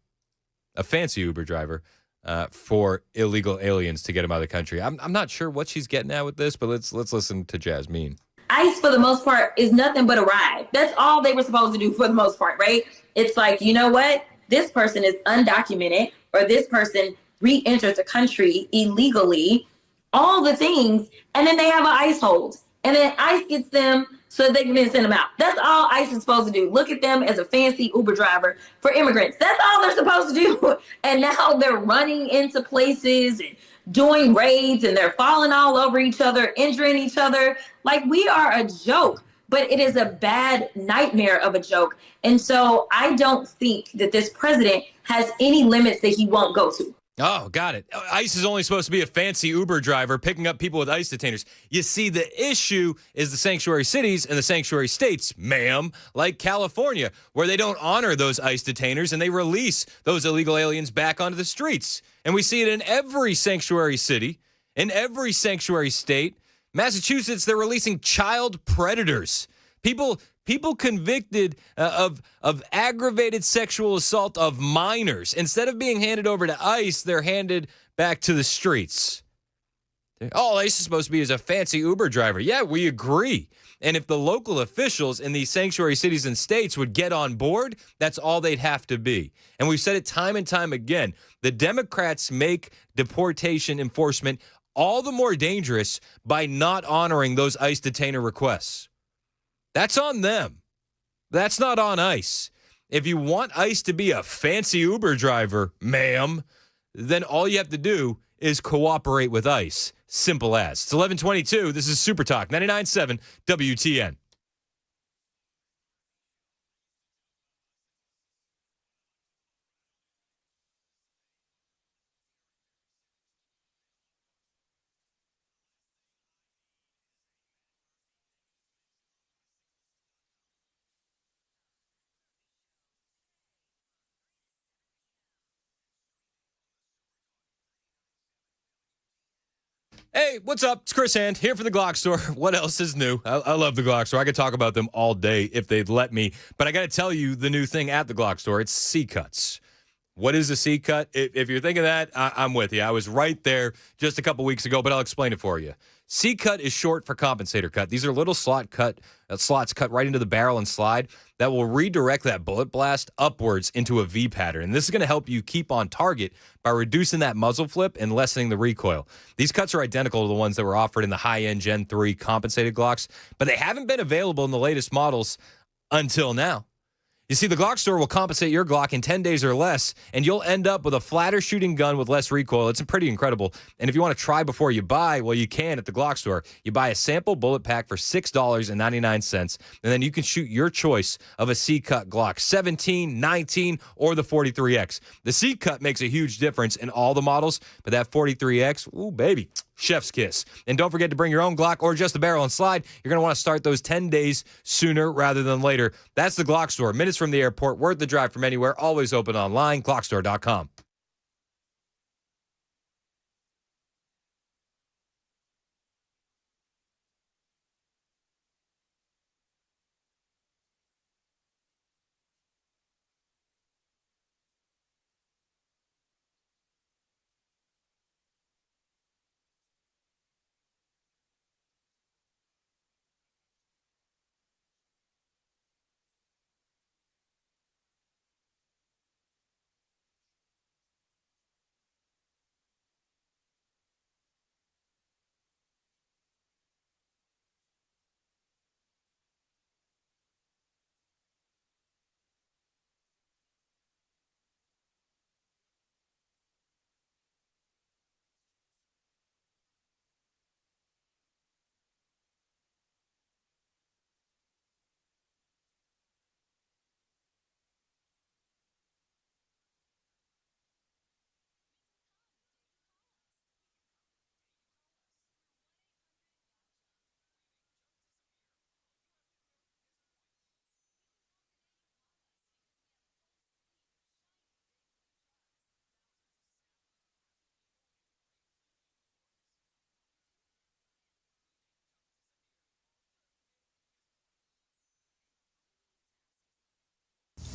[SPEAKER 2] a fancy Uber driver, for illegal aliens to get them out of the country. I'm not sure what she's getting at with this, but let's listen to Jasmine.
[SPEAKER 6] ICE, for the most part, is nothing but a ride. That's all they were supposed to do for the most part, right? It's like, you know what? This person is undocumented, or this person re-enters the country illegally, all the things, and then they have an ICE hold. And then ICE gets them so that they can then send them out. That's all ICE is supposed to do. Look at them as a fancy Uber driver for immigrants. That's all they're supposed to do. And now they're running into places and doing raids, and they're falling all over each other, injuring each other. Like, we are a joke, but it is a bad nightmare of a joke. And so I don't think that this president has any limits that he won't go to.
[SPEAKER 2] Oh, got it. ICE is only supposed to be a fancy Uber driver picking up people with ICE detainers. You see, the issue is the sanctuary cities and the sanctuary states, ma'am, like California, where they don't honor those ICE detainers and they release those illegal aliens back onto the streets. And we see it in every sanctuary city, in every sanctuary state. Massachusetts, they're releasing child predators. People convicted of aggravated sexual assault of minors. Instead of being handed over to ICE, they're handed back to the streets. All ICE is supposed to be is a fancy Uber driver. Yeah, we agree. And if the local officials in these sanctuary cities and states would get on board, that's all they'd have to be. And we've said it time and time again. The Democrats make deportation enforcement all the more dangerous by not honoring those ICE detainer requests. That's on them. That's not on ICE. If you want ICE to be a fancy Uber driver, ma'am, then all you have to do is cooperate with ICE. Simple as. It's 11:22. This is Super Talk 99.7 WTN. Hey, what's up? It's Chris Hand here for the Glock Store. What else is new? I love the Glock Store. I could talk about them all day if they'd let me. But I got to tell you the new thing at the Glock Store. It's C-Cuts. What is a C-cut? If you're thinking that, I'm with you. I was right there just a couple weeks ago, but I'll explain it for you. C-cut is short for compensator cut. These are little slots cut right into the barrel and slide that will redirect that bullet blast upwards into a V pattern. And this is going to help you keep on target by reducing that muzzle flip and lessening the recoil. These cuts are identical to the ones that were offered in the high-end Gen 3 compensated Glocks, but they haven't been available in the latest models until now. You see, the Glock store will compensate your Glock in 10 days or less, and you'll end up with a flatter shooting gun with less recoil. It's pretty incredible. And if you want to try before you buy, well, you can at the Glock store. You buy a sample bullet pack for $6.99, and then you can shoot your choice of a C-cut Glock, 17, 19, or the 43X. The C-cut makes a huge difference in all the models, but that 43X, ooh, baby. Chef's kiss. And don't forget to bring your own Glock or just the barrel and slide. You're going to want to start those 10 days sooner rather than later. That's the Glock store. Minutes from the airport, worth the drive from anywhere, always open online, glockstore.com.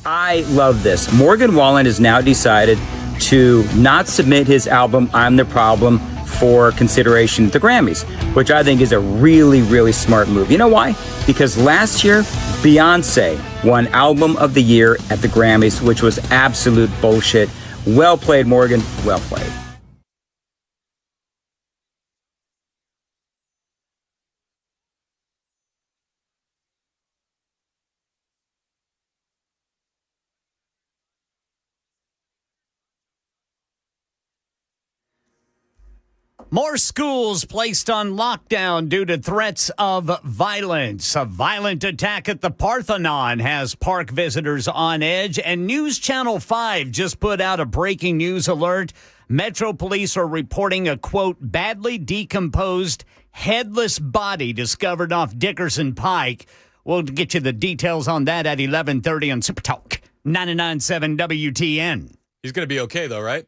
[SPEAKER 10] I love this. Morgan Wallen has now decided to not submit his album, I'm the Problem, for consideration at the Grammys, which I think is a really, really smart move. You know why? Because last year, Beyonce won Album of the Year at the Grammys, which was absolute bullshit. Well played, Morgan. Well played.
[SPEAKER 15] More schools placed on lockdown due to threats of violence. A violent attack at the Parthenon has park visitors on edge, and News Channel 5 just put out a breaking news alert. Metro Police are reporting a, quote, badly decomposed, headless body discovered off Dickerson Pike. We'll get you the details on that at 11:30 on Super Talk 99.7 WTN.
[SPEAKER 2] He's going to be okay, though, right?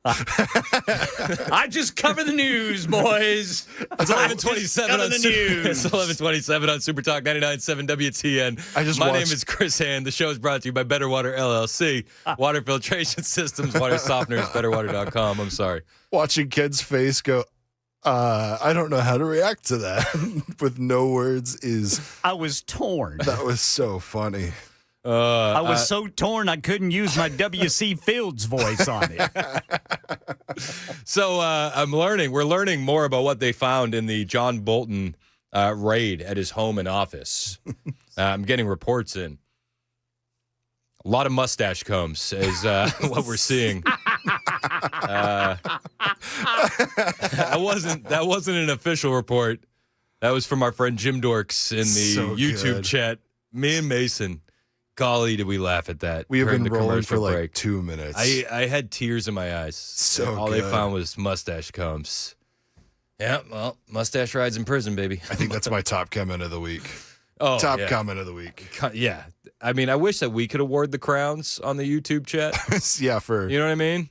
[SPEAKER 15] I just cover the news, boys.
[SPEAKER 2] It's 11:27 on
[SPEAKER 15] the news.
[SPEAKER 2] It's 11:27 on Super Talk 99.7 WTN. My name is Chris Hand. The show is brought to you by Better Water LLC. Water filtration systems, water softeners, betterwater.com. I'm sorry.
[SPEAKER 4] Watching Ken's face go, I don't know how to react to that with no words is...
[SPEAKER 15] I was torn.
[SPEAKER 4] That was so funny.
[SPEAKER 15] I was so torn I couldn't use my W.C. Fields voice on it.
[SPEAKER 2] So we're learning more about what they found in the John Bolton raid at his home and office. I'm getting reports in. A lot of mustache combs is what we're seeing. That wasn't an official report. That was from our friend Jim Dorks in the YouTube chat. Me and Mason. Golly, did we laugh at that?
[SPEAKER 4] We have been
[SPEAKER 2] the
[SPEAKER 4] rolling for like
[SPEAKER 2] break.
[SPEAKER 4] 2 minutes.
[SPEAKER 2] I had tears in my eyes. All they found was mustache combs. Yeah, well, mustache rides in prison, baby.
[SPEAKER 4] I think that's my top comment of the week.
[SPEAKER 2] Oh,
[SPEAKER 4] top comment of the week.
[SPEAKER 2] Yeah. I mean, I wish that we could award the crowns on the YouTube chat.
[SPEAKER 4] Yeah, for...
[SPEAKER 2] You know what I mean?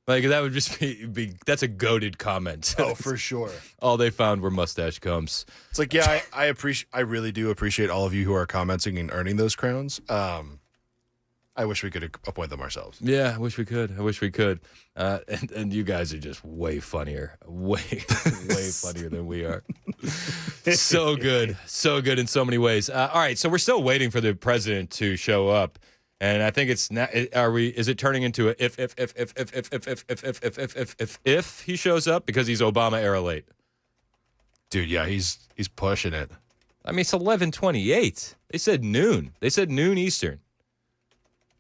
[SPEAKER 2] Like, that would just be that's a goated comment.
[SPEAKER 4] Oh, for sure.
[SPEAKER 2] All they found were mustache combs.
[SPEAKER 4] It's like, yeah, I really do appreciate all of you who are commenting and earning those crowns. I wish we could appoint them ourselves.
[SPEAKER 2] Yeah, I wish we could. And you guys are just way funnier. Way funnier than we are. So good in so many ways. All right, so we're still waiting for the president to show up. And I think it's not. Is it turning into a if he shows up because he's Obama era late?
[SPEAKER 4] Dude, yeah, he's pushing it.
[SPEAKER 2] I mean, it's 11:28. They said noon. They said noon Eastern.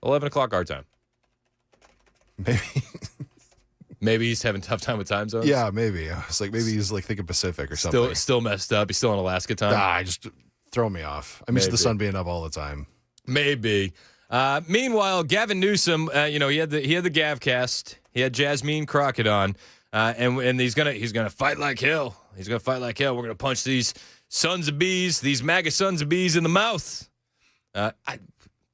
[SPEAKER 2] 11 o'clock our time. Maybe he's having a tough time with time zones.
[SPEAKER 4] Yeah, maybe. It's like maybe he's like thinking Pacific or something.
[SPEAKER 2] Still messed up. He's still in Alaska time.
[SPEAKER 4] Just throw me off. I'm used to the sun being up all the time.
[SPEAKER 2] Maybe. Meanwhile, Gavin Newsom, he had the Gavcast. He had Jasmine Crockett on, and he's gonna fight like hell. He's gonna fight like hell. We're gonna punch these sons of bees, these MAGA sons of bees, in the mouth.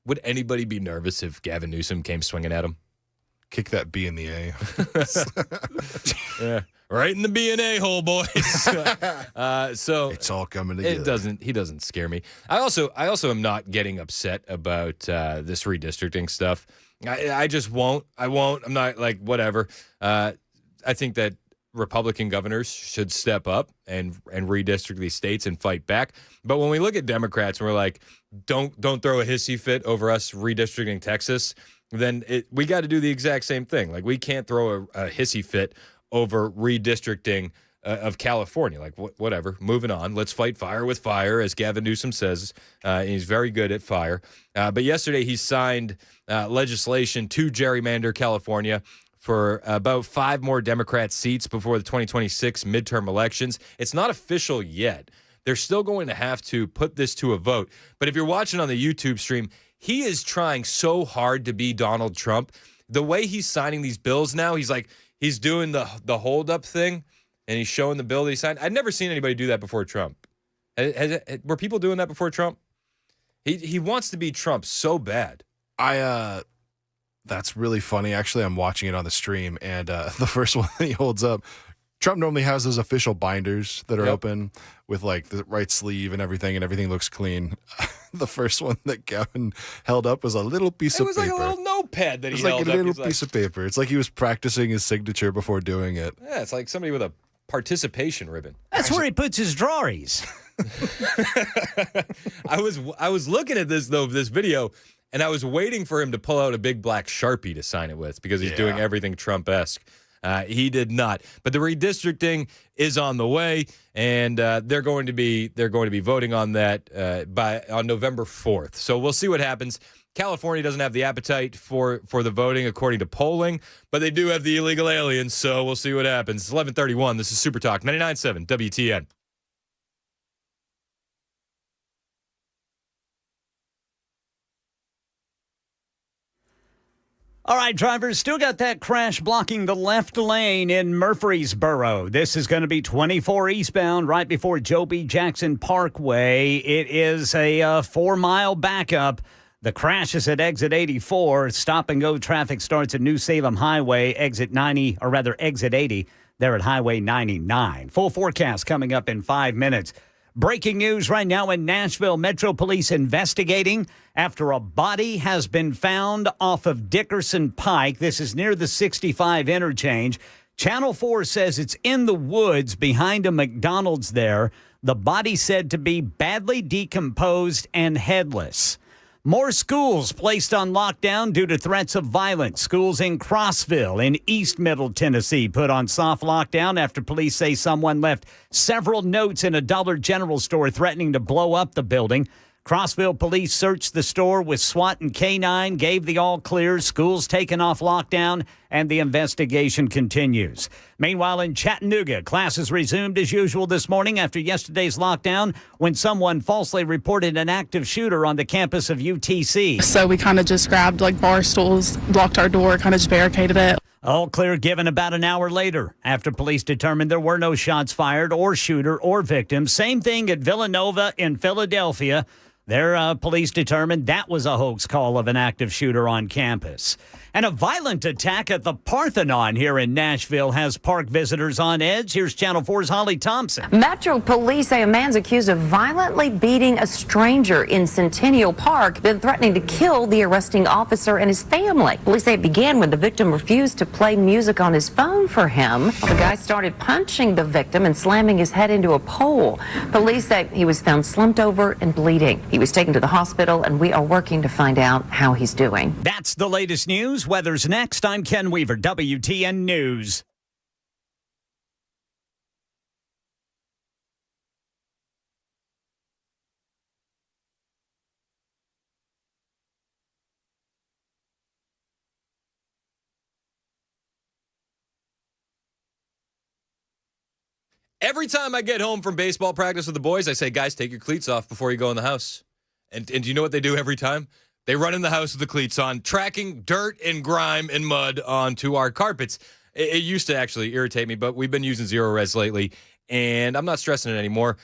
[SPEAKER 2] Would anybody be nervous if Gavin Newsom came swinging at him?
[SPEAKER 4] Kick that B in the A.
[SPEAKER 2] Yeah, right in the B and A hole, boys. So
[SPEAKER 4] it's all coming together.
[SPEAKER 2] He doesn't scare me. I also am not getting upset about this redistricting stuff. I just won't. I won't. I'm not like whatever. I think that Republican governors should step up and redistrict these states and fight back. But when we look at Democrats and we're like, don't throw a hissy fit over us redistricting Texas, then we got to do the exact same thing. Like, we can't throw a hissy fit over redistricting of California. Like, whatever. Moving on. Let's fight fire with fire, as Gavin Newsom says. He's very good at fire. But yesterday he signed legislation to gerrymander California for about 5 more Democrat seats before the 2026 midterm elections. It's not official yet. They're still going to have to put this to a vote. But if you're watching on the YouTube stream, he is trying so hard to be Donald Trump. The way he's signing these bills now, he's doing the hold up thing, and he's showing the bill that he signed. I'd never seen anybody do that before Trump. Were people doing that before Trump? He wants to be Trump so bad.
[SPEAKER 4] That's really funny. Actually, I'm watching it on the stream, and the first one that he holds up, Trump normally has those official binders that are open with like the right sleeve and everything looks clean. The first one that Gavin held up was a little piece of paper.
[SPEAKER 2] It was like a little notepad that he held up.
[SPEAKER 4] It was like a little piece of paper. It's like he was practicing his signature before doing it.
[SPEAKER 2] Yeah, it's like somebody with a participation ribbon.
[SPEAKER 15] That's where he puts his drawers.
[SPEAKER 2] I was looking at this video, and I was waiting for him to pull out a big black Sharpie to sign it with because he's doing everything Trump-esque. He did not. But the redistricting is on the way, and they're going to be voting on that on November 4th. So we'll see what happens. California doesn't have the appetite for the voting according to polling, but they do have the illegal aliens, so we'll see what happens. It's 11:31. This is Super Talk 99.7 WTN.
[SPEAKER 15] All right, drivers, still got that crash blocking the left lane in Murfreesboro. This is going to be 24 eastbound right before Joe B. Jackson Parkway. It is a 4-mile backup. The crash is at exit 84. Stop and go traffic starts at New Salem Highway, exit 80. There at Highway 99. Full forecast coming up in 5 minutes. Breaking news right now in Nashville. Metro Police investigating after a body has been found off of Dickerson Pike. This is near the 65 interchange. Channel 4 says it's in the woods behind a McDonald's there. The body said to be badly decomposed and headless. More schools placed on lockdown due to threats of violence. Schools in Crossville in East Middle Tennessee put on soft lockdown after police say someone left several notes in a Dollar General store threatening to blow up the building. Crossville police searched the store with SWAT and K-9, gave the all clear. Schools taken off lockdown, and the investigation continues. Meanwhile, in Chattanooga, classes resumed as usual this morning after yesterday's lockdown when someone falsely reported an active shooter on the campus of UTC.
[SPEAKER 3] So we kind of just grabbed like bar stools, blocked our door, kind of just barricaded it.
[SPEAKER 15] All clear given about an hour later after police determined there were no shots fired or shooter or victim. Same thing at Villanova in Philadelphia. Their police determined that was a hoax call of an active shooter on campus. And a violent attack at the Parthenon here in Nashville has park visitors on edge. Here's Channel 4's Holly Thompson.
[SPEAKER 7] Metro police say a man's accused of violently beating a stranger in Centennial Park, then threatening to kill the arresting officer and his family. Police say it began when the victim refused to play music on his phone for him. The guy started punching the victim and slamming his head into a pole. Police say he was found slumped over and bleeding. He was taken to the hospital, and we are working to find out how he's doing.
[SPEAKER 15] That's the latest news. Weather's next. I'm Ken Weaver, WTN News.
[SPEAKER 2] Every time I get home from baseball practice with the boys, I say, guys, take your cleats off before you go in the house. And do you know what they do every time? They run in the house with the cleats on, tracking dirt and grime and mud onto our carpets. It used to actually irritate me, but we've been using Zero Res lately, and I'm not stressing it anymore.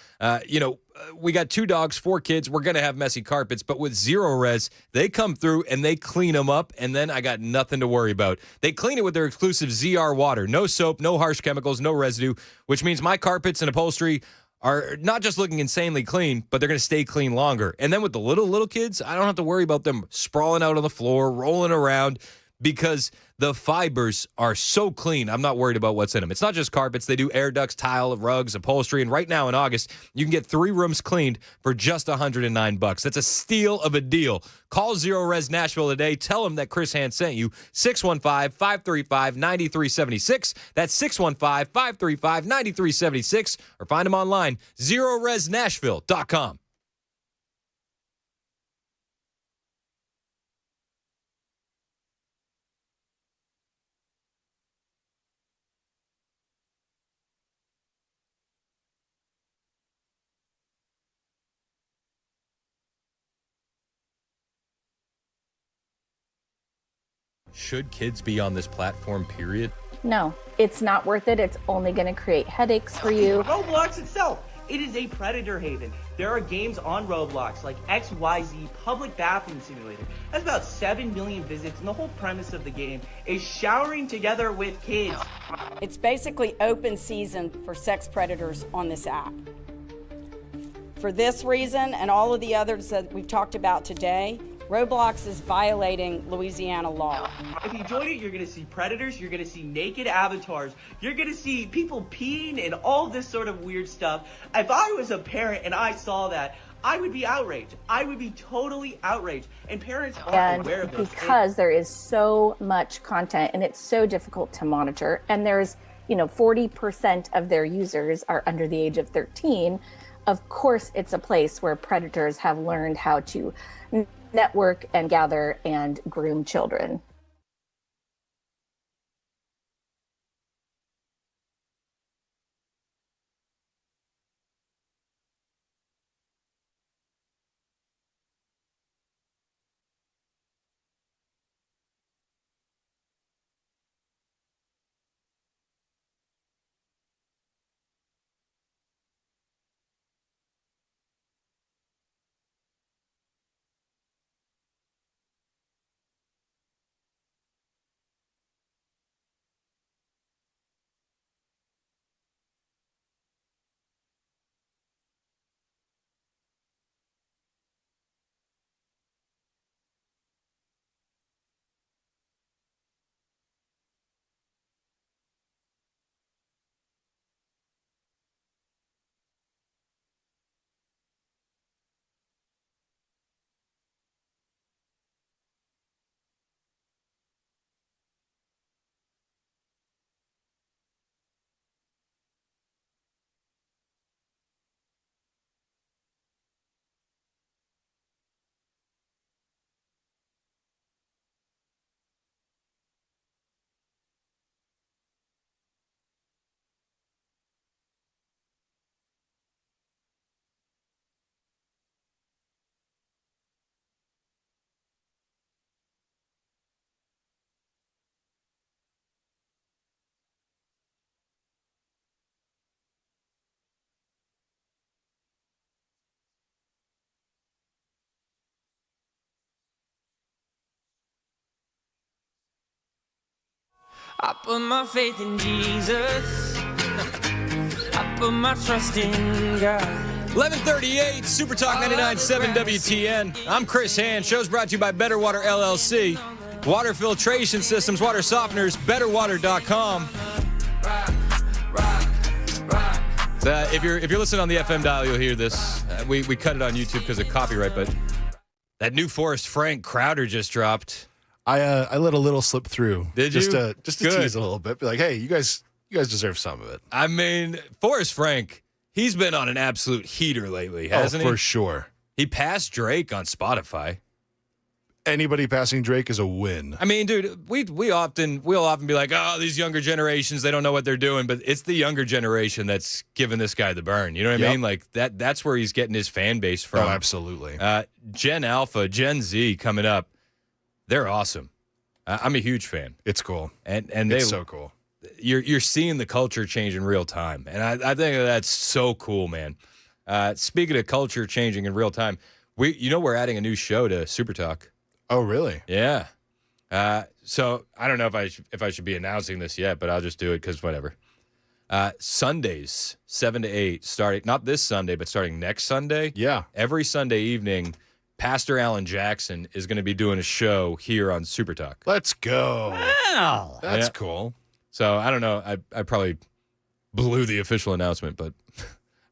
[SPEAKER 2] We got 2 dogs, 4 kids. We're going to have messy carpets, but with Zero Res, they come through and they clean them up, and then I got nothing to worry about. They clean it with their exclusive ZR water. No soap, no harsh chemicals, no residue, which means my carpets and upholstery are not just looking insanely clean, but they're going to stay clean longer. And then with the little kids, I don't have to worry about them sprawling out on the floor, rolling around, because the fibers are so clean. I'm not worried about what's in them. It's not just carpets. They do air ducts, tile, rugs, upholstery. And right now in August, you can get 3 rooms cleaned for just $109. That's a steal of a deal. Call Zero Res Nashville today. Tell them that Chris Hand sent you. 615-535-9376. That's 615-535-9376. Or find them online, ZeroResNashville.com. Should kids be on this platform, period?
[SPEAKER 22] No, it's not worth it. It's only going to create headaches for you.
[SPEAKER 23] Roblox itself, it is a predator haven. There are games on Roblox like XYZ Public Bathroom Simulator. That's about 7 million visits, and the whole premise of the game is showering together with kids.
[SPEAKER 24] It's basically open season for sex predators on this app. For this reason and all of the others that we've talked about today, Roblox is violating Louisiana law.
[SPEAKER 23] If you join it, you're going to see predators, you're going to see naked avatars, you're going to see people peeing and all this sort of weird stuff. If I was a parent and I saw that, I would be outraged. I would be totally outraged. And parents aren't aware of this.
[SPEAKER 22] Because there is so much content and it's so difficult to monitor, and there's, 40% of their users are under the age of 13. Of course, it's a place where predators have learned how to network and gather and groom children.
[SPEAKER 8] I put my faith in Jesus. I put my trust in God.
[SPEAKER 2] 11:38, Super Talk 99.7 WTN. I'm Chris Hand. Show's brought to you by Better Water LLC. Water filtration systems, water softeners, betterwater.com. If you're listening on the FM dial, you'll hear this. We cut it on YouTube because of copyright, but that new Forrest Frank Crowder just dropped.
[SPEAKER 4] I let a little slip through.
[SPEAKER 2] Did you?
[SPEAKER 4] Just to tease a little bit. Be like, hey, you guys deserve some of it.
[SPEAKER 2] I mean, Forrest Frank, he's been on an absolute heater lately, hasn't he?
[SPEAKER 4] For sure.
[SPEAKER 2] He passed Drake on Spotify.
[SPEAKER 4] Anybody passing Drake is a win.
[SPEAKER 2] I mean, dude, we'll often be like, oh, these younger generations, they don't know what they're doing, but it's the younger generation that's giving this guy the burn. You know what I mean? Like that's where he's getting his fan base from.
[SPEAKER 4] Oh, absolutely.
[SPEAKER 2] Gen Alpha, Gen Z coming up. They're awesome. I'm a huge fan.
[SPEAKER 4] It's cool.
[SPEAKER 2] And
[SPEAKER 4] it's so cool.
[SPEAKER 2] You're seeing the culture change in real time. And I think that's so cool, man. Speaking of culture changing in real time, we're adding a new show to Super Talk.
[SPEAKER 4] Oh, really?
[SPEAKER 2] Yeah. So I don't know if I should be announcing this yet, but I'll just do it because whatever. Sundays, 7 to 8, starting not this Sunday, but starting next Sunday.
[SPEAKER 4] Yeah.
[SPEAKER 2] Every Sunday evening, Pastor Alan Jackson is going to be doing a show here on Super Talk.
[SPEAKER 4] Let's go.
[SPEAKER 15] Wow.
[SPEAKER 4] That's cool.
[SPEAKER 2] So I don't know. I probably blew the official announcement, but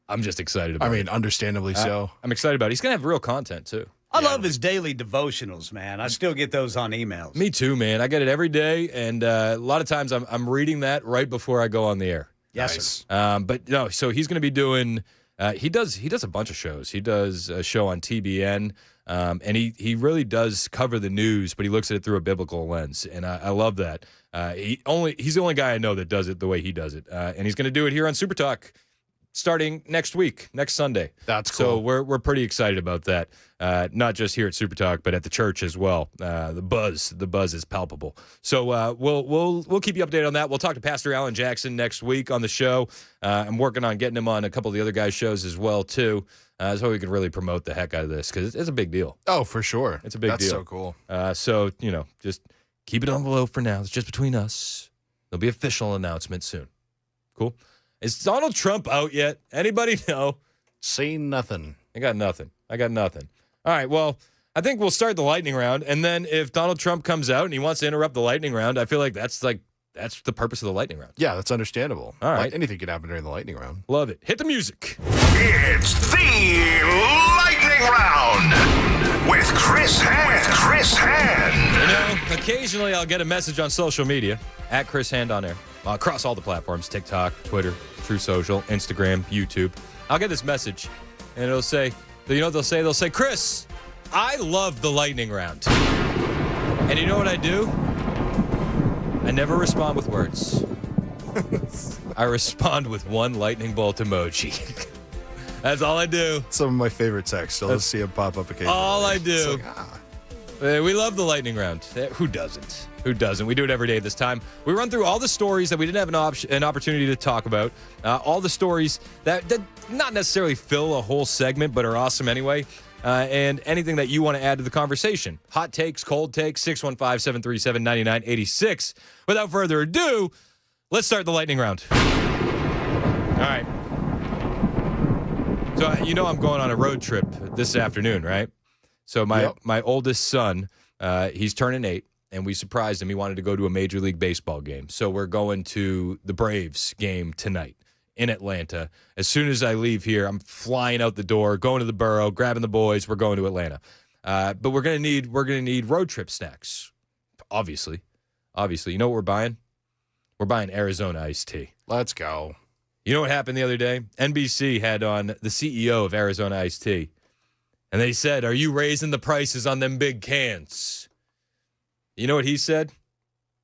[SPEAKER 2] I'm just excited about it.
[SPEAKER 4] I mean, understandably so.
[SPEAKER 2] I'm excited about it. He's going to have real content, too.
[SPEAKER 15] I love his daily devotionals, man. I still get those on emails.
[SPEAKER 2] Me too, man. I get it every day, and a lot of times I'm reading that right before I go on the air.
[SPEAKER 15] Yes,
[SPEAKER 2] sir. But no, so he's going to be doing. He does a bunch of shows. He does a show on TBN, and he really does cover the news, but he looks at it through a biblical lens, and I love that. He's the only guy I know that does it the way he does it, and he's going to do it here on Super Talk starting next week, next Sunday.
[SPEAKER 4] That's cool.
[SPEAKER 2] So we're pretty excited about that. Not just here at Super Talk, but at the church as well. The buzz is palpable. So we'll keep you updated on that. We'll talk to Pastor Alan Jackson next week on the show. I'm working on getting him on a couple of the other guys' shows as well too, so we can really promote the heck out of this because it's a big deal.
[SPEAKER 4] Oh, for sure.
[SPEAKER 2] It's a big deal.
[SPEAKER 4] That's so cool.
[SPEAKER 2] So just keep it on the low for now. It's just between us. There'll be official announcement soon. Cool. Is Donald Trump out yet? Anybody know?
[SPEAKER 4] Seen nothing.
[SPEAKER 2] I got nothing. All right, well, I think we'll start the lightning round, and then if Donald Trump comes out and he wants to interrupt the lightning round, I feel like that's the purpose of the lightning round.
[SPEAKER 4] Yeah, that's understandable.
[SPEAKER 2] All right.
[SPEAKER 4] Anything could happen during the lightning round.
[SPEAKER 2] Love it. Hit the music.
[SPEAKER 1] It's the lightning round with Chris Hand.
[SPEAKER 2] Occasionally I'll get a message on social media, at Chris Hand on air, across all the platforms, TikTok, Twitter, True Social, Instagram, YouTube. I'll get this message, and it'll say, you know what they'll say? They'll say, Chris, I love the lightning round. And you know what I do? I never respond with words. I respond with one lightning bolt emoji. That's all I do.
[SPEAKER 4] Some of my favorite texts. I'll just see them pop up occasionally.
[SPEAKER 2] All I do.
[SPEAKER 4] It's like,
[SPEAKER 2] We love the lightning round. Who doesn't? We do it every day this time. We run through all the stories that we didn't have an opportunity to talk about. All the stories that not necessarily fill a whole segment, but are awesome anyway. And anything that you want to add to the conversation. Hot takes, cold takes, 615-737-9986. Without further ado, let's start the lightning round. All right. So I'm going on a road trip this afternoon, right? So my oldest son, he's turning 8, and we surprised him. He wanted to go to a Major League Baseball game. So we're going to the Braves game tonight in Atlanta. As soon as I leave here, I'm flying out the door, going to the borough, grabbing the boys. We're going to Atlanta. But we're gonna need road trip snacks. Obviously. You know what we're buying? We're buying Arizona iced tea.
[SPEAKER 4] Let's go.
[SPEAKER 2] You know what happened the other day? NBC had on the CEO of Arizona iced tea. And they said, are you raising the prices on them big cans? You know what he said?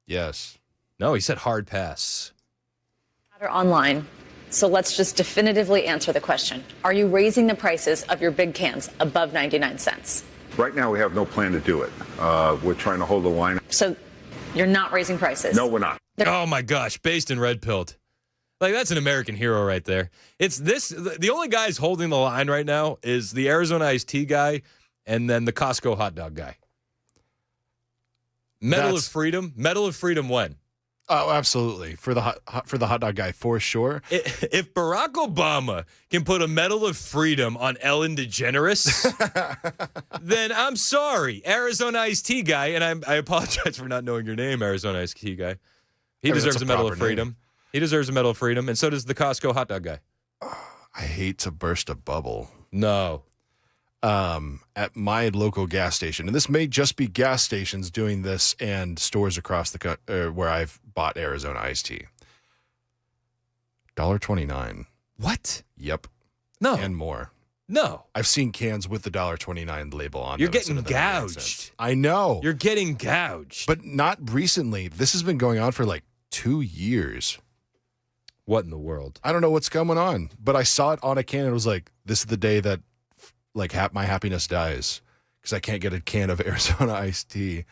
[SPEAKER 4] Yes.
[SPEAKER 2] No, he said hard pass.
[SPEAKER 11] Online. So let's just definitively answer the question. Are you raising the prices of your big cans above 99 cents?
[SPEAKER 12] Right now, we have no plan to do it. We're trying to hold the line.
[SPEAKER 11] So you're not raising prices?
[SPEAKER 12] No, we're not.
[SPEAKER 2] Oh, my gosh. Based in red pilled. Like, that's an American hero right there. The only guys holding the line right now is the Arizona iced tea guy and then the Costco hot dog guy. Medal of Freedom when?
[SPEAKER 4] Oh, absolutely. For the hot dog guy, for sure.
[SPEAKER 2] If Barack Obama can put a Medal of Freedom on Ellen DeGeneres, then I'm sorry, Arizona Iced Tea guy, and I apologize for not knowing your name, Arizona Iced Tea guy. He deserves a Medal of Freedom. Name. He deserves a Medal of Freedom, and so does the Costco hot dog guy.
[SPEAKER 4] I hate to burst a bubble.
[SPEAKER 2] No.
[SPEAKER 4] At my local gas station, and this may just be gas stations doing this and stores across the where I've bought Arizona iced tea. $1.29.
[SPEAKER 2] What?
[SPEAKER 4] Yep.
[SPEAKER 2] No.
[SPEAKER 4] And more.
[SPEAKER 2] No.
[SPEAKER 4] I've seen cans with the $1.29 label on.
[SPEAKER 2] You're getting gouged.
[SPEAKER 4] I know.
[SPEAKER 2] You're getting gouged.
[SPEAKER 4] But not recently. This has been going on for like 2 years.
[SPEAKER 2] What in the world?
[SPEAKER 4] I don't know what's going on, but I saw it on a can and it was like, this is the day that like my happiness dies because I can't get a can of Arizona iced tea.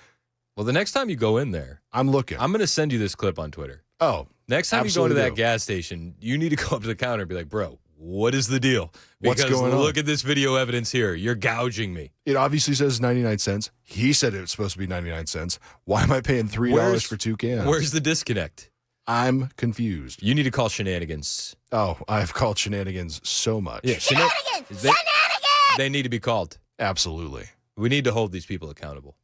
[SPEAKER 2] Well, the next time you go in there,
[SPEAKER 4] I'm looking.
[SPEAKER 2] I'm going to send you this clip on Twitter.
[SPEAKER 4] Oh,
[SPEAKER 2] next time you go to that gas station, you need to go up to the counter and be like, bro, what is the deal? Because
[SPEAKER 4] what's going on?
[SPEAKER 2] Look at this video evidence here. You're gouging me.
[SPEAKER 4] It obviously says 99 cents. He said it was supposed to be 99 cents. Why am I paying $3 for 2 cans?
[SPEAKER 2] Where's the disconnect?
[SPEAKER 4] I'm confused.
[SPEAKER 2] You need to call Shenanigans.
[SPEAKER 4] Oh, I've called Shenanigans so much.
[SPEAKER 2] Yeah,
[SPEAKER 6] Shenanigans!
[SPEAKER 2] They need to be called.
[SPEAKER 4] Absolutely.
[SPEAKER 2] We need to hold these people accountable.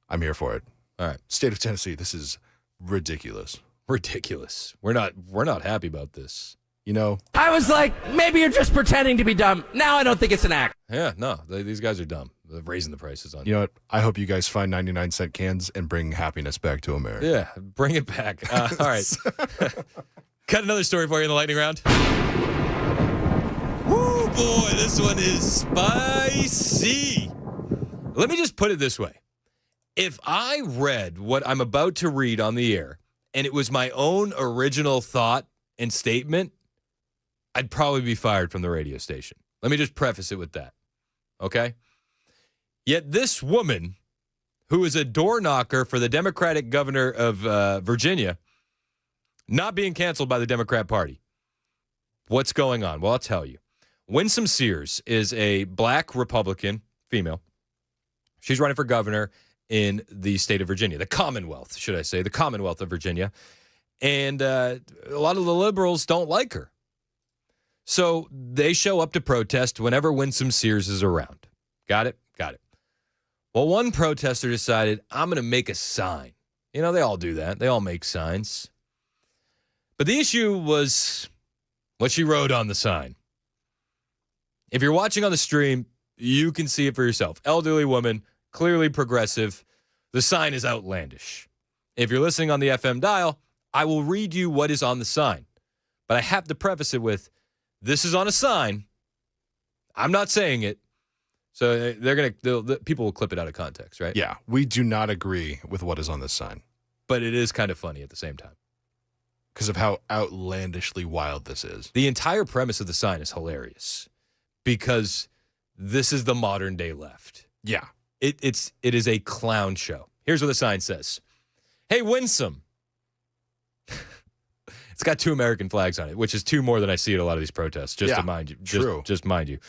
[SPEAKER 4] I'm here for it.
[SPEAKER 2] All right.
[SPEAKER 4] State of Tennessee, this is ridiculous.
[SPEAKER 2] Ridiculous. We're not happy about this.
[SPEAKER 4] You know,
[SPEAKER 9] I was like, maybe you're just pretending to be dumb. Now I don't think it's an act.
[SPEAKER 2] Yeah, no, these guys are dumb. They're raising the prices on.
[SPEAKER 4] You know what? I hope you guys find 99-cent cans and bring happiness back to America.
[SPEAKER 2] Yeah, bring it back. All right. Got another story for you in the lightning round. Woo, boy, this one is spicy. Let me just put it this way. If I read what I'm about to read on the air and it was my own original thought and statement, I'd probably be fired from the radio station. Let me just preface it with that. Okay? Yet this woman, who is a door knocker for the Democratic governor of Virginia, not being canceled by the Democrat Party. What's going on? Well, I'll tell you. Winsome Sears is a black Republican female. She's running for governor in the state of Virginia, the Commonwealth, should I say, the Commonwealth of Virginia. And a lot of the liberals don't like her. So they show up to protest whenever Winsome Sears is around. Got it? Got it. Well, one protester decided, I'm going to make a sign. You know, they all do that. They all make signs. But the issue was what she wrote on the sign. If you're watching on the stream, you can see it for yourself. Elderly woman, clearly progressive. The sign is outlandish. If you're listening on the FM dial, I will read you what is on the sign. But I have to preface it with, this is on a sign. I'm not saying it. So people will clip it out of context, right?
[SPEAKER 4] Yeah, we do not agree with what is on this sign.
[SPEAKER 2] But it is kind of funny at the same time.
[SPEAKER 4] Because of how outlandishly wild this is.
[SPEAKER 2] The entire premise of the sign is hilarious. Because this is the modern day left.
[SPEAKER 4] Yeah.
[SPEAKER 2] It is a clown show. Here's what the sign says. Hey, Winsome. It's got 2 American flags on it, which is 2 more than I see at a lot of these protests, just to mind you.
[SPEAKER 4] True.
[SPEAKER 2] Just mind you.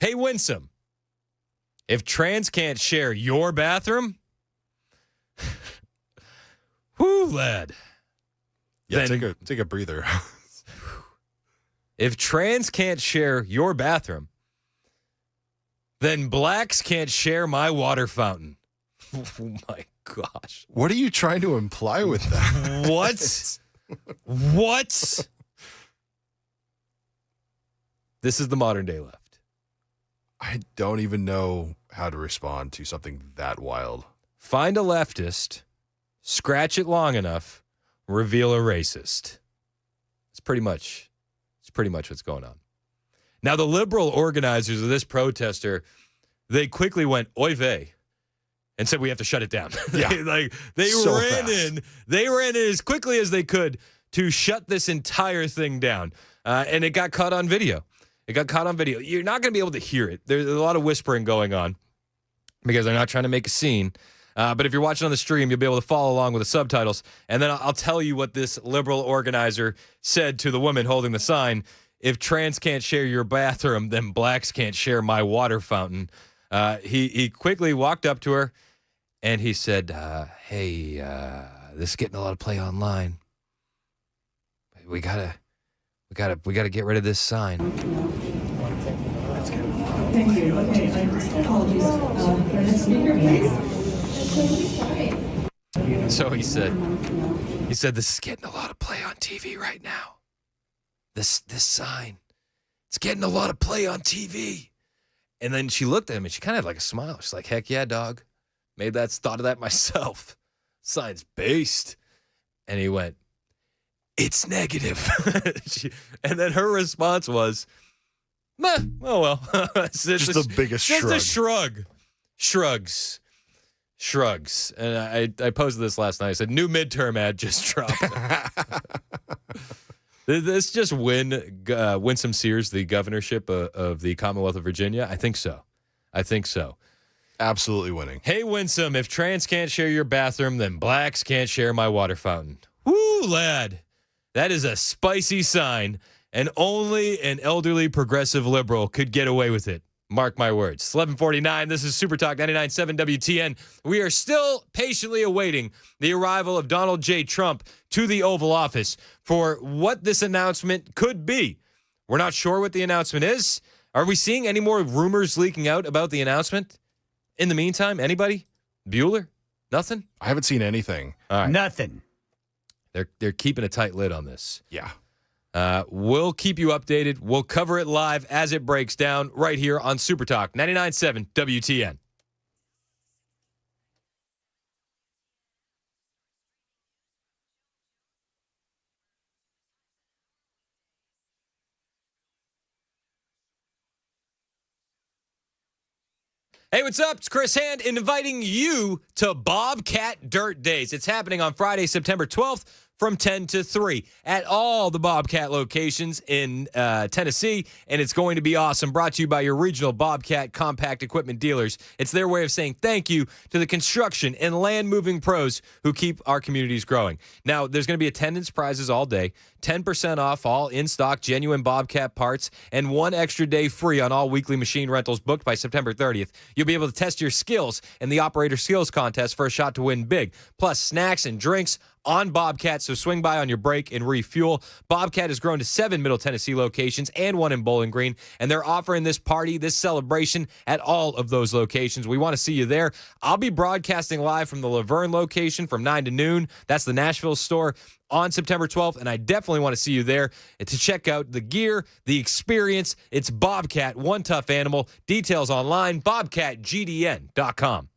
[SPEAKER 2] Hey, Winsome. If trans can't share your bathroom, whoo, lad.
[SPEAKER 4] Yeah,
[SPEAKER 2] then,
[SPEAKER 4] take a breather.
[SPEAKER 2] If trans can't share your bathroom, then blacks can't share my water fountain. Oh, my gosh.
[SPEAKER 4] What are you trying to imply with that?
[SPEAKER 2] What? What? This is the modern day left.
[SPEAKER 4] I don't even know how to respond to something that wild.
[SPEAKER 2] Find a leftist, scratch it long enough, reveal a racist. It's pretty much what's going on. Now, the liberal organizers of this protester, they quickly went, oy vey, and said we have to shut it down.
[SPEAKER 4] Yeah.
[SPEAKER 2] they
[SPEAKER 4] so
[SPEAKER 2] ran
[SPEAKER 4] fast.
[SPEAKER 2] They ran in as quickly as they could to shut this entire thing down. And it got caught on video. You're not going to be able to hear it. There's a lot of whispering going on because they're not trying to make a scene. But if you're watching on the stream, you'll be able to follow along with the subtitles. And then I'll tell you what this liberal organizer said to the woman holding the sign. If trans can't share your bathroom, then blacks can't share my water fountain. He quickly walked up to her and he said, hey,
[SPEAKER 13] This is getting a lot of play online. We gotta get rid of this sign.
[SPEAKER 14] Thank you. Apologies. Next speaker, please.
[SPEAKER 13] So he said, this is getting a lot of play on TV right now. This sign, it's getting a lot of play on TV. And then she looked at him and she kind of had like a smile. She's like, heck yeah, dog. Thought of that myself. Sign's based. And he went, it's negative. And then her response was, meh, oh well.
[SPEAKER 4] Just the biggest shrug.
[SPEAKER 13] Just a shrug. Shrugs. And I posted this last night. I said, new midterm ad just dropped. This just Winsome Sears the governorship of the Commonwealth of Virginia? I think so.
[SPEAKER 4] Absolutely winning.
[SPEAKER 13] Hey, Winsome, if trans can't share your bathroom, then blacks can't share my water fountain. Woo, lad. That is a spicy sign, and only an elderly progressive liberal could get away with it. Mark my words. 11:49. This is Super Talk 99.7 WTN. We are still patiently awaiting the arrival of Donald J. Trump to the Oval Office for what this announcement could be. We're not sure what the announcement is. Are we seeing any more rumors leaking out about the announcement? In the meantime, anybody? Bueller? Nothing?
[SPEAKER 4] I haven't seen anything.
[SPEAKER 13] All right.
[SPEAKER 15] Nothing.
[SPEAKER 13] They're keeping a tight lid on this.
[SPEAKER 4] Yeah.
[SPEAKER 13] We'll keep you updated. We'll cover it live as it breaks down right here on Super Talk 99.7 WTN. Hey, what's up? It's Chris Hand inviting you to Bobcat Dirt Days. It's happening on Friday, September 12th from 10 to 3 at all the Bobcat locations in Tennessee, and it's going to be awesome. Brought to you by your regional Bobcat compact equipment dealers. It's their way of saying thank you to the construction and land moving pros who keep our communities growing. Now, there's going to be attendance prizes all day, 10% off all in-stock genuine Bobcat parts, and 1 extra day free on all weekly machine rentals booked by September 30th. You'll be able to test your skills in the Operator Skills Contest for a shot to win big, plus snacks and drinks on Bobcat, so swing by on your break and refuel. Bobcat has grown to 7 Middle Tennessee locations and 1 in Bowling Green, and they're offering this party, this celebration at all of those locations. We want to see you there. I'll be broadcasting live from the Laverne location from 9 to noon. That's the Nashville store on September 12th, and I definitely want to see you there to check out the gear, the experience. It's Bobcat, one tough animal. Details online, bobcatgdn.com.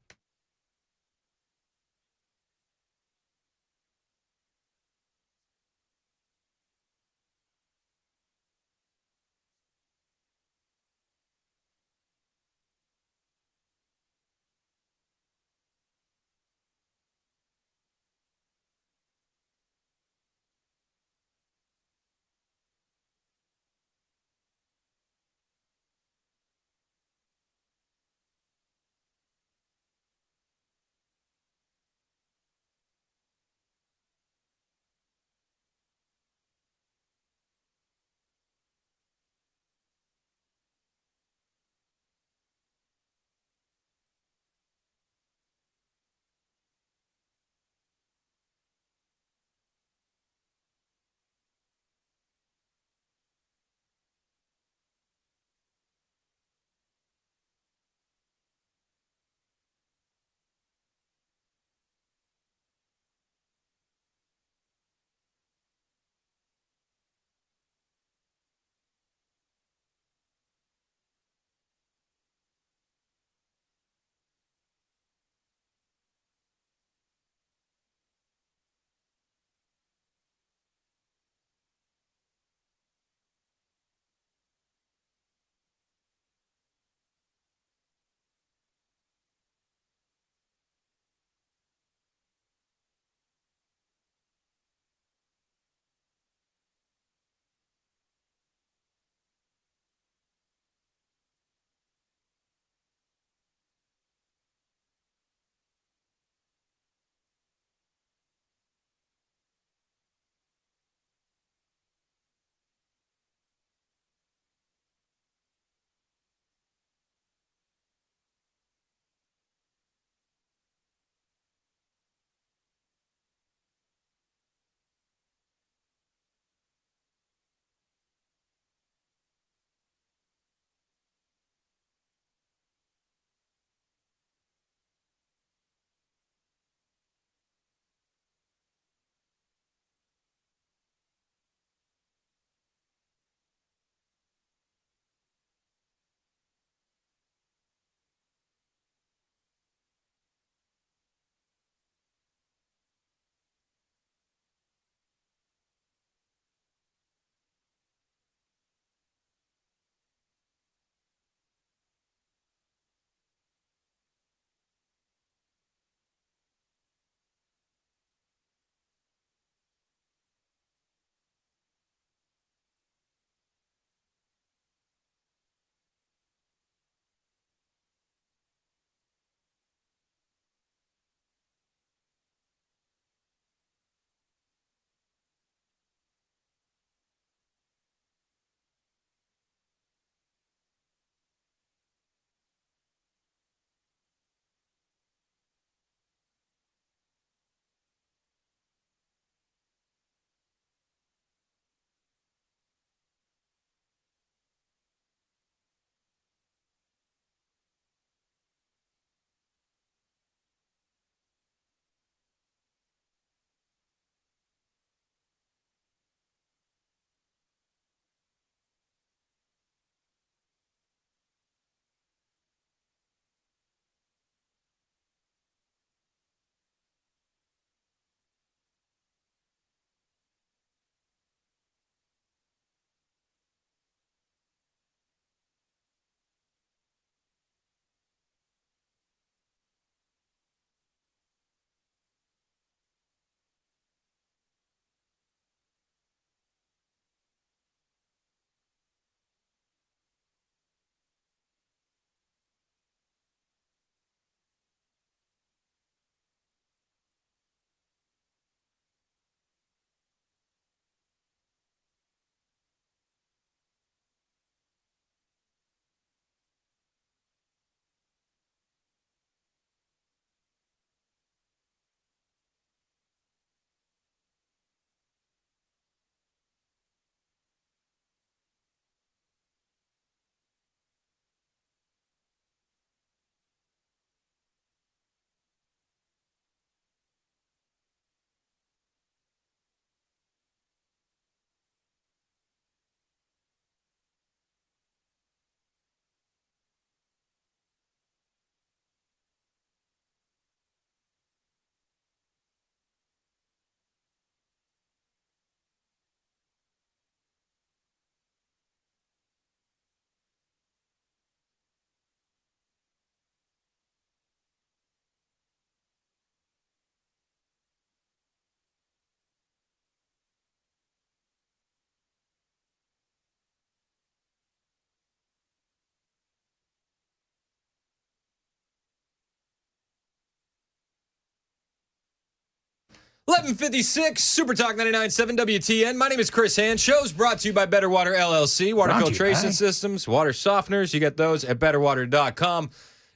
[SPEAKER 13] 11:56, Super Talk 99.7 WTN. My name is Chris Hand. Show's brought to you by Better Water LLC. Water filtration systems, water softeners. You get those at betterwater.com.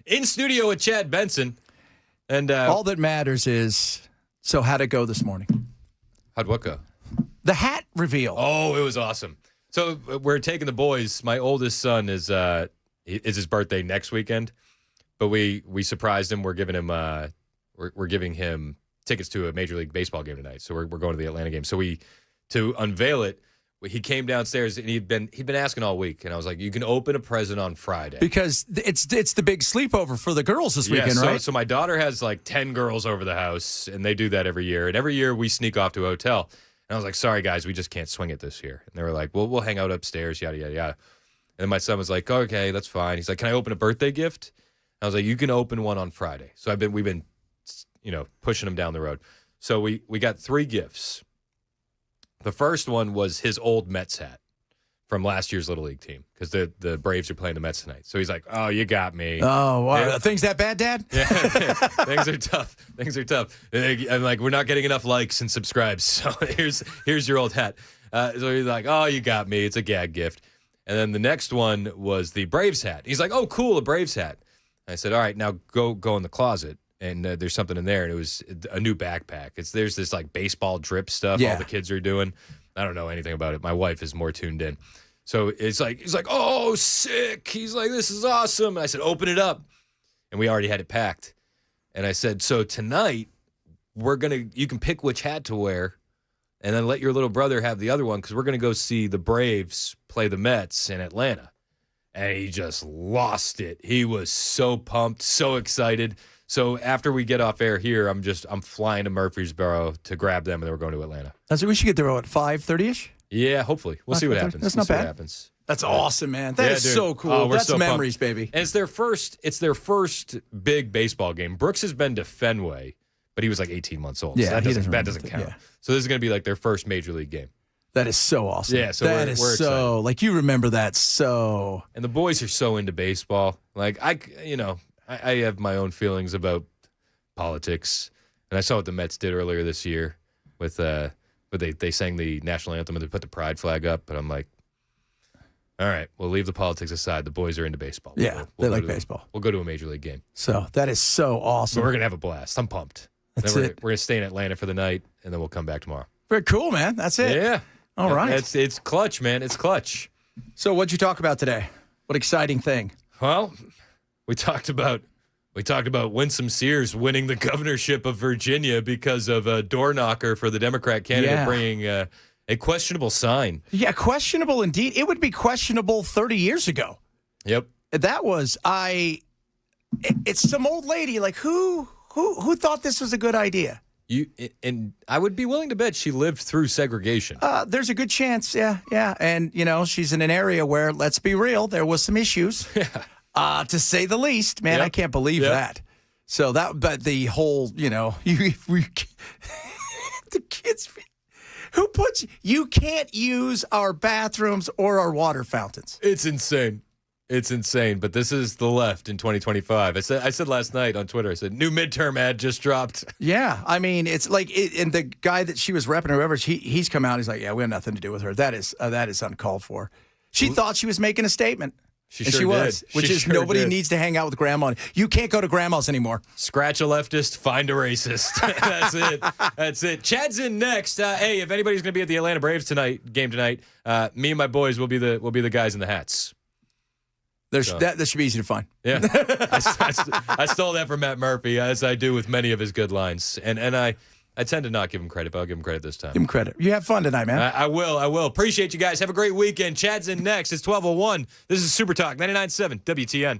[SPEAKER 13] In studio with Chad Benson. And
[SPEAKER 9] all that matters is, so how'd it go this morning?
[SPEAKER 2] How'd what go?
[SPEAKER 9] The hat reveal.
[SPEAKER 2] Oh, it was awesome. So we're taking the boys. My oldest son is his birthday next weekend, but we surprised him. We're giving him we're giving him tickets to a Major League Baseball game tonight. So we're going to the Atlanta game. So to unveil it, he came downstairs and he'd been asking all week, and I was like, "You can open a present on Friday
[SPEAKER 9] because it's the big sleepover for the girls this weekend, right?"
[SPEAKER 2] So my daughter has like 10 girls over the house, and they do that every year. And every year we sneak off to a hotel. And I was like, "Sorry guys, we just can't swing it this year." And they were like, "Well, we'll hang out upstairs, yada yada yada." And then my son was like, "Okay, that's fine." He's like, "Can I open a birthday gift?" And I was like, "You can open one on Friday." So we've been pushing him down the road. So we got 3 gifts. The first one was his old Mets hat from last year's Little League team because the Braves are playing the Mets tonight. So he's like, "Oh, you got me."
[SPEAKER 9] Oh, wow. Things that bad, Dad?
[SPEAKER 2] Yeah, things are tough. Things are tough. I'm like, we're not getting enough likes and subscribes. So here's your old hat. So he's like, "Oh, you got me." It's a gag gift. And then the next one was the Braves hat. He's like, "Oh, cool, a Braves hat." I said, "All right, now go in the closet." And there's something in there, and it was a new backpack. There's this like baseball drip stuff all the kids are doing. I don't know anything about it. My wife is more tuned in. So he's like, "Oh, sick." He's like, "This is awesome." And I said, "Open it up." And we already had it packed. And I said, "So tonight you can pick which hat to wear, and then let your little brother have the other one because we're gonna go see the Braves play the Mets in Atlanta." And he just lost it. He was so pumped, so excited. So after we get off air here, I'm flying to Murfreesboro to grab them, and then we're going to Atlanta.
[SPEAKER 9] So we should get there at 5:30ish.
[SPEAKER 2] Yeah, hopefully. We'll see what happens.
[SPEAKER 9] That's not bad. That's awesome, man. That is so cool.
[SPEAKER 2] Oh,
[SPEAKER 9] That's
[SPEAKER 2] so
[SPEAKER 9] memories,
[SPEAKER 2] pumped.
[SPEAKER 9] baby.
[SPEAKER 2] And it's their first big baseball game. Brooks has been to Fenway, but he was like 18 months old.
[SPEAKER 9] Yeah,
[SPEAKER 2] so that doesn't count.
[SPEAKER 9] Yeah.
[SPEAKER 2] So this is going to be like their first major league game.
[SPEAKER 9] That is so awesome.
[SPEAKER 2] Yeah, so
[SPEAKER 9] that
[SPEAKER 2] we're
[SPEAKER 9] is
[SPEAKER 2] excited.
[SPEAKER 9] so like you remember that so.
[SPEAKER 2] And the boys are so into baseball. Like I have my own feelings about politics, and I saw what the Mets did earlier this year with they sang the national anthem and they put the pride flag up. But I'm like, all right, we'll leave the politics aside. The boys are into baseball.
[SPEAKER 9] They like baseball.
[SPEAKER 2] We'll go to a major league game.
[SPEAKER 9] So that is so awesome.
[SPEAKER 2] So we're gonna have a blast. I'm pumped.
[SPEAKER 9] That's
[SPEAKER 2] then
[SPEAKER 9] it.
[SPEAKER 2] We're gonna stay in Atlanta for the night, and then we'll come back tomorrow.
[SPEAKER 9] Very cool, man. That's it.
[SPEAKER 2] Yeah.
[SPEAKER 9] All right.
[SPEAKER 2] It's clutch, man. It's clutch.
[SPEAKER 9] So what'd you talk about today? What exciting thing?
[SPEAKER 2] Well, we talked about Winsome Sears winning the governorship of Virginia because of a door knocker for the Democrat candidate bringing a questionable sign.
[SPEAKER 9] Yeah, questionable indeed. It would be questionable 30 years ago.
[SPEAKER 2] Yep.
[SPEAKER 9] That was it's some old lady. Like who thought this was a good idea?
[SPEAKER 2] And I would be willing to bet she lived through segregation.
[SPEAKER 9] There's a good chance. Yeah. And she's in an area where, let's be real, there was some issues. To say the least, man. I can't believe that. So but the whole, the kids, you can't use our bathrooms or our water fountains.
[SPEAKER 2] It's insane. It's insane. But this is the left in 2025. I said last night on Twitter, I said, new midterm ad just dropped.
[SPEAKER 9] Yeah. I mean, it's like, and the guy that she was repping or whoever, he's come out. He's like, yeah, we have nothing to do with her. That is uncalled for. She thought she was making a statement.
[SPEAKER 2] She
[SPEAKER 9] was, which is nobody needs to hang out with grandma. You can't go to grandma's anymore.
[SPEAKER 2] Scratch a leftist, find a racist. That's it. Chad's in next. Hey, if anybody's going to be at the Atlanta Braves game tonight, me and my boys will be the guys in the hats.
[SPEAKER 9] That should be easy to find.
[SPEAKER 2] Yeah, I stole that from Matt Murphy, as I do with many of his good lines, and I tend to not give him credit, but I'll give him credit this time.
[SPEAKER 9] Give him credit. You have fun tonight, man.
[SPEAKER 2] I will. Appreciate you guys. Have a great weekend. Chad's in next. It's 12:01. This is Super Talk 99.7 WTN.